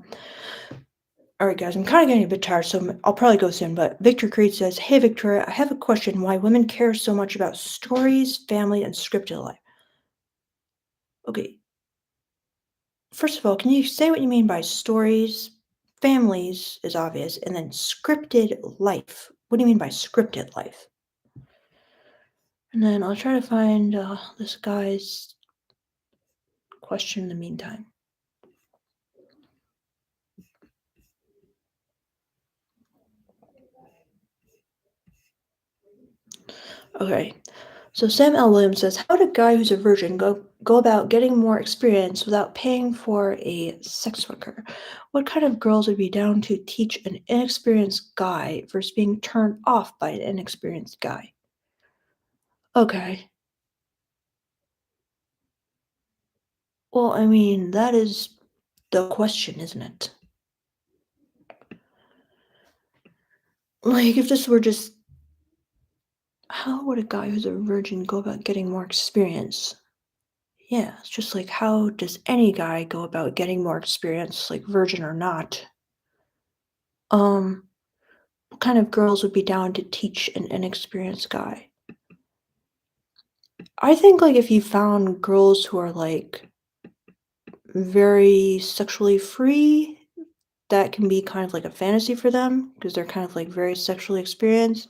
right, guys, I'm kind of getting a bit tired, so I'll probably go soon. But Victor Creed says, "Hey Victoria, I have a question. Why women care so much about stories, family, and scripted life?" Okay, first of all, can you say what you mean by stories? Families is obvious, and then scripted life. What do you mean by scripted life? And then I'll try to find this guy's question in the meantime. Okay, so Sam L. Williams says, "How would a guy who's a virgin go about getting more experience without paying for a sex worker? What kind of girls would be down to teach an inexperienced guy versus being turned off by an inexperienced guy?" Okay, well, I mean, that is the question, isn't it? Like, if this were just, how would a guy who's a virgin go about getting more experience? Yeah, it's just like, how does any guy go about getting more experience, like virgin or not? Um, what kind of girls would be down to teach an inexperienced guy? I think like if you found girls who are like very sexually free, that can be kind of like a fantasy for them because they're kind of like very sexually experienced,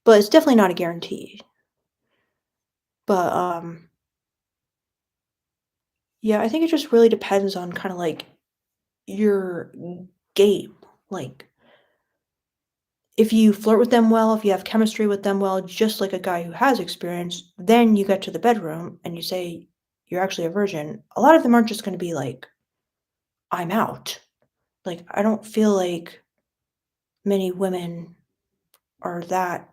but it's definitely not a guarantee. But yeah, I think it just really depends on kind of like your game. Like if you flirt with them well, if you have chemistry with them well, just like a guy who has experience, then you get to the bedroom and you say you're actually a virgin. A lot of them aren't just going to be like, I'm out. Like, I don't feel like many women are that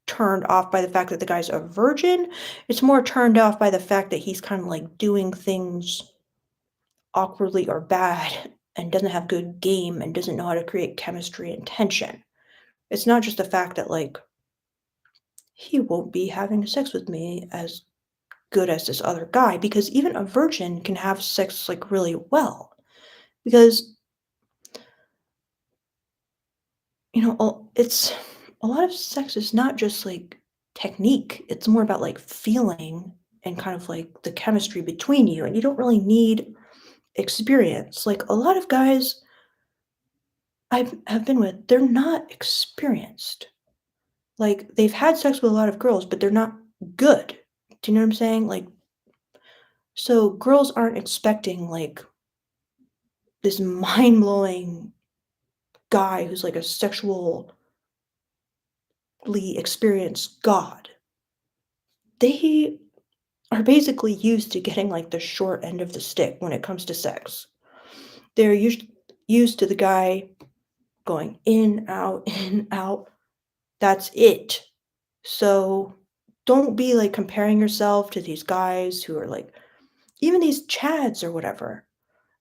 turned off by the fact that the guy's a virgin. It's more turned off by the fact that he's kind of like doing things awkwardly or bad and doesn't have good game and doesn't know how to create chemistry and tension. It's not just the fact that like he won't be having sex with me as good as this other guy because even a virgin can have sex like really well because it's a lot of sex is not just like technique. It's more about like feeling and kind of like the chemistry between you. And you don't really need experience. Like a lot of guys have been with, they're not experienced. Like they've had sex with a lot of girls, but they're not good. Do you know what I'm saying? Like, so girls aren't expecting like this mind blowing guy who's like a sexually experienced god. They are basically used to getting like the short end of the stick when it comes to sex. They're used to the guy going in, out, in, out. That's it. So don't be like comparing yourself to these guys who are like, even these Chads or whatever,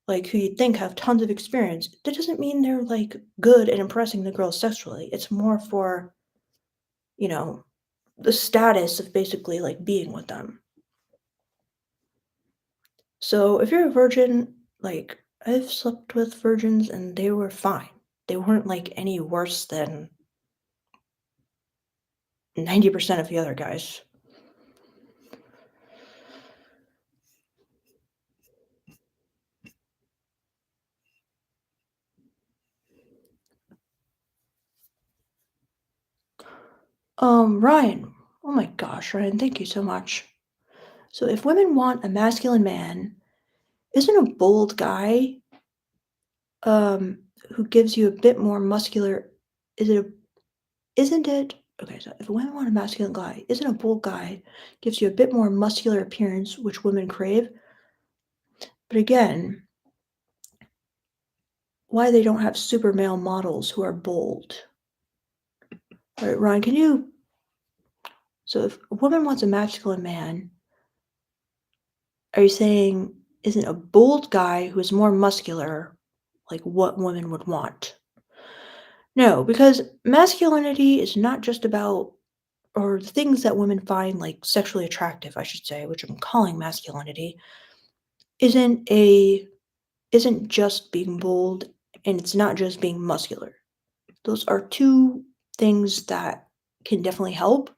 like who you think have tons of experience. That doesn't mean they're like good at impressing the girls sexually. It's more for, you know, the status of basically like being with them. So if you're a virgin, like I've slept with virgins and they were fine. They weren't like any worse than 90% of the other guys. Ryan. Oh my gosh, Ryan, thank you so much. So if women want a masculine man, isn't a bold guy um who gives you a bit more muscular is it a, isn't it okay, so if women want a masculine guy, isn't a bold guy gives you a bit more muscular appearance which women crave? But again, why they don't have super male models who are bold. All right, Ryan, can you so if a woman wants a masculine man, are you saying isn't a bold guy who is more muscular like what women would want? No, because masculinity is not just about or the things that women find like sexually attractive, I should say, which I'm calling masculinity, isn't a isn't just being bold and it's not just being muscular. Those are two things that can definitely help,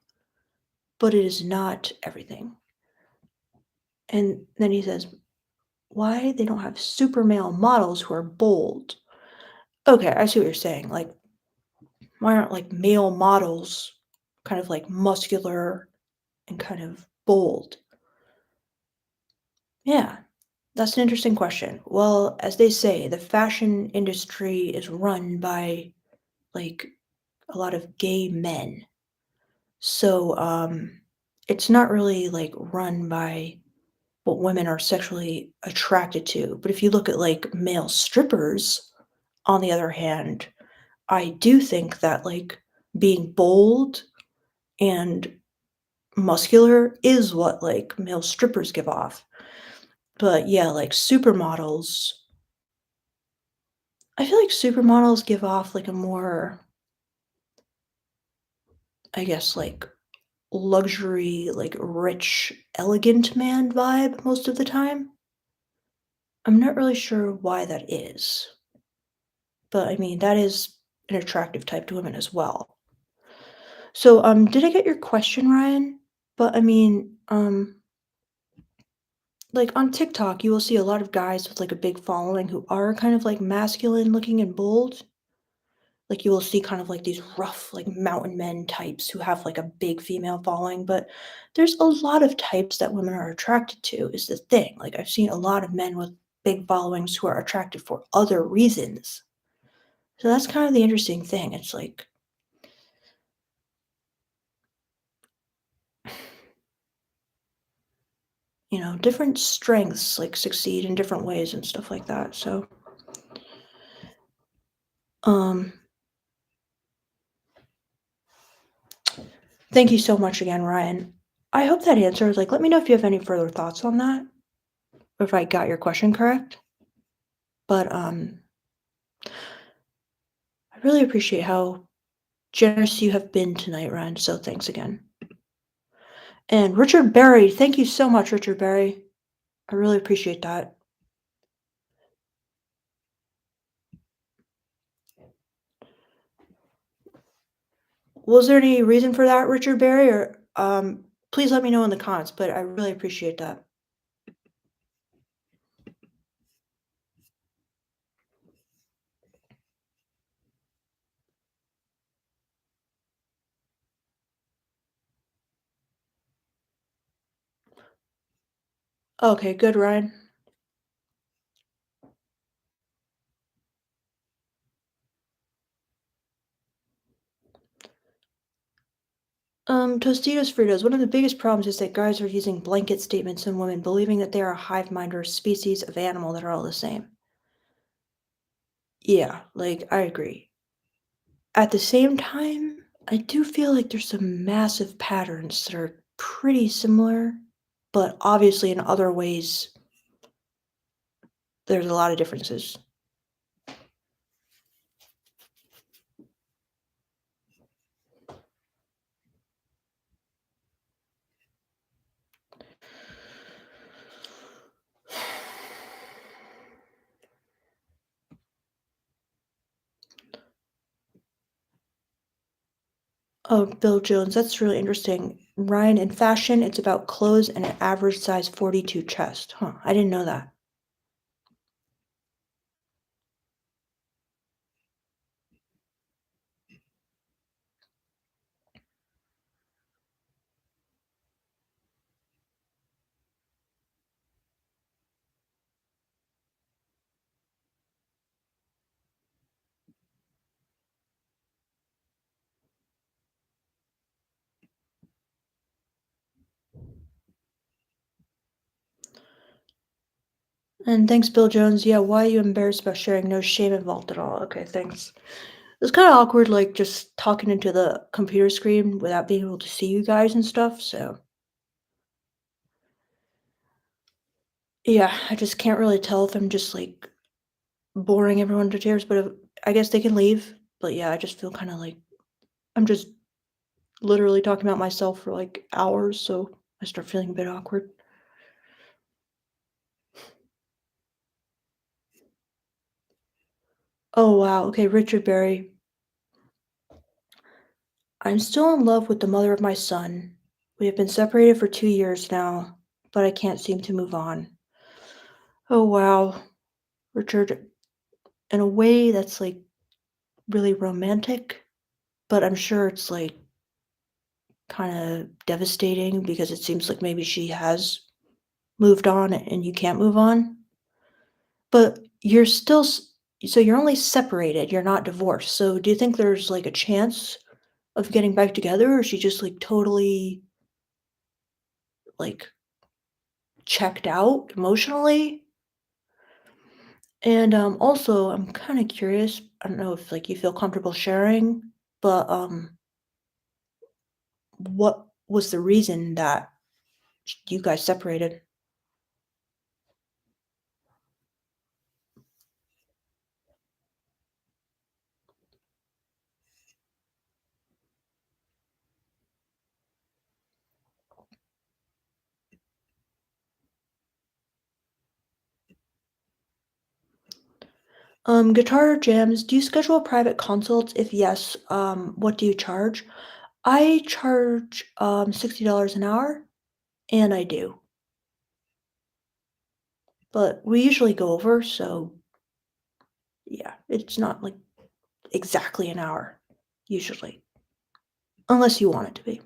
but it is not everything. And then he says, why they don't have super male models who are bold. Okay, I see what you're saying. Like, why aren't like male models kind of like muscular and kind of bold? Yeah, that's an interesting question. Well, as they say, the fashion industry is run by like a lot of gay men. So, it's not really like run by what women are sexually attracted to. But if you look at like male strippers, on the other hand, I do think that like being bold and muscular is what like male strippers give off. But yeah, like supermodels, I feel like supermodels give off like a more, I guess, like luxury, like rich, elegant man vibe most of the time. I'm not really sure why that is, but I mean, that is an attractive type to women as well. So, did I get your question, Ryan? But I mean, like on TikTok, you will see a lot of guys with like a big following who are kind of like masculine looking and bold. Like you will see kind of like these rough, like mountain men types who have like a big female following. But there's a lot of types that women are attracted to, is the thing. Like I've seen a lot of men with big followings who are attracted for other reasons. So that's kind of the interesting thing. It's like, different strengths like succeed in different ways and stuff like that. So, um, thank you so much again, Ryan. I hope that answers. Like, let me know if you have any further thoughts on that, or if I got your question correct. But I really appreciate how generous you have been tonight, Ryan. So thanks again. And Richard Berry, thank you so much, Richard Berry. I really appreciate that. Was there any reason for that, Richard Berry, or, please let me know in the comments, but I really appreciate that. Okay, good, Ryan. Tostitos Fritos. One of the biggest problems is that guys are using blanket statements on women, believing that they are a hive mind or a species of animal that are all the same. Yeah, like, I agree. At the same time, I do feel like there's some massive patterns that are pretty similar, but obviously in other ways, there's a lot of differences. Oh, Bill Jones, that's really interesting. Ryan, in fashion, it's about clothes and an average size 42 chest. Huh, I didn't know that. And thanks, Bill Jones. Yeah, why are you embarrassed about sharing? No shame involved at all. Okay, thanks. It's kind of awkward, like just talking into the computer screen without being able to see you guys and stuff. So, yeah, I just can't really tell if I'm just like boring everyone to tears. But I guess they can leave. But yeah, I just feel kind of like I'm just literally talking about myself for like hours. So I start feeling a bit awkward. Oh, wow. Okay, Richard Berry. I'm still in love with the mother of my son. We have been separated for 2 years now, but I can't seem to move on. Oh, wow. Richard, in a way that's like really romantic, but I'm sure it's like kind of devastating because it seems like maybe she has moved on and you can't move on. But you're still, so you're only separated, you're not divorced. So do you think there's like a chance of getting back together, or is she just like totally like checked out emotionally? And also, I'm kind of curious. I don't know if like you feel comfortable sharing, but what was the reason that you guys separated? Guitar jams. Do you schedule private consults? If yes, what do you charge? I charge $60 an hour, and I do, but we usually go over, so yeah, it's not like exactly an hour usually, unless you want it to be.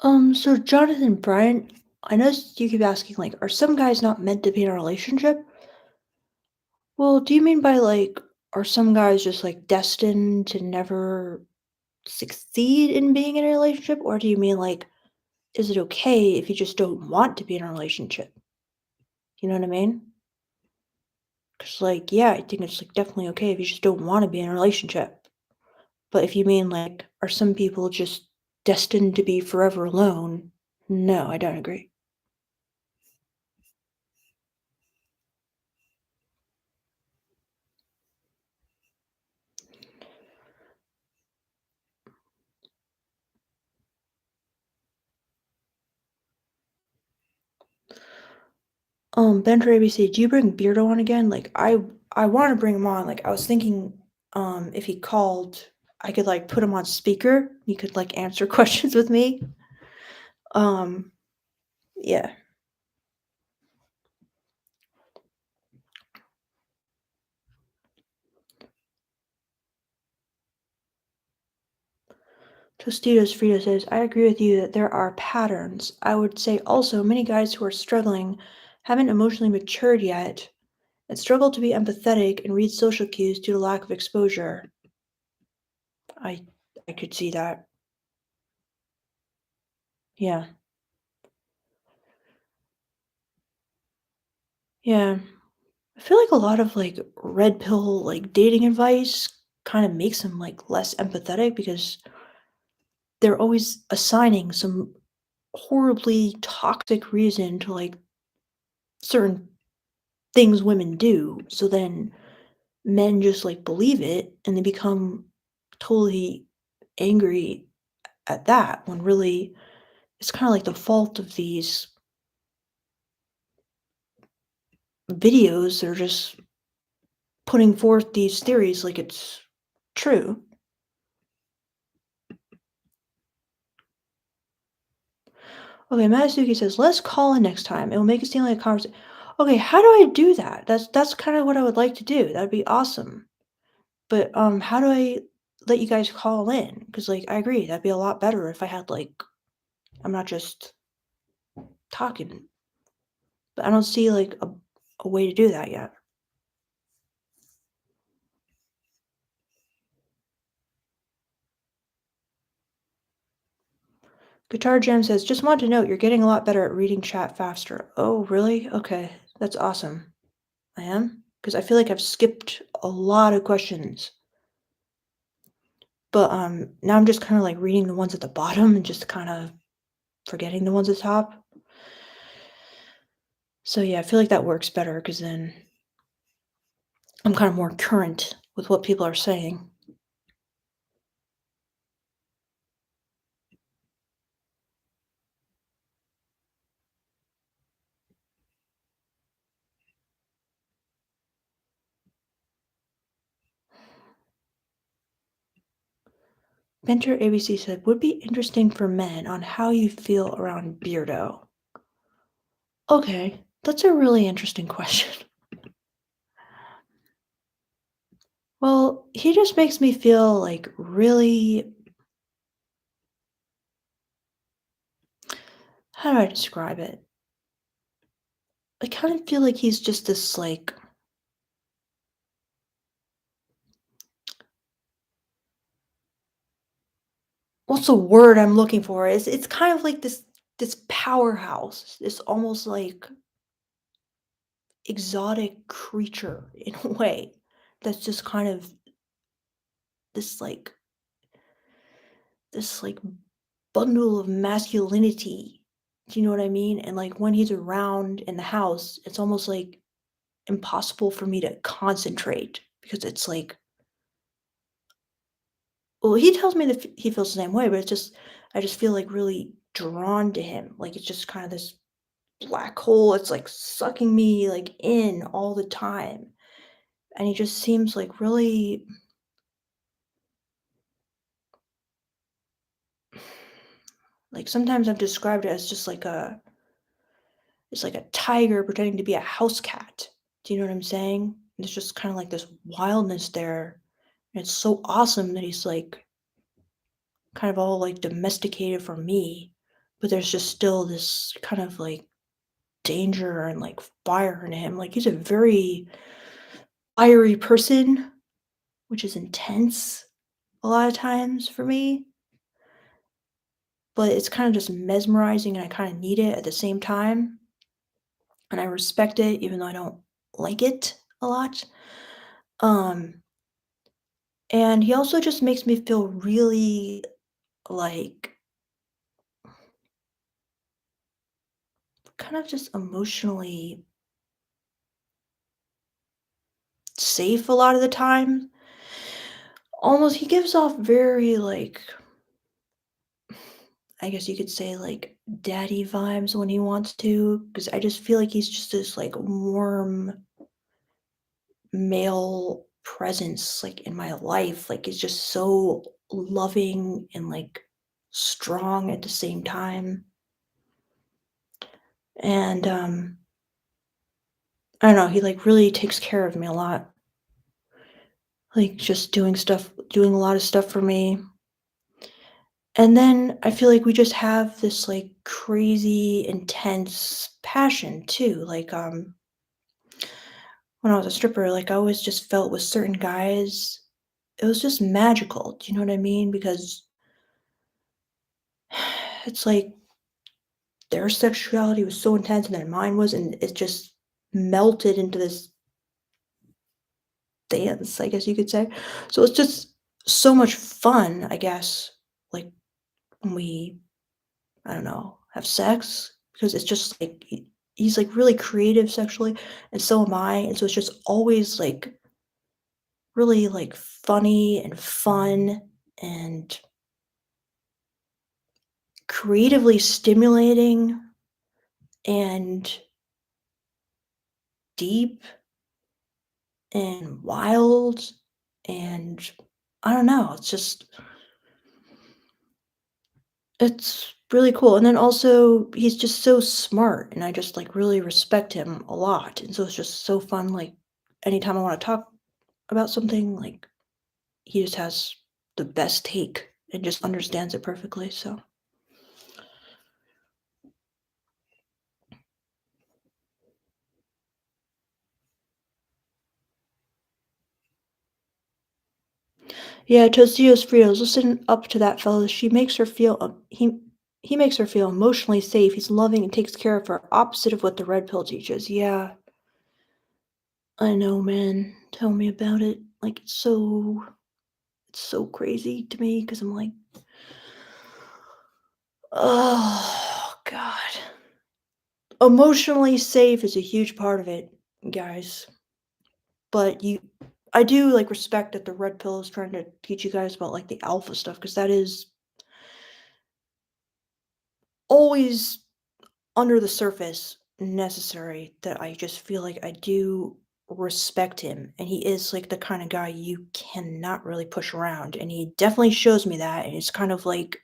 So Jonathan Bryant, I noticed you keep asking, like, are some guys not meant to be in a relationship? Well, do you mean by like, are some guys just like destined to never succeed in being in a relationship? Or do you mean like, is it okay if you just don't want to be in a relationship? You know what I mean? Because, like, yeah, I think it's like definitely okay if you just don't want to be in a relationship. But if you mean like, are some people just destined to be forever alone? No, I don't agree. Bender ABC, do you bring Beardo on again? Like, I want to bring him on. Like, I was thinking, if he called, I could like put him on speaker. He could like answer questions with me. Um, yeah. Tostitos Frito says, I agree with you that there are patterns. I would say also many guys who are struggling haven't emotionally matured yet and struggle to be empathetic and read social cues due to lack of exposure. I I could see that. Yeah. Yeah. I feel like a lot of like red pill like dating advice kind of makes them like less empathetic because they're always assigning some horribly toxic reason to like certain things women do. So then men just like believe it and they become totally angry at that when really it's kind of like the fault of these videos that are just putting forth these theories like it's true. Okay, Matsuki says, "Let's call in next time. It will make it seem like a conversation." Okay, how do I do that? That's kind of what I would like to do. That'd be awesome. But how do I let you guys call in? Because like I agree, that'd be a lot better if I had like I'm not just talking. But I don't see like a way to do that yet. Guitar Jam says, "Just want to note you're getting a lot better at reading chat faster." Oh, really? Okay, that's awesome. I am because I feel like I've skipped a lot of questions. But, now I'm just kinda, like, reading the ones at the bottom and just kinda forgetting the ones at the top. So, yeah, I feel like that works better because then I'm kinda more current with what people are saying. Mentor ABC said, "Would be interesting for men on how you feel around Beardo." Okay, that's a really interesting question. Well, he just makes me feel, like, really how do I describe it? I kind of feel like he's just this, like what's the word I'm looking for? It's kind of like this powerhouse, this almost like exotic creature in a way that's just kind of this like this like bundle of masculinity. Do you know what I mean? And like when he's around in the house, it's almost like impossible for me to concentrate because it's like well, he tells me that he feels the same way, but it's just I just feel like really drawn to him. Like it's just kind of this black hole. It's like sucking me like in all the time. And he just seems like really like sometimes I've described it as just like a it's like a tiger pretending to be a house cat. Do you know what I'm saying? There's just kind of like this wildness there. And it's so awesome that he's like kind of all like domesticated for me. but there's just still this kind of like danger and like fire in him. Like he's a very fiery person, which is intense a lot of times for me, but it's kind of just mesmerizing and I kind of need it at the same time. And I respect it even though I don't like it a lot. Um and he also just makes me feel really like kind of just emotionally safe a lot of the time. Almost he gives off very like I guess you could say like daddy vibes when he wants to, because I just feel like he's just this like warm male presence like in my life. Like he's just so loving and like strong at the same time. And I don't know, he like really takes care of me a lot. Like just doing a lot of stuff for me. And then I feel like we just have this like crazy intense passion too. Like when I was a stripper, like I always just felt with certain guys, it was just magical. Do you know what I mean? Because it's like their sexuality was so intense and then mine was, and it just melted into this dance, I guess you could say. So it's just so much fun, I guess, like when we, I don't know, have sex, because it's just like he's like really creative sexually, and so am I. And so it's just always like really like funny and fun and creatively stimulating and deep and wild, and I don't know, it's really cool. And then also he's just so smart and I just like really respect him a lot. And so it's just so fun, like anytime I want to talk about something, like he just has the best take and just understands it perfectly. So yeah, Tostitos Fritos, listen up to that, fellas. She makes her feel he makes her feel emotionally safe. He's loving and takes care of her, opposite of what the red pill teaches. Yeah, I know, man. Tell me about it. Like it's so crazy to me because I'm like, oh God. Emotionally safe is a huge part of it, guys. But I do like respect that the red pill is trying to teach you guys about like the alpha stuff because that is always under the surface necessary. That I just feel like I do respect him and he is like the kind of guy you cannot really push around and he definitely shows me that and it's kind of like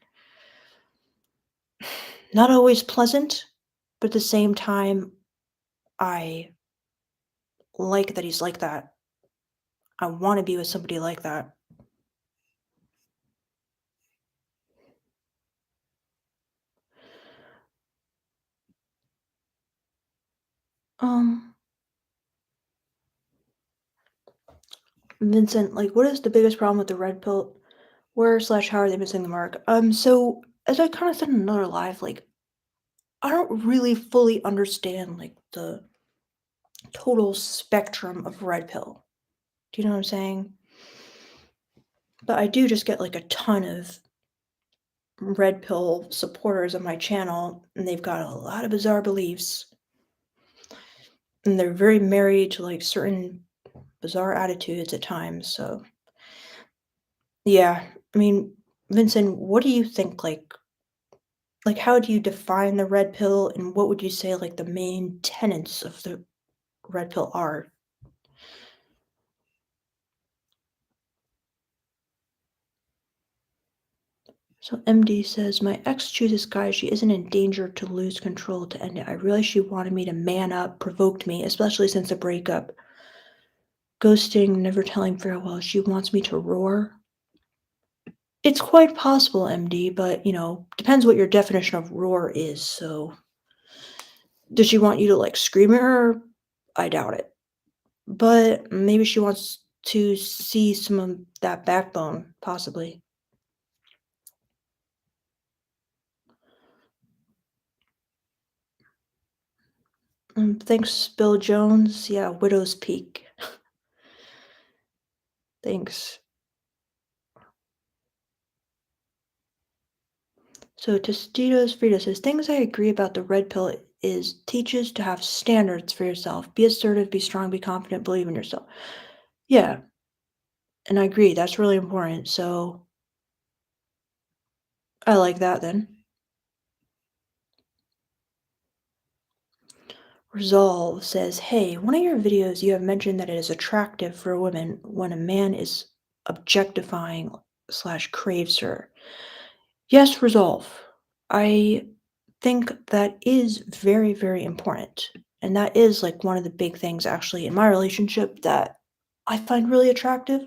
not always pleasant, but at the same time I like that he's like that. I want to be with somebody like that. Um Vincent, like, what is the biggest problem with the red pill? Where slash how are they missing the mark? So as I kind of said in another live, like, I don't really fully understand like the total spectrum of red pill. Do you know what I'm saying? But I do just get like a ton of red pill supporters on my channel, and they've got a lot of bizarre beliefs, and they're very married to like certain bizarre attitudes at times. So yeah, I mean, Vincent, what do you think like, how do you define the red pill, and what would you say, like, the main tenets of the red pill are? So MD says, "My ex chooses guys she isn't in danger to lose control to end it. I realized she wanted me to man up, provoked me, especially since the breakup. Ghosting, never telling farewell. She wants me to roar." It's quite possible, MD, but, depends what your definition of roar is, so does she want you to, like, scream at her? I doubt it. But maybe she wants to see some of that backbone, possibly. Thanks, Bill Jones. Yeah, Widow's Peak. Thanks. So Tostitos Frito says, things I agree about the red pill is teaches to have standards for yourself. Be assertive, be strong, be confident, believe in yourself. Yeah, and I agree. That's really important. So I like that then. Resolve says, hey, one of your videos you have mentioned that it is attractive for a woman when a man is objectifying slash craves her. Yes, Resolve. I think that is very, very important. And that is like one of the big things actually in my relationship that I find really attractive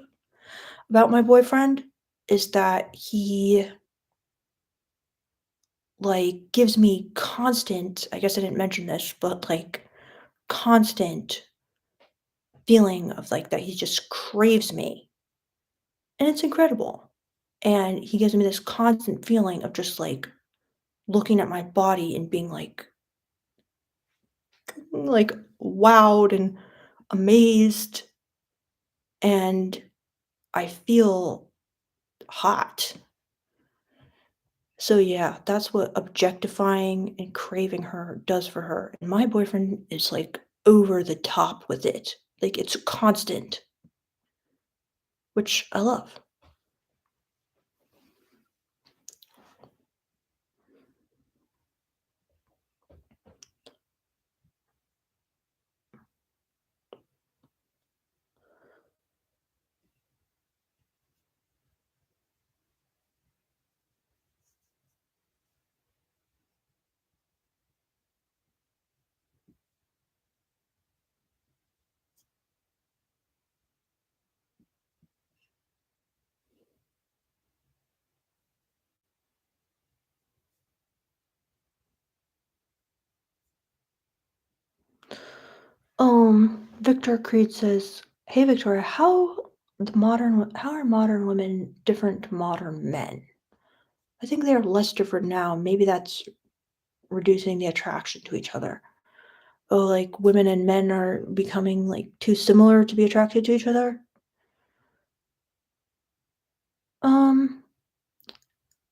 about my boyfriend is that he like gives me constant, I guess I didn't mention this, but like constant feeling of like that he just craves me. And it's incredible. And he gives me this constant feeling of just like looking at my body and being like wowed and amazed, and I feel hot. So yeah, that's what objectifying and craving her does for her. And my boyfriend is like over the top with it. Like it's constant, which I love. Victor Creed says, "Hey Victoria, how are modern women different to modern men? I think they are less different now. Maybe that's reducing the attraction to each other. Oh, like women and men are becoming like too similar to be attracted to each other." Um,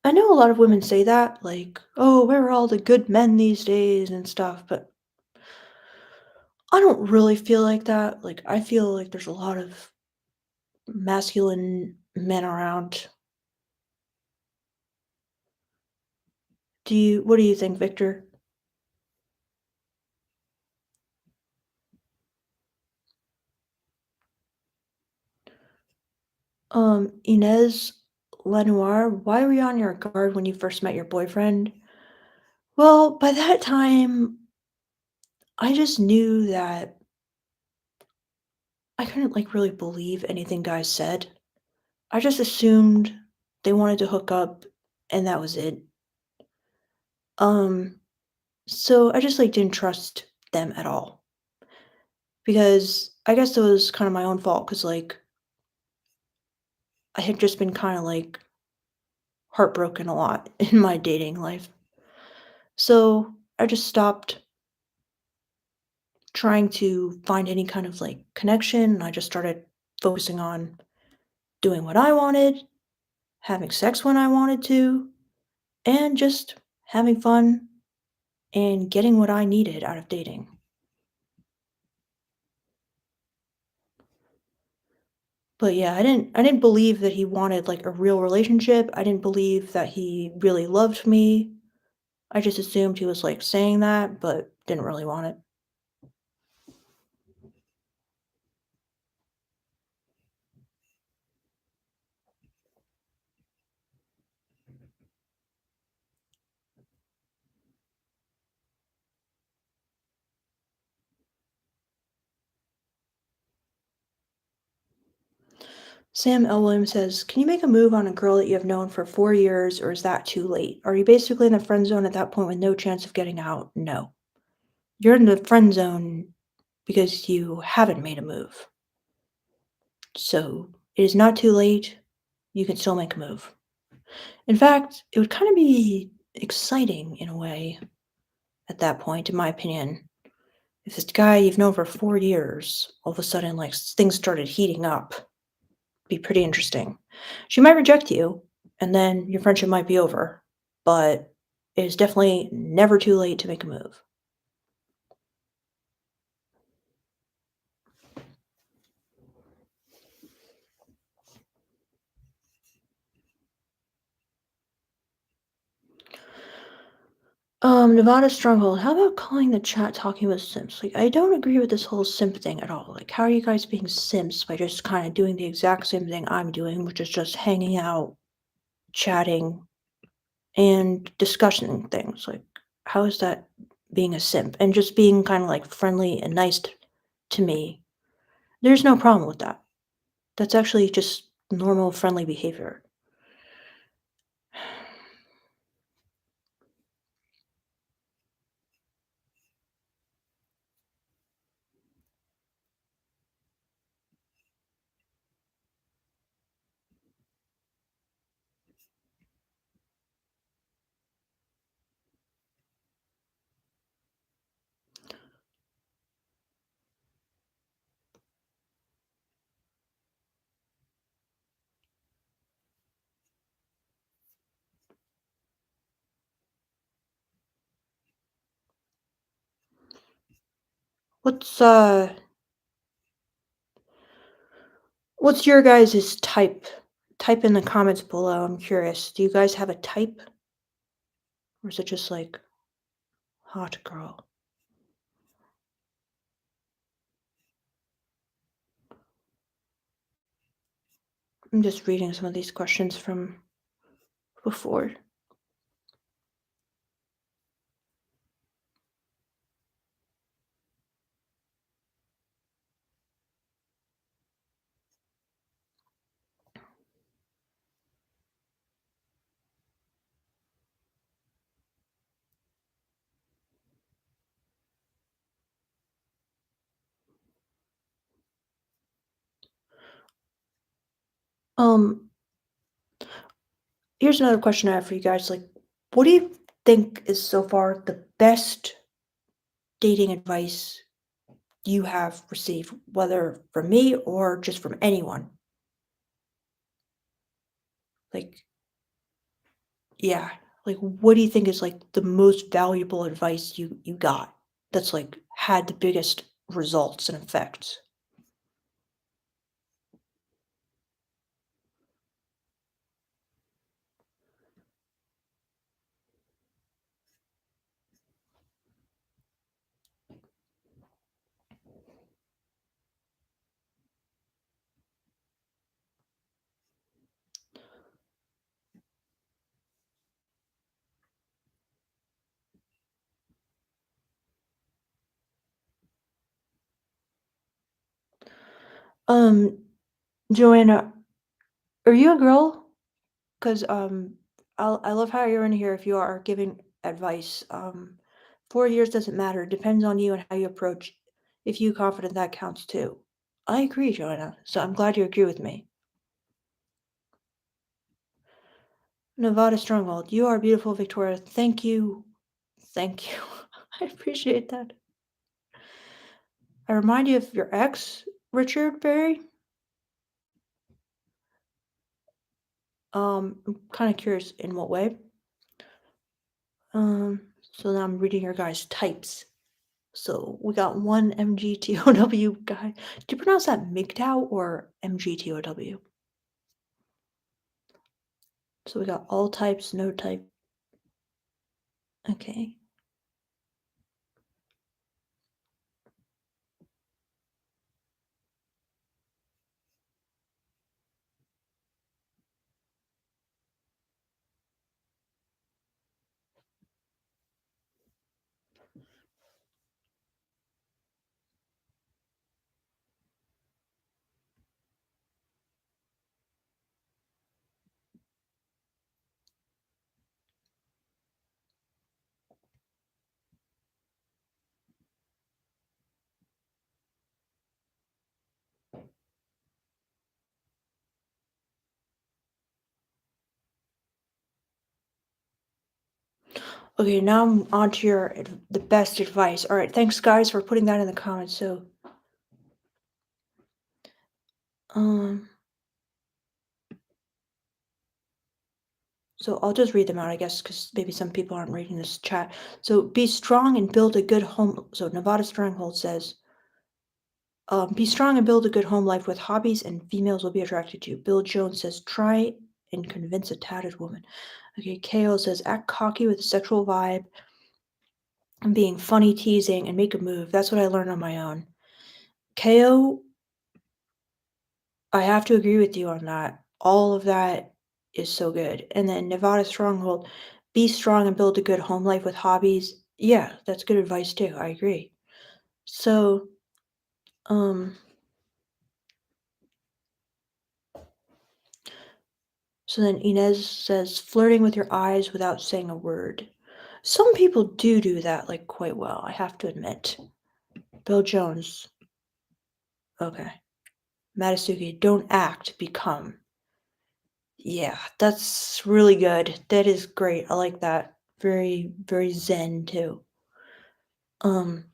I know a lot of women say that, like, "Oh, where are all the good men these days?" and stuff, but I don't really feel like that. Like, I feel like there's a lot of masculine men around. What do you think, Victor? Inez Lenoir, why were you on your guard when you first met your boyfriend? Well, by that time, I just knew that I couldn't like really believe anything guys said. I just assumed they wanted to hook up and that was it. Um, so I just like didn't trust them at all because I guess it was kind of my own fault because like I had just been kind of like heartbroken a lot in my dating life. So I just stopped trying to find any kind of like connection. I just started focusing on doing what I wanted, having sex when I wanted to, and just having fun and getting what I needed out of dating. But yeah, I didn't believe that he wanted like a real relationship. I didn't believe that he really loved me. I just assumed he was like saying that, but didn't really want it. Sam L. Williams says, "Can you make a move on a girl that you have known for 4 years, or is that too late? Are you basically in the friend zone at that point with no chance of getting out?" No. You're in the friend zone because you haven't made a move. So it is not too late. You can still make a move. In fact, it would kind of be exciting in a way at that point, in my opinion. If this guy you've known for 4 years, all of a sudden, like things started heating up, be pretty interesting. She might reject you, and then your friendship might be over, but it is definitely never too late to make a move. Nevada Stronghold, how about calling the chat talking with simps? Like, I don't agree with this whole simp thing at all. Like, how are you guys being simps by just kind of doing the exact same thing I'm doing, which is just hanging out, chatting, and discussing things? Like, how is that being a simp? And just being kind of like friendly and nice to me. There's no problem with that. That's actually just normal friendly behavior. What's uh what's your guys' type? Type in the comments below. I'm curious. Do you guys have a type? Or is it just like hot girl? I'm just reading some of these questions from before. Um, Here's another question I have for you guys. Like, what do you think is so far the best dating advice you have received, whether from me or just from anyone? Like, yeah. Like, what do you think is like the most valuable advice you got that's like had the biggest results and effects? Um, Joanna, are you a girl? Because I love how you're in here if you are giving advice. 4 years doesn't matter. It depends on you and how you approach. If you confident, that counts too. I agree, Joanna. So I'm glad you agree with me. Nevada Stronghold, you are beautiful, Victoria. Thank you. Thank you. I appreciate that. I remind you of your ex, Richard Berry. I'm kind of curious in what way. So now I'm reading your guys' types. So we got one MGTOW guy. Do you pronounce that MGTOW or MGTOW? So we got all types, no type. Okay. Okay, now I'm on to the best advice. All right, thanks guys for putting that in the comments. Um, so I'll just read them out, I guess, because maybe some people aren't reading this chat. So be strong and build a good home. So Nevada Stronghold says, be strong and build a good home life with hobbies, and females will be attracted to you. Bill Jones says, try and convince a tatted woman. Okay, KO says, act cocky with a sexual vibe and being funny, teasing, and make a move. That's what I learned on my own. KO, I have to agree with you on that. All of that is so good. And then Nevada Stronghold, be strong and build a good home life with hobbies. Yeah, that's good advice too. I agree. So, um, so then Inez says, flirting with your eyes without saying a word. Some people do that like quite well, I have to admit. Bill Jones. Okay. Matasuki, don't act, become. Yeah, that's really good. That is great. I like that. Very, very zen too. Um,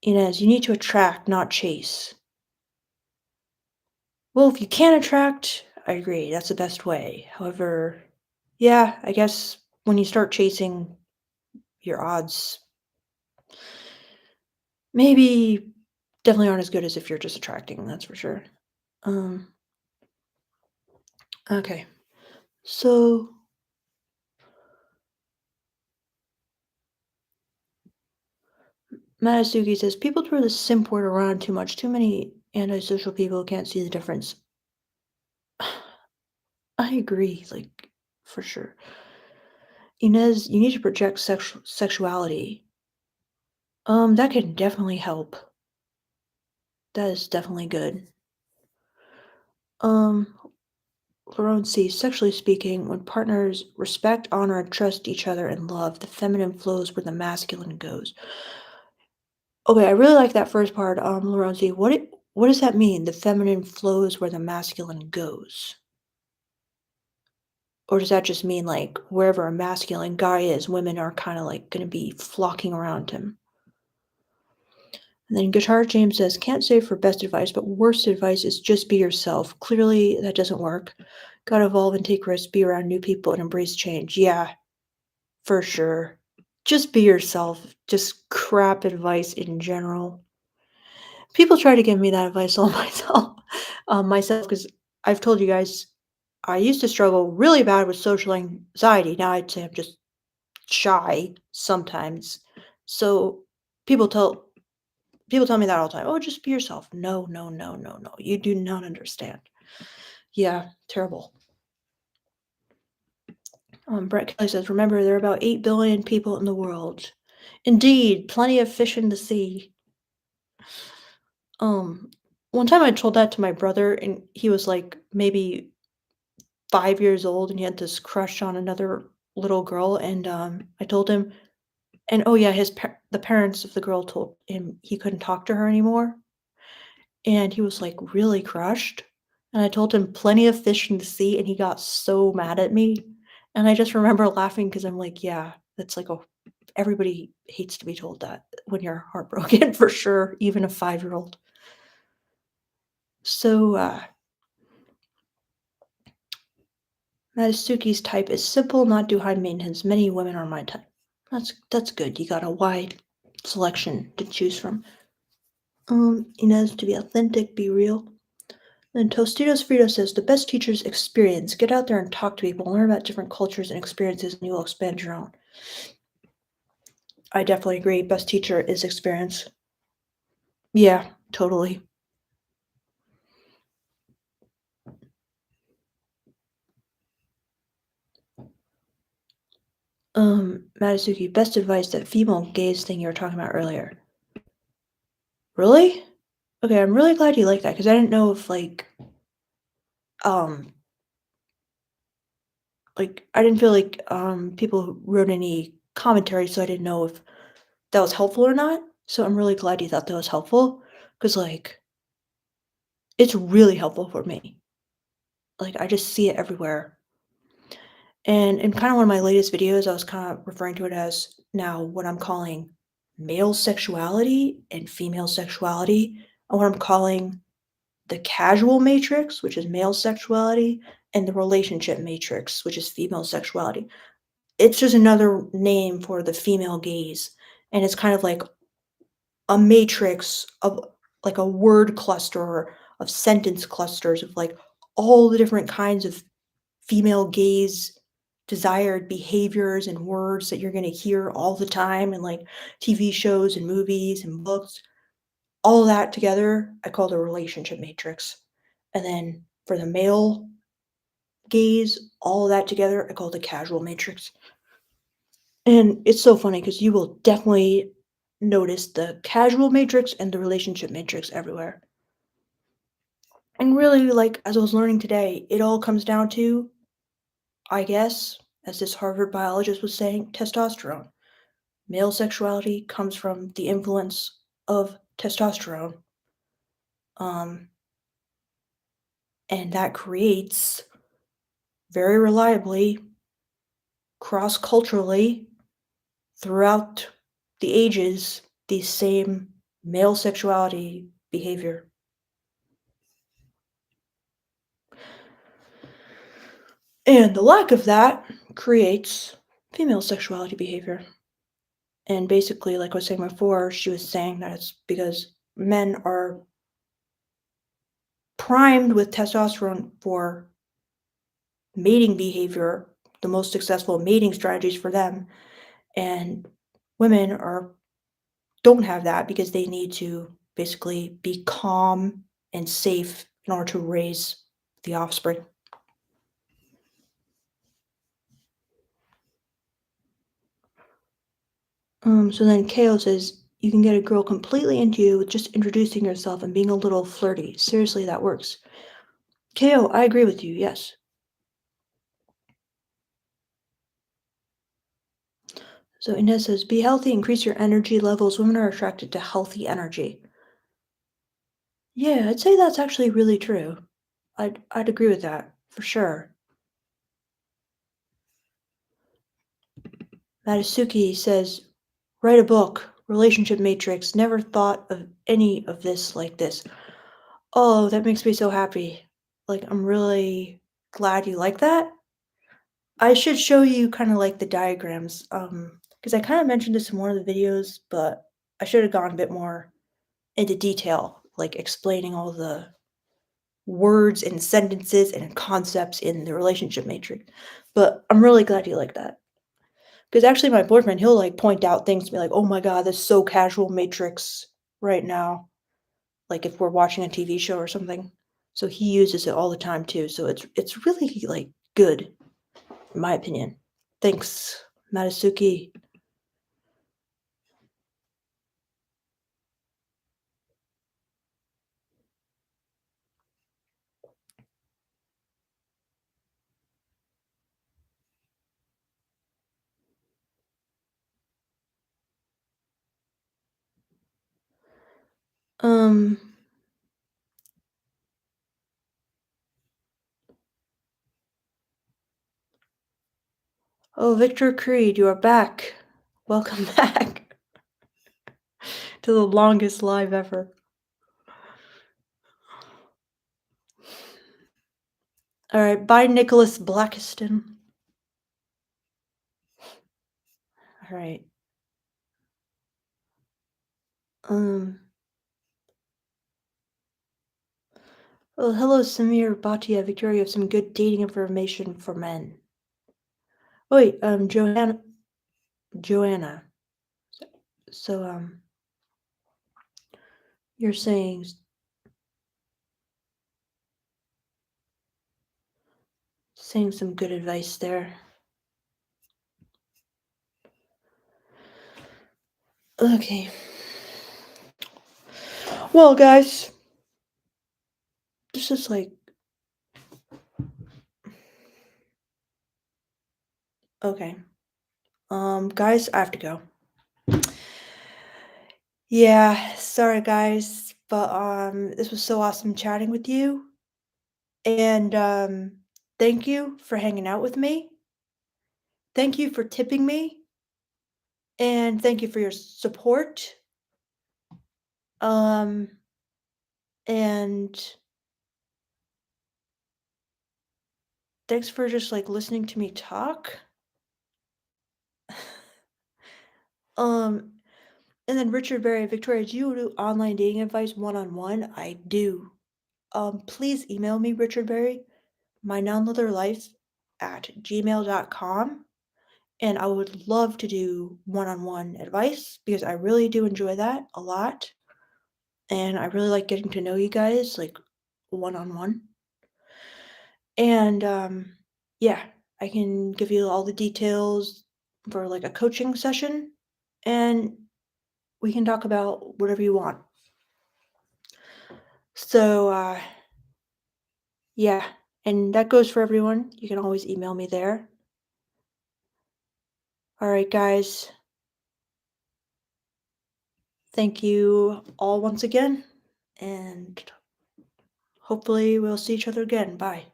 Inez, you need to attract, not chase. Well, if you can attract, I agree. That's the best way. However, yeah, I guess when you start chasing, your odds maybe definitely aren't as good as if you're just attracting, that's for sure. Um, okay. So Matasuki says people throw the simp word around too much. Too many antisocial people can't see the difference. I agree, like for sure. Inez, you need to project sexuality. That can definitely help. That is definitely good. Um, Laurent C. Sexually speaking, when partners respect, honor, and trust each other and love, the feminine flows where the masculine goes. Okay, I really like that first part, Laurent C. What does that mean? The feminine flows where the masculine goes? Or does that just mean like wherever a masculine guy is, women are kind of like going to be flocking around him? And then Guitar James says, can't say for best advice, but worst advice is just be yourself. Clearly, that doesn't work. Gotta evolve and take risks, be around new people, and embrace change. Yeah, for sure. Just be yourself. Just crap advice in general. People try to give me that advice all myself, because I've told you guys I used to struggle really bad with social anxiety. Now I'd say I'm just shy sometimes. So people tell people tell me that all the time. Oh, just be yourself. No, no, no, no, no. You do not understand. Yeah, terrible. Brett Kelly says, remember, there are about 8 billion people in the world. Indeed, plenty of fish in the sea. Um, One time I told that to my brother, and he was like maybe 5 years old, and he had this crush on another little girl. And I told him, and oh yeah, the parents of the girl told him he couldn't talk to her anymore. And he was, like, really crushed, and I told him plenty of fish in the sea, and he got so mad at me, and I just remember laughing because 'cause I'm like, "Yeah, that's like a everybody hates to be told that when you're heartbroken for sure, even a 5-year-old." So, Matsuki's type is simple, not do high maintenance. Many women are my type. That's good, you got a wide selection to choose from. Inez, to be authentic, be real. And Tostitos Frito says the best teacher's experience. Get out there and talk to people, learn about different cultures and experiences, and you will expand your own. I definitely agree. Best teacher is experience. Yeah, totally. Matasuki, best advice that female gaze thing you were talking about earlier. Really? Okay, I'm really glad you like that because I didn't know if um I didn't feel like people wrote any commentary, so I didn't know if that was helpful or not. So I'm really glad you thought that was helpful because it's really helpful for me. Like, I just see it everywhere, And in kind of one of my latest videos, I was kind of referring to it as now what I'm calling male sexuality and female sexuality, and what I'm calling the casual matrix, which is male sexuality, and the relationship matrix, which is female sexuality. It's just another name for the female gaze, and it's kind of like a matrix of like a word cluster or of sentence clusters of like all the different kinds of female gaze desired behaviors and words that you're going to hear all the time in like TV shows and movies and books. All that together, I call the relationship matrix. And then for the male gaze, all of that together, I call the casual matrix. And it's so funny because you will definitely notice the casual matrix and the relationship matrix everywhere. And really, like, as I was learning today, it all comes down to, I guess, as this Harvard biologist was saying, testosterone. Male sexuality comes from the influence of testosterone. Um, and that creates very reliably, cross culturally, throughout the ages, the same male sexuality behavior. And the lack of that creates female sexuality behavior. And basically, like I was saying before, she was saying that it's because men are primed with testosterone for mating behavior, the most successful mating strategies for them, and women are don't have that because they need to basically be calm and safe in order to raise the offspring. So then KO says you can get a girl completely into you with just introducing yourself and being a little flirty. Seriously, that works. KO, I agree with you, yes. So Inez says, be healthy, increase your energy levels. Women are attracted to healthy energy. Yeah, I'd say that's actually really true. I'd agree with that, for sure. Matasuki says, write a book, Relationship Matrix. Never thought of any of this like this. Oh, that makes me so happy. Like, I'm really glad you like that. I should show you kind of like the diagrams, because I kind of mentioned this in one of the videos, but I should have gone a bit more into detail, like explaining all the words and sentences and concepts in the relationship matrix. But I'm really glad you like that. Because actually, my boyfriend, he'll like point out things to me like, oh my God, this is so casual matrix right now. Like if we're watching a TV show or something. So he uses it all the time too. So it's really like good, in my opinion. Thanks, Matasuki. Um, oh, Victor Creed, you are back. Welcome back to the longest live ever. All right, bye, Nicholas Blackiston. All right. Um. Well, hello, Samir Bhatia. Victoria, you have some good dating information for men. Oh, wait, Joanna. So, you're saying some good advice there. Okay. Well, guys, this is like okay. Guys, I have to go. Yeah, sorry guys, but this was so awesome chatting with you. And thank you for hanging out with me. thank you for tipping me, and thank you for your support. Um, and thanks for just like listening to me talk. Um, and then Richard Berry, Victoria, do you do online dating advice one on one? I do. Please email me, Richard Berry, my life at gmail.com. And I would love to do one on one advice because I really do enjoy that a lot. And I really like getting to know you guys like one on one. And yeah, I can give you all the details for like a coaching session and we can talk about whatever you want. So yeah, and that goes for everyone. You can always email me there. All right, guys. Thank you all once again and hopefully we'll see each other again. Bye.